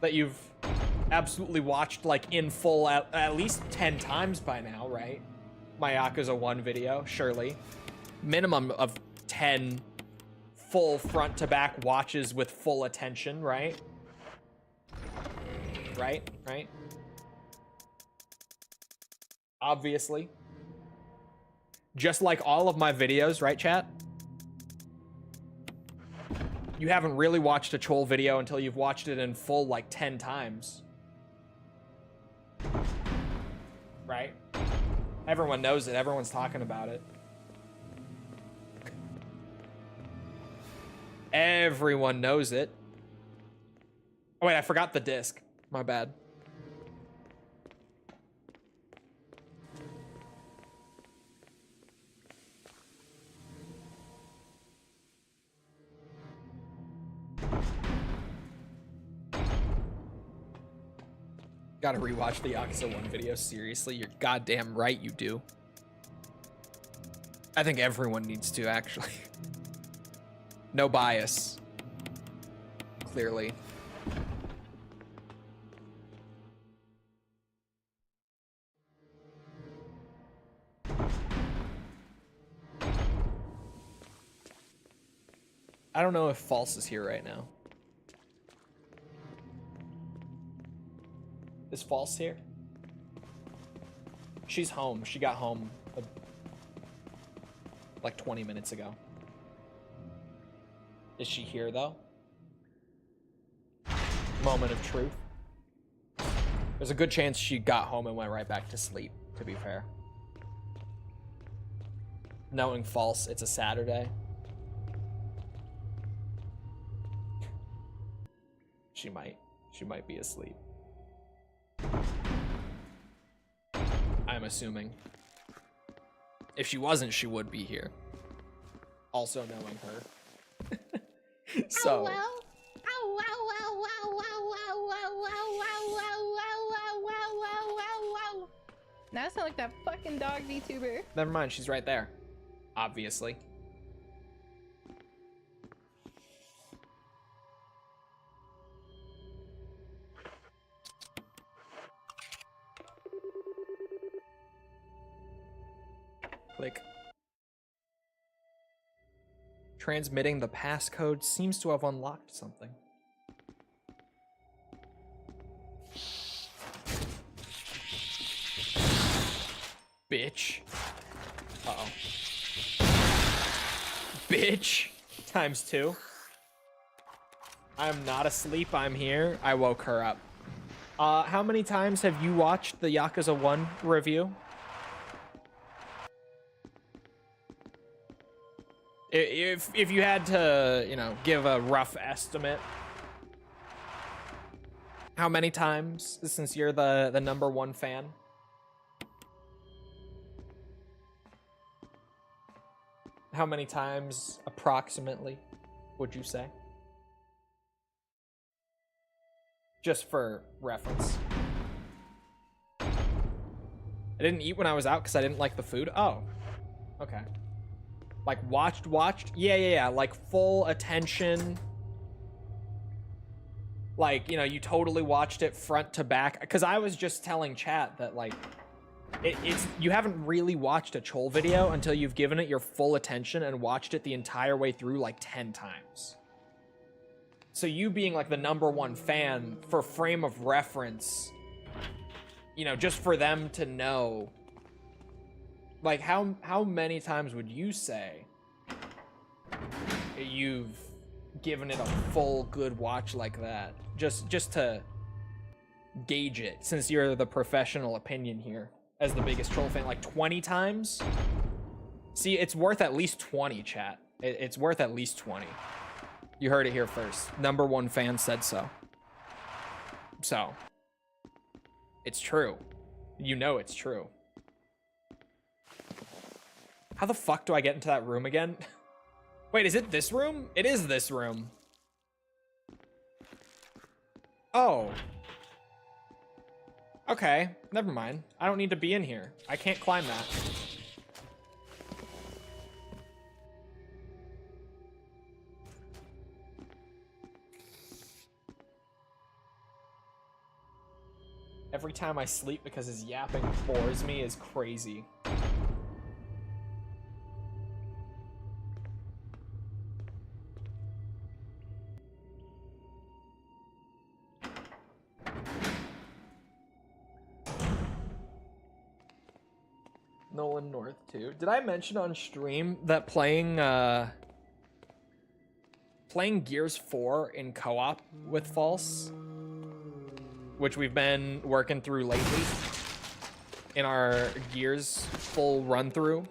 That you've absolutely watched, like, in full at least 10 times by now, right? My Yakuza 1 video, surely. Minimum of 10 full front-to-back watches with full attention, right? Right? Obviously. Just like all of my videos, right, chat? You haven't really watched a Chole video until you've watched it in full like 10 times. Right? Everyone knows it. Everyone's talking about it. Everyone knows it. Oh, wait, I forgot the disc. My bad. Gotta rewatch the Yakuza 1 video. Seriously, you're goddamn right you do. I think everyone needs to, actually. No bias. Clearly. I don't know if False is here right now. Is False here? She's home. She got home like 20 minutes ago. Is she here though? Moment of truth. There's a good chance she got home and went right back to sleep, to be fair. Knowing False, it's a Saturday. She might be asleep. I'm assuming. If she wasn't, she would be here. Also knowing her. So. Now I sound like that fucking dog VTuber. Never mind, she's right there. Obviously. Click. Transmitting the passcode seems to have unlocked something. Bitch. Uh-oh. Bitch. ×2. I'm not asleep, I'm here. I woke her up. How many times have you watched the Yakuza 1 review? If you had to, you know, give a rough estimate, how many times, since you're the #1 fan? How many times, approximately, would you say? Just for reference. I didn't eat when I was out because I didn't like the food. Oh, okay. Like watched? Yeah. Like full attention. Like, you know, you totally watched it front to back. Because I was just telling chat that, like, it's you haven't really watched a Chole video until you've given it your full attention and watched it the entire way through like 10 times. So you being like the #1 fan, for frame of reference, you know, just for them to know, like how many times would you say you've given it a full good watch like that? Just to gauge it, since you're the professional opinion here as the biggest Chole fan. Like 20 times? See, it's worth at least 20, chat. It's worth at least 20. You heard it here first. #1 fan said so. So, it's true. You know it's true. How the fuck do I get into that room again? Wait, is it this room? It is this room. Oh. Okay, never mind. I don't need to be in here. I can't climb that. Every time I sleep because his yapping bores me is crazy. Nolan North too. Did I mention on stream that playing Gears 4 in co-op with False, which we've been working through lately in our Gears full run through,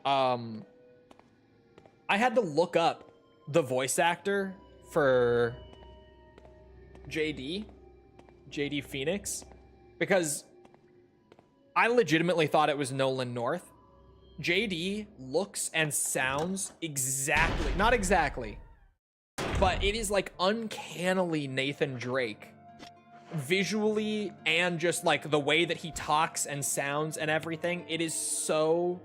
I had to look up the voice actor for JD Phoenix, because I legitimately thought it was Nolan North. JD looks and sounds exactly, not exactly, but it is like uncannily Nathan Drake. visually and just like the way that he talks and sounds and everything, it is so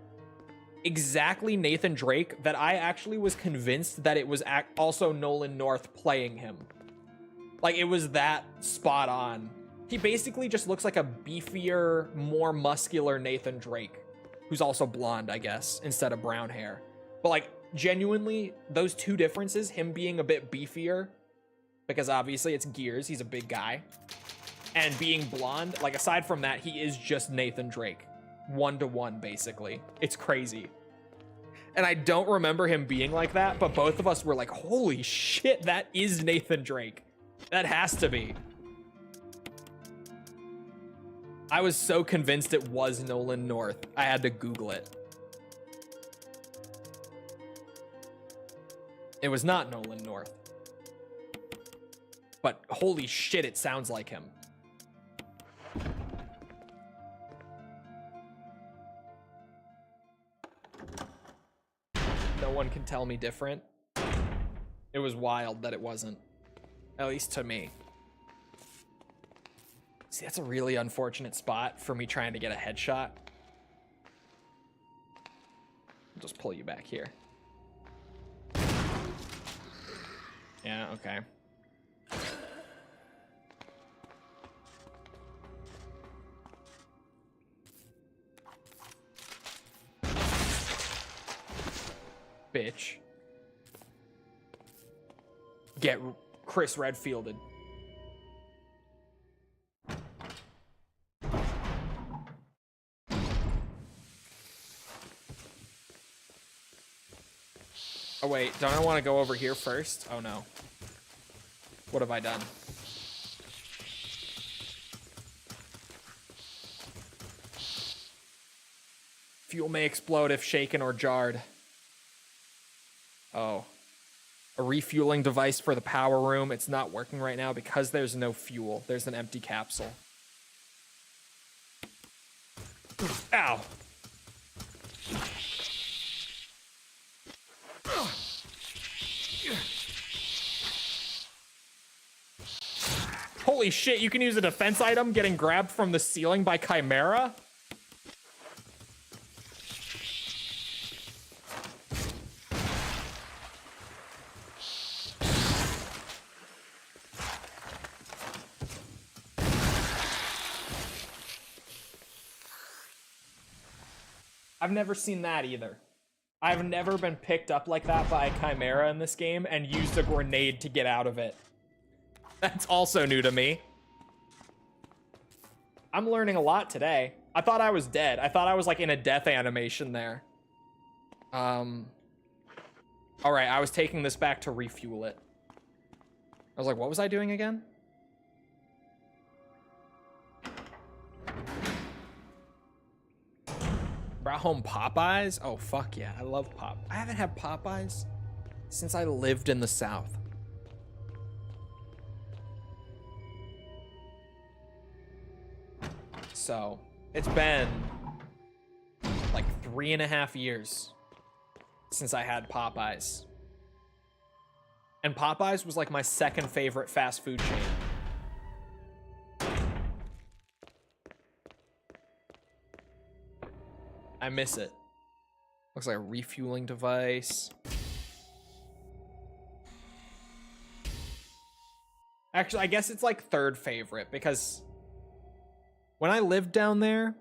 exactly Nathan Drake that I actually was convinced that it was also Nolan North playing him. Like, it was that spot on. He basically just looks like a beefier, more muscular Nathan Drake, who's also blonde, I guess, instead of brown hair. But like, genuinely, those two differences, him being a bit beefier, because obviously it's Gears, he's a big guy, and being blonde, like, aside from that, he is just Nathan Drake. 1-to-1, basically. It's crazy. And I don't remember him being like that, but both of us were like, holy shit, that is Nathan Drake. That has to be. I was so convinced it was Nolan North, I had to Google it. It was not Nolan North. But holy shit, it sounds like him. No one can tell me different. It was wild that it wasn't. At least to me. See, that's a really unfortunate spot for me trying to get a headshot. I'll just pull you back here. Yeah, okay. Bitch. Get Chris Redfielded. Oh wait, don't I want to go over here first? Oh no. What have I done? Fuel may explode if shaken or jarred. Oh. A refueling device for the power room. It's not working right now because there's no fuel. There's an empty capsule. Ow. Holy shit, you can use a defense item getting grabbed from the ceiling by Chimera? I've never seen that either. I've never been picked up like that by a Chimera in this game and used a grenade to get out of it. That's also new to me. I'm learning a lot today. I thought I was dead. I thought I was like in a death animation there. All right, I was taking this back to refuel it. I was like, what was I doing again? Brought home Popeyes? Oh, fuck yeah. I love I haven't had Popeyes since I lived in the South. So, it's been like 3.5 years since I had Popeyes. And Popeyes was like my second favorite fast food chain. I miss it. Looks like a refueling device. Actually, I guess it's like third favorite because when I lived down there,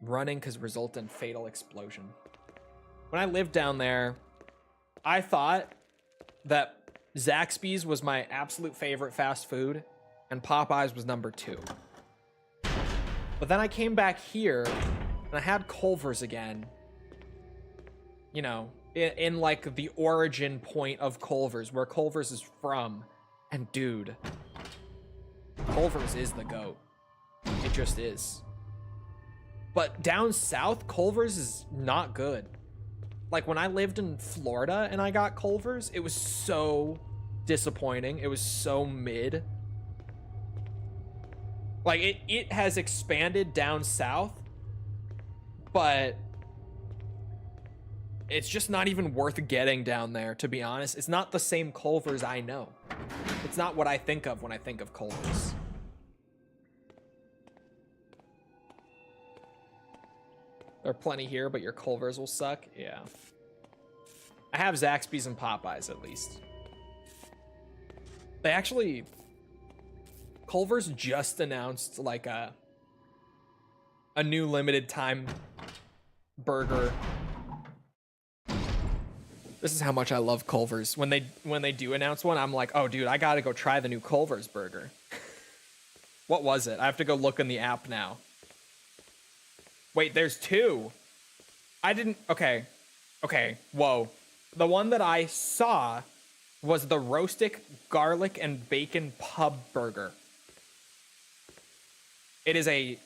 running could result in fatal explosion. When I lived down there, I thought that Zaxby's was my absolute favorite fast food and Popeyes was number 2. But then I came back here and I had Culver's again. You know, in like the origin point of Culver's, where Culver's is from. And dude, Culver's is the GOAT. It just is. But down south, Culver's is not good. Like when I lived in Florida and I got Culver's, it was so disappointing. It was so mid. Like it has expanded down south, but it's just not even worth getting down there, to be honest. It's not the same Culver's I know. It's not what I think of when I think of Culver's. There are plenty here, but your Culver's will suck. Yeah. I have Zaxby's and Popeyes at least. They actually... Culver's just announced like a new limited time burger. This is how much I love Culver's. When they do announce one, I'm like, oh dude, I gotta go try the new Culver's burger. What was it? I have to go look in the app now. Wait, there's two. Okay, whoa. The one that I saw was the roasted garlic and bacon pub burger. It is a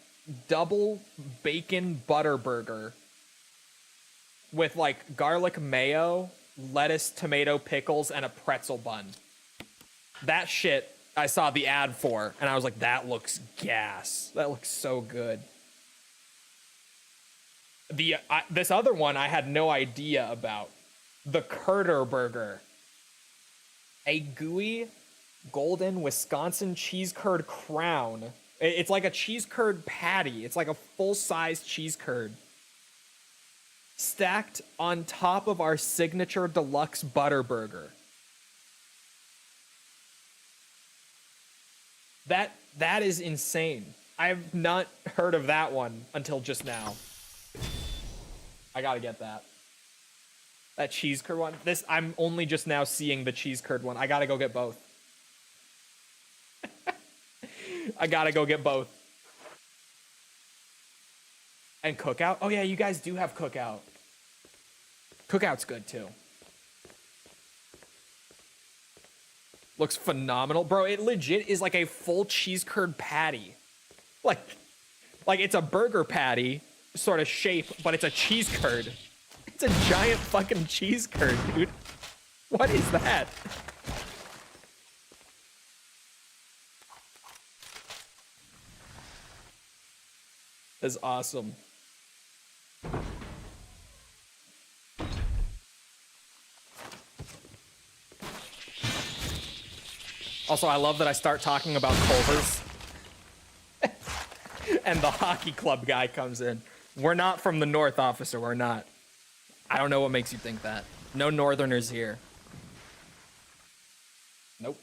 double bacon butter burger with like garlic mayo, lettuce, tomato, pickles, and a pretzel bun. That shit I saw the ad for, and I was like, that looks gas. That looks so good. This other one I had no idea about. The Curder Burger. A gooey, golden Wisconsin cheese curd crown. It's like a cheese curd patty. It's like a full-size cheese curd. Stacked on top of our signature deluxe butter burger. That is insane. I've not heard of that one until just now. I gotta get that. That cheese curd one. I'm only just now seeing the cheese curd one. I gotta go get both. I gotta go get both. And Cookout? Oh yeah, you guys do have Cookout. Cookout's good too. Looks phenomenal. Bro, it legit is like a full cheese curd patty. Like it's a burger patty sort of shape, but it's a cheese curd. It's a giant fucking cheese curd, dude. What is that? That's awesome. Also, I love that I start talking about Culver's and the hockey club guy comes in. We're not from the north, officer. We're not. I don't know what makes you think that. No northerners here. Nope.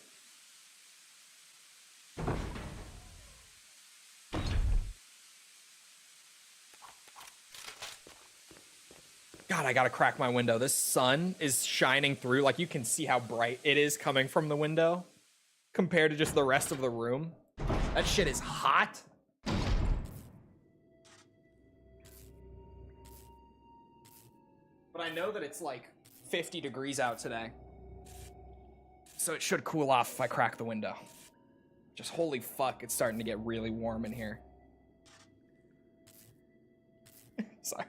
God, I gotta crack my window. This sun is shining through. Like, you can see how bright it is coming from the window compared to just the rest of the room. That shit is hot. But I know that it's like 50 degrees out today. So it should cool off if I crack the window. Just holy fuck, it's starting to get really warm in here. Sorry.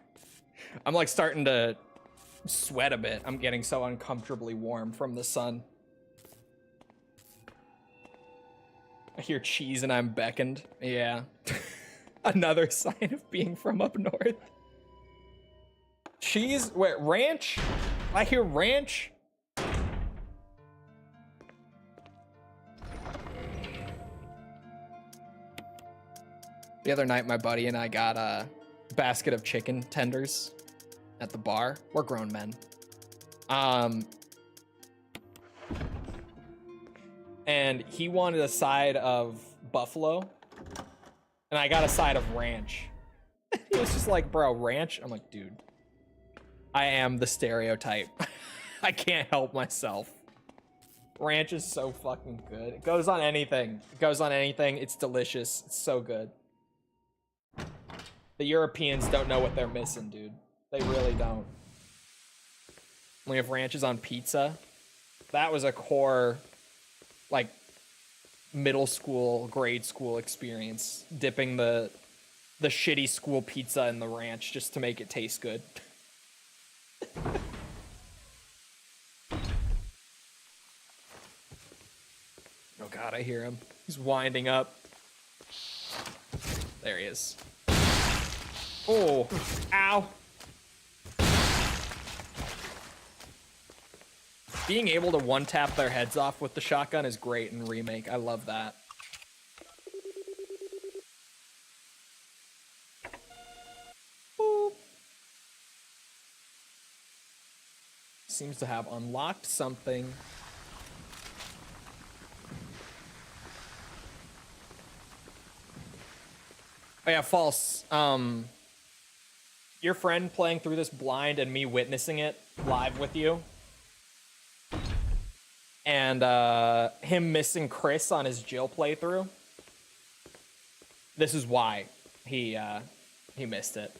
I'm like starting to sweat a bit. I'm getting so uncomfortably warm from the sun. I hear cheese and I'm beckoned. Yeah. Another sign of being from up north. Cheese? Wait, ranch? I hear ranch. The other night, my buddy and I got a basket of chicken tenders at the bar. We're grown men. And he wanted a side of buffalo, and I got a side of ranch. He was just like, bro, ranch? I'm like, dude, I am the stereotype. I can't help myself. Ranch is so fucking good. It goes on anything. It goes on anything. It's delicious. It's so good. The Europeans don't know what they're missing, dude. They really don't. We have ranches on pizza. That was a core, like, middle school, grade school experience. Dipping the shitty school pizza in the ranch just to make it taste good. Oh god, I hear him. He's winding up. There he is. Oh, ow. Being able to one-tap their heads off with the shotgun is great in Remake. I love that. Boop. Seems to have unlocked something. Oh yeah, false. Your friend playing through this blind and me witnessing it live with you. And him missing Chris on his Jill playthrough. This is why he missed it.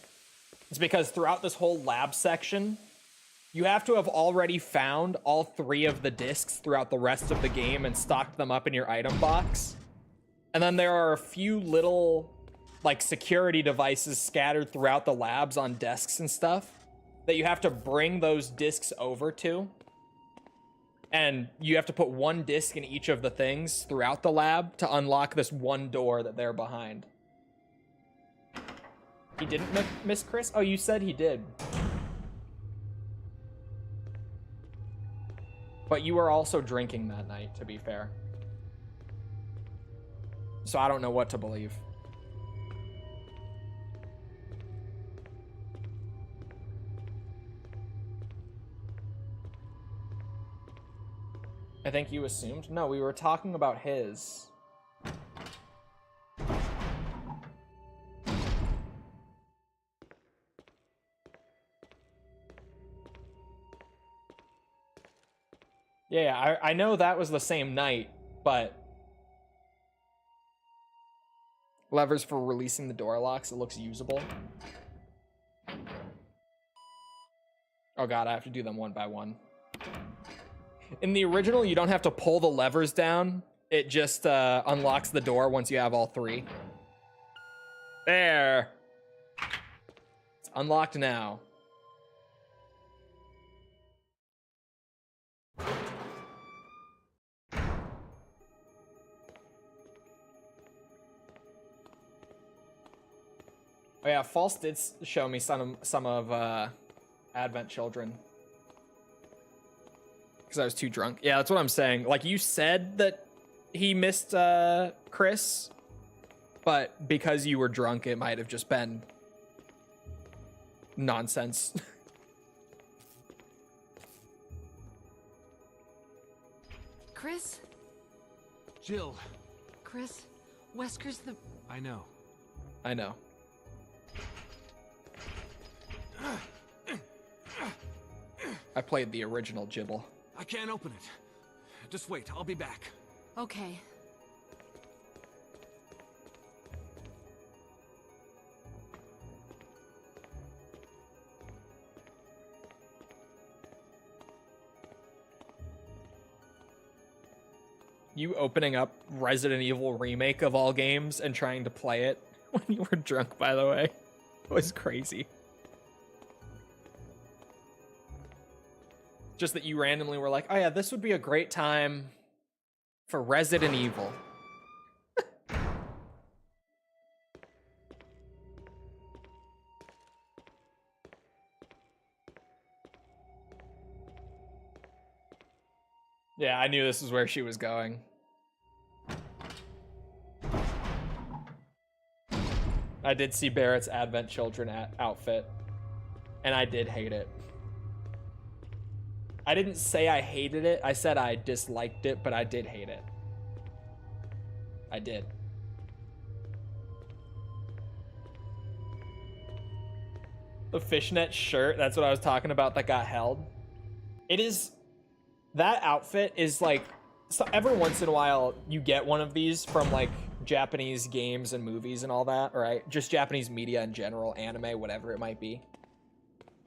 It's because throughout this whole lab section, you have to have already found all 3 of the discs throughout the rest of the game and stocked them up in your item box. And then there are a few little, like, security devices scattered throughout the labs on desks and stuff that you have to bring those discs over to. And you have to put 1 disc in each of the things throughout the lab to unlock this one door that they're behind. He didn't miss Chris? Oh, you said he did. But you were also drinking that night, to be fair. So I don't know what to believe. I think you assumed? No, we were talking about his. Yeah, I know that was the same night, but levers for releasing the door locks, it looks usable. Oh god, I have to do them one by one. In the original, you don't have to pull the levers down. It just unlocks the door once you have all 3. There. It's unlocked now. Oh yeah, False did show me some of Advent Children. Because I was too drunk. Yeah, that's what I'm saying. Like, you said that he missed Chris, but because you were drunk, it might have just been nonsense. Chris? Jill. Chris? Wesker's the... I know. I know. I played the original Jibble. I can't open it. Just wait, I'll be back. Okay. You opening up Resident Evil Remake of all games and trying to play it when you were drunk, by the way, it was crazy. Just that you randomly were like, oh yeah, this would be a great time for Resident Evil. Yeah, I knew this is where she was going. I did see Barrett's Advent Children outfit, and I did hate it. I didn't say I hated it. I said I disliked it, but I did hate it. I did. The fishnet shirt, that's what I was talking about that got held. It is... That outfit is like... So every once in a while, you get one of these from like Japanese games and movies and all that, right? Just Japanese media in general, anime, whatever it might be.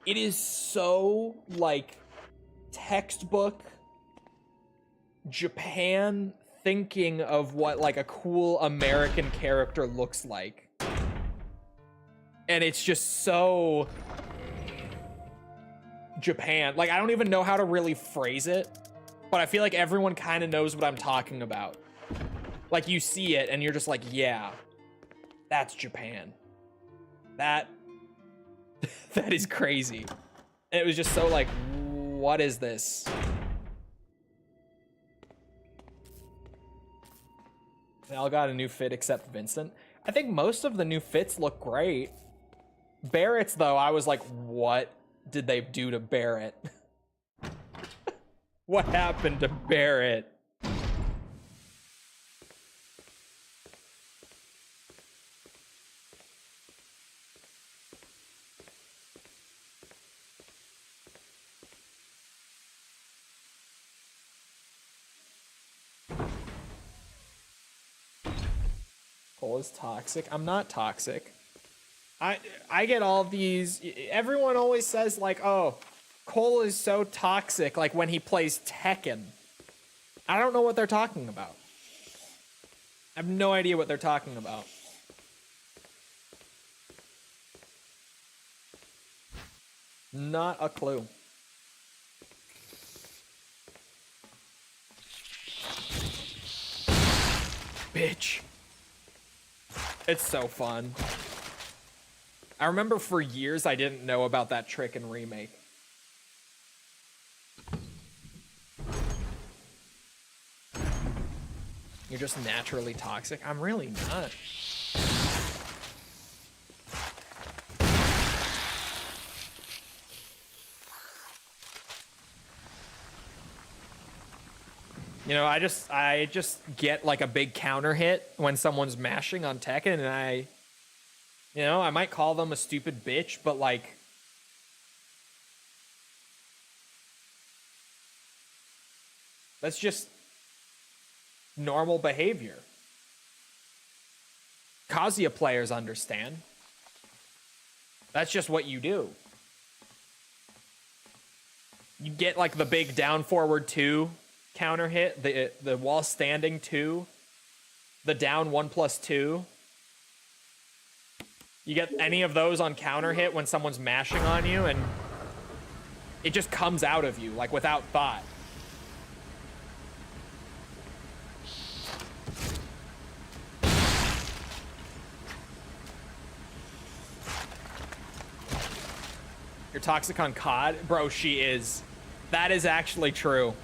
It is so like... textbook Japan thinking of what like a cool American character looks like. And it's just so Japan. Like, I don't even know how to really phrase it, but I feel like everyone kind of knows what I'm talking about. Like, you see it and you're just like, yeah, that's Japan. That is crazy. And it was just so like, what is this? They all got a new fit except Vincent. I think most of the new fits look great. Barrett's, though, I was like, what did they do to Barrett? What happened to Barrett? Cole is toxic. I'm not toxic. I get all these. Everyone always says like, oh, Cole is so toxic, like when he plays Tekken. I don't know what they're talking about. I have no idea what they're talking about. Not a clue. Bitch. It's so fun. I remember for years I didn't know about that trick in Remake. You're just naturally toxic? I'm really not. You know, I just get like a big counter hit when someone's mashing on Tekken, and you know, I might call them a stupid bitch, but like, that's just normal behavior. Kazuya players understand. That's just what you do. You get like the big down forward 2 counter hit, the wall standing 2, the down 1+2. You get any of those on counter hit when someone's mashing on you, and it just comes out of you like without thought. You're toxic on COD? Bro, she is. That is actually true.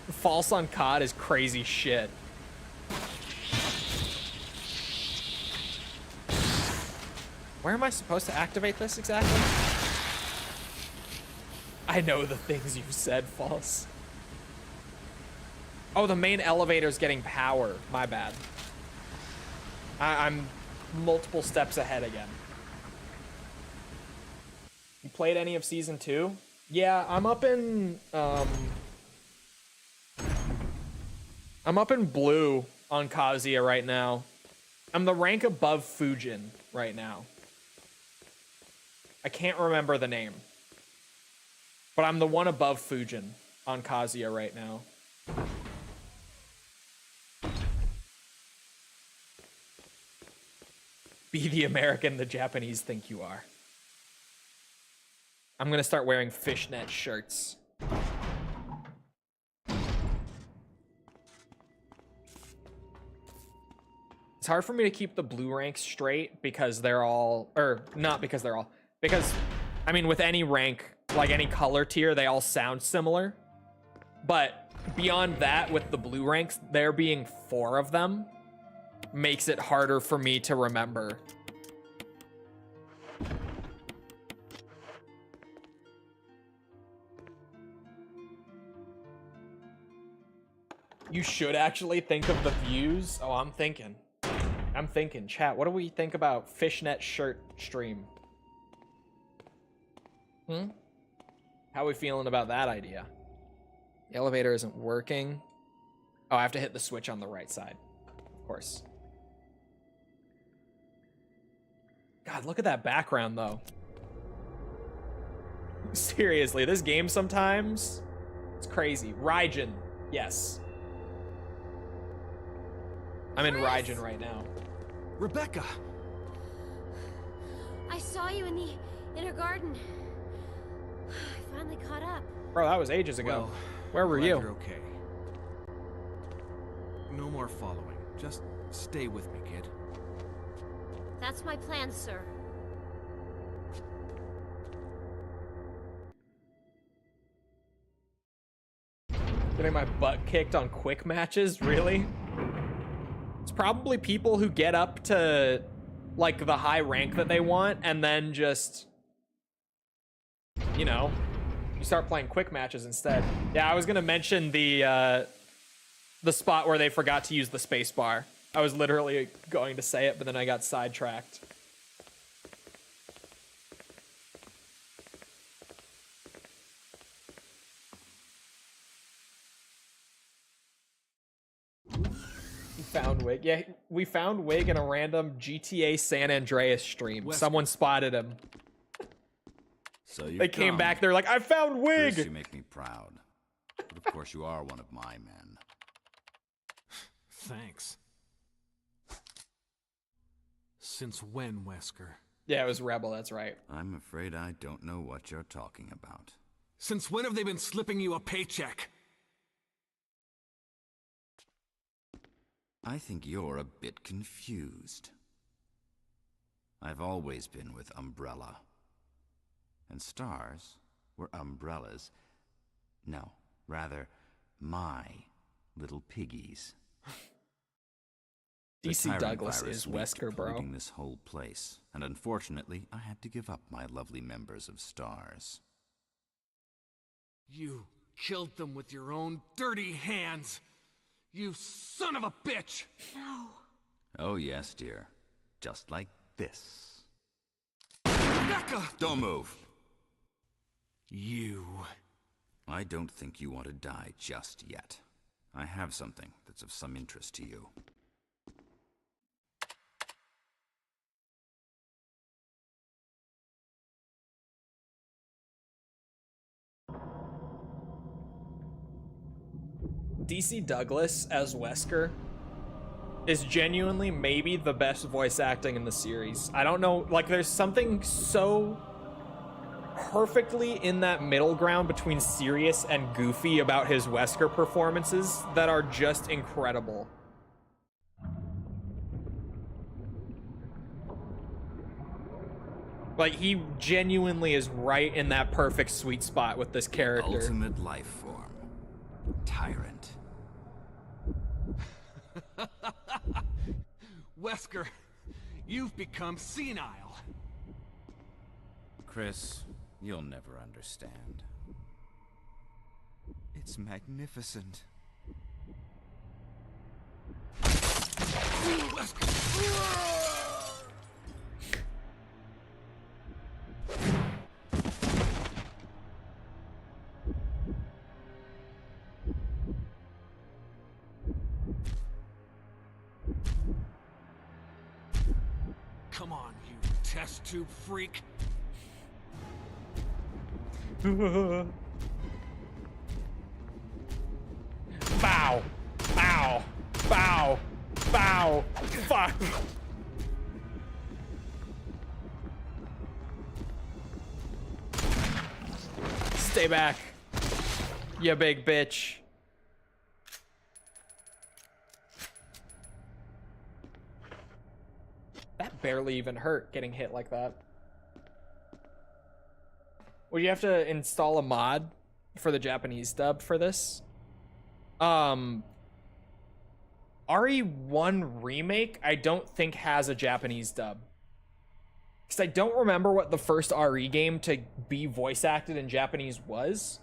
False on COD is crazy shit. Where am I supposed to activate this exactly? I know the things you've said, False. Oh, the main elevator's getting power. My bad. I'm multiple steps ahead again. You played any of Season 2? Yeah, I'm up in blue on Kazuya right now. I'm the rank above Fujin right now. I can't remember the name. But I'm the one above Fujin on Kazuya right now. Be the American the Japanese think you are. I'm gonna start wearing fishnet shirts. It's hard for me to keep the blue ranks straight because they're all, or not because they're all, because, I mean, with any rank, like any color tier, they all sound similar. But beyond that, with the blue ranks, there being 4 of them, makes it harder for me to remember. You should actually think of the views. Oh, I'm thinking, chat, what do we think about fishnet shirt stream? How are we feeling about that idea? The elevator isn't working. Oh, I have to hit the switch on the right side. Of course. God, look at that background, though. Seriously, this game sometimes, it's crazy. Raijin, yes. I'm in Raijin right now. Rebecca! I saw you in the inner garden. I finally caught up. Bro, that was ages ago. Well, where were glad you? You're okay. No more following. Just stay with me, kid. That's my plan, sir. Getting my butt kicked on quick matches? Really? It's probably people who get up to, like, the high rank that they want, and then just, you know, you start playing quick matches instead. Yeah, I was gonna mention the spot where they forgot to use the space bar. I was literally going to say it, but then I got sidetracked. Found Wig. Yeah, we found Wig in a random GTA San Andreas stream. Someone spotted him. So you They came back, they're like, I found Wig! Chris, you make me proud. But of course you are one of my men. Thanks. Since when, Wesker? Yeah, it was Rebel, that's right. I'm afraid I don't know what you're talking about. Since when have they been slipping you a paycheck? I think you're a bit confused. I've always been with Umbrella. And stars were Umbrella's. No, rather, my little piggies. The DC tyrant Douglas virus is leaked, Wesker, bro. polluting this whole place, and unfortunately, I had to give up my lovely members of S.T.A.R.S. You killed them with your own dirty hands! You son of a bitch! No. Oh yes, dear. Just like this. Becca! Don't move! You... I don't think you want to die just yet. I have something that's of some interest to you. DC Douglas as Wesker is genuinely maybe the best voice acting in the series. I don't know, like, there's something so perfectly in that middle ground between serious and goofy about his Wesker performances that are just incredible. Like, he genuinely is right in that perfect sweet spot with this character. Ultimate life form. Tyrant. Wesker, you've become senile. Chris, you'll never understand. It's magnificent. Come on, you test tube freak. Bow! Bow! Bow! Bow! Fuck! Stay back, you big bitch. That barely even hurt, getting hit like that. Would you have to install a mod for the Japanese dub for this? RE1 Remake, I don't think has a Japanese dub. Because I don't remember what the first RE game to be voice acted in Japanese was.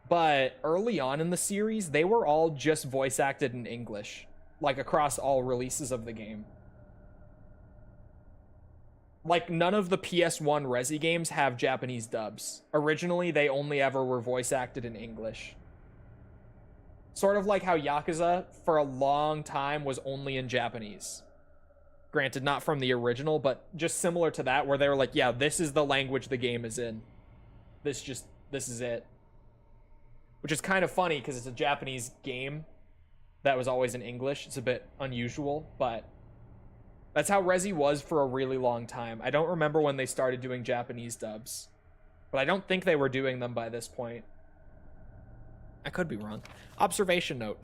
But early on in the series, they were all just voice acted in English. Like, across all releases of the game. Like, none of the PS1 Resi games have Japanese dubs. Originally, they only ever were voice acted in English. Sort of like how Yakuza, for a long time, was only in Japanese. Granted, not from the original, but just similar to that, where they were like, yeah, this is the language the game is in. This is it. Which is kind of funny, because it's a Japanese game that was always in English. It's a bit unusual, but that's how Resi was for a really long time. I don't remember when they started doing Japanese dubs, but I don't think they were doing them by this point. I could be wrong. Observation note.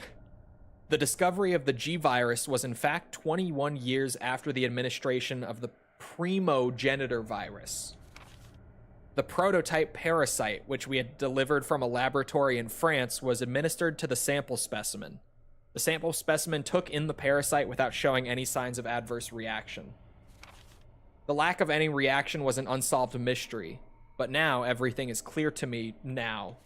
The discovery of the G virus was in fact 21 years after the administration of the primogenitor virus. The prototype parasite, which we had delivered from a laboratory in France, was administered to the sample specimen. The sample specimen took in the parasite without showing any signs of adverse reaction. The lack of any reaction was an unsolved mystery, but now everything is clear to me now.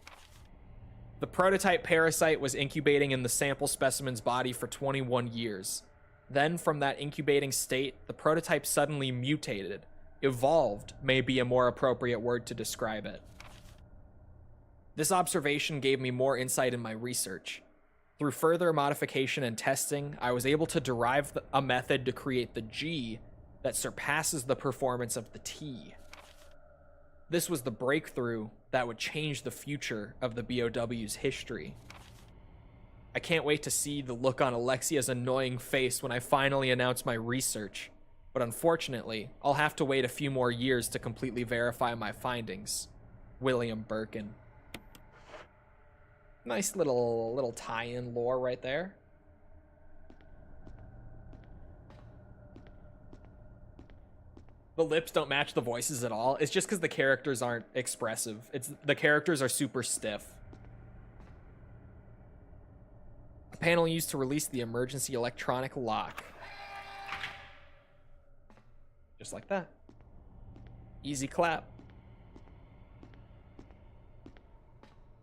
The prototype parasite was incubating in the sample specimen's body for 21 years. Then, from that incubating state, the prototype suddenly mutated. Evolved may be a more appropriate word to describe it. This observation gave me more insight in my research. Through further modification and testing, I was able to derive a method to create the G that surpasses the performance of the T. This was the breakthrough that would change the future of the BOW's history. I can't wait to see the look on Alexia's annoying face when I finally announce my research, but unfortunately, I'll have to wait a few more years to completely verify my findings. William Birkin. Nice little tie-in lore right there. The lips don't match the voices at all. It's just because the characters aren't expressive. The characters are super stiff. A panel used to release the emergency electronic lock. Just like that. Easy clap.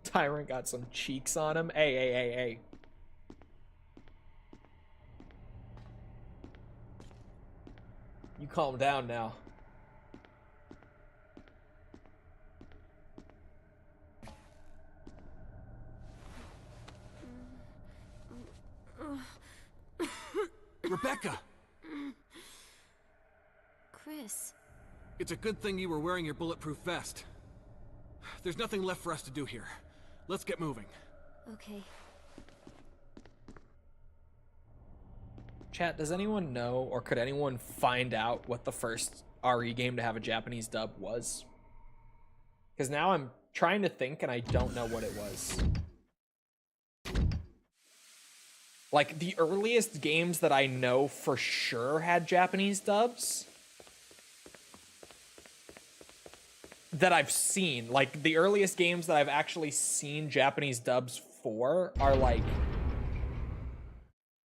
Tyrant got some cheeks on him. Hey. You calm down now. Rebecca! Chris. It's a good thing you were wearing your bulletproof vest. There's nothing left for us to do here. Let's get moving. Okay. Chat, does anyone know, or could anyone find out what the first RE game to have a Japanese dub was? Because now I'm trying to think and I don't know what it was. Like, the earliest games that I know for sure had Japanese dubs that I've seen, like, the earliest games that I've actually seen Japanese dubs for are, like,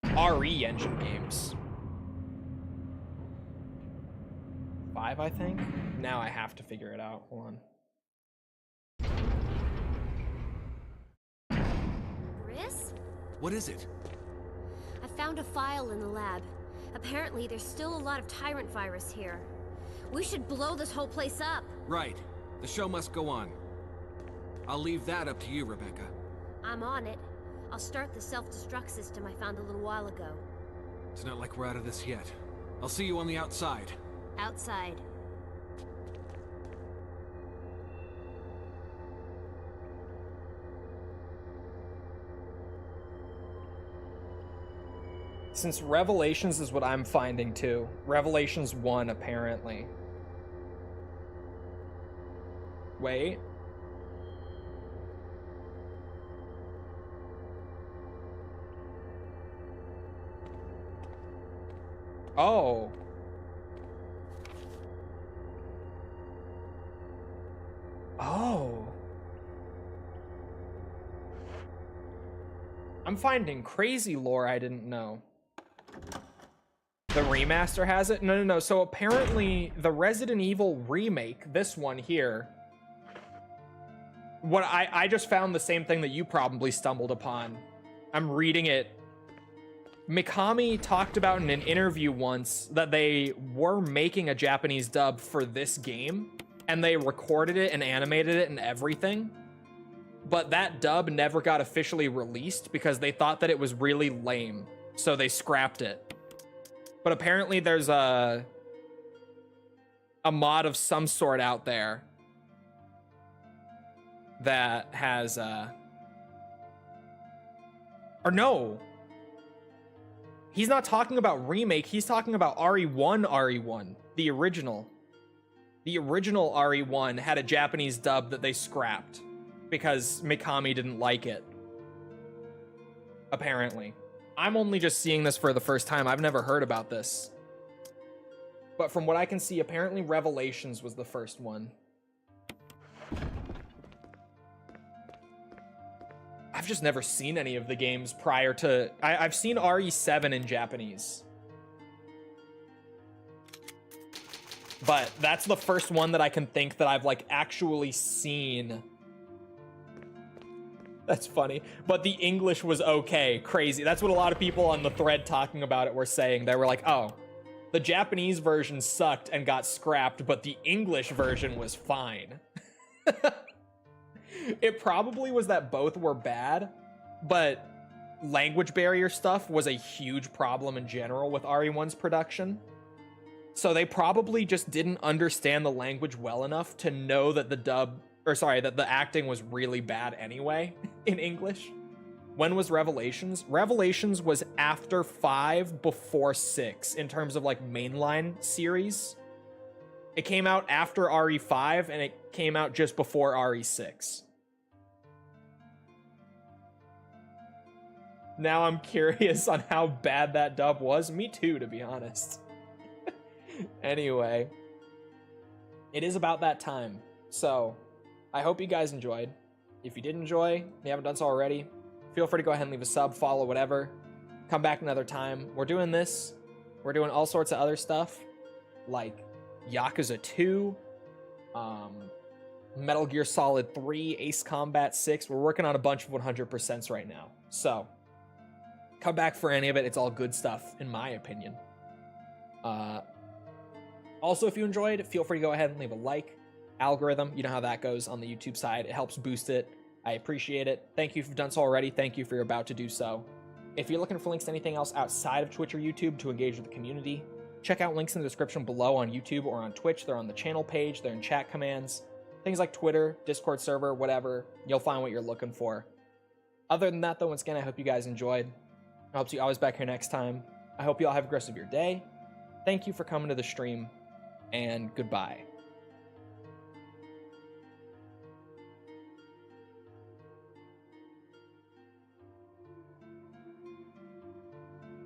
RE engine games. 5, I think? Now I have to figure it out. Hold on. Chris? What is it? I found a file in the lab. Apparently, there's still a lot of tyrant virus here. We should blow this whole place up. Right. The show must go on. I'll leave that up to you, Rebecca. I'm on it. I'll start the self-destruct system I found a little while ago. It's not like we're out of this yet. I'll see you on the outside. Outside. Since Revelations is what I'm finding too. Revelations 1, apparently. Wait. Oh. Oh. I'm finding crazy lore I didn't know. The remaster has it? No. So apparently the Resident Evil remake, this one here, what I just found the same thing that you probably stumbled upon. I'm reading it. Mikami talked about in an interview once that they were making a Japanese dub for this game, and they recorded it and animated it and everything. But that dub never got officially released because they thought that it was really lame, so they scrapped it. But apparently there's a mod of some sort out there that has or no, he's not talking about remake, he's talking about RE1, the original. The original RE1 had a Japanese dub that they scrapped because Mikami didn't like it, apparently. I'm only just seeing this for the first time. I've never heard about this. But from what I can see, apparently Revelations was the first one. I've just never seen any of the games prior to... I've seen RE7 in Japanese. But that's the first one that I can think that I've, like, actually seen. That's funny. But the English was okay. Crazy. That's what a lot of people on the thread talking about it were saying. They were like, oh, the Japanese version sucked and got scrapped, but the English version was fine. It probably was that both were bad, but language barrier stuff was a huge problem in general with RE1's production. So they probably just didn't understand the language well enough to know that that the acting was really bad anyway in English. When was Revelations? Revelations was after 5, before 6 in terms of like mainline series. It came out after RE5 and it came out just before RE6. Now I'm curious on how bad that dub was. Me too, to be honest. Anyway, it is about that time. So I hope you guys enjoyed. If you did enjoy, if you haven't done so already, feel free to go ahead and leave a sub, follow, whatever. Come back another time. We're doing this. We're doing all sorts of other stuff, like Yakuza 2, Metal Gear Solid 3, Ace Combat 6. We're working on a bunch of 100%s right now. So come back for any of it. It's all good stuff, in my opinion. Also, if you enjoyed, feel free to go ahead and leave a like. Algorithm, you know how that goes on the YouTube side. It helps boost it. I appreciate it. Thank you if you've done so already. Thank you if you're about to do so. If you're looking for links to anything else outside of Twitch or YouTube to engage with the community, check out links in the description below on YouTube or on Twitch. They're on the channel page. They're in chat commands. Things like Twitter, Discord server, whatever. You'll find what you're looking for. Other than that, though, once again, I hope you guys enjoyed. I hope to see you always back here next time. I hope you all have a great rest of your day. Thank you for coming to the stream, and goodbye.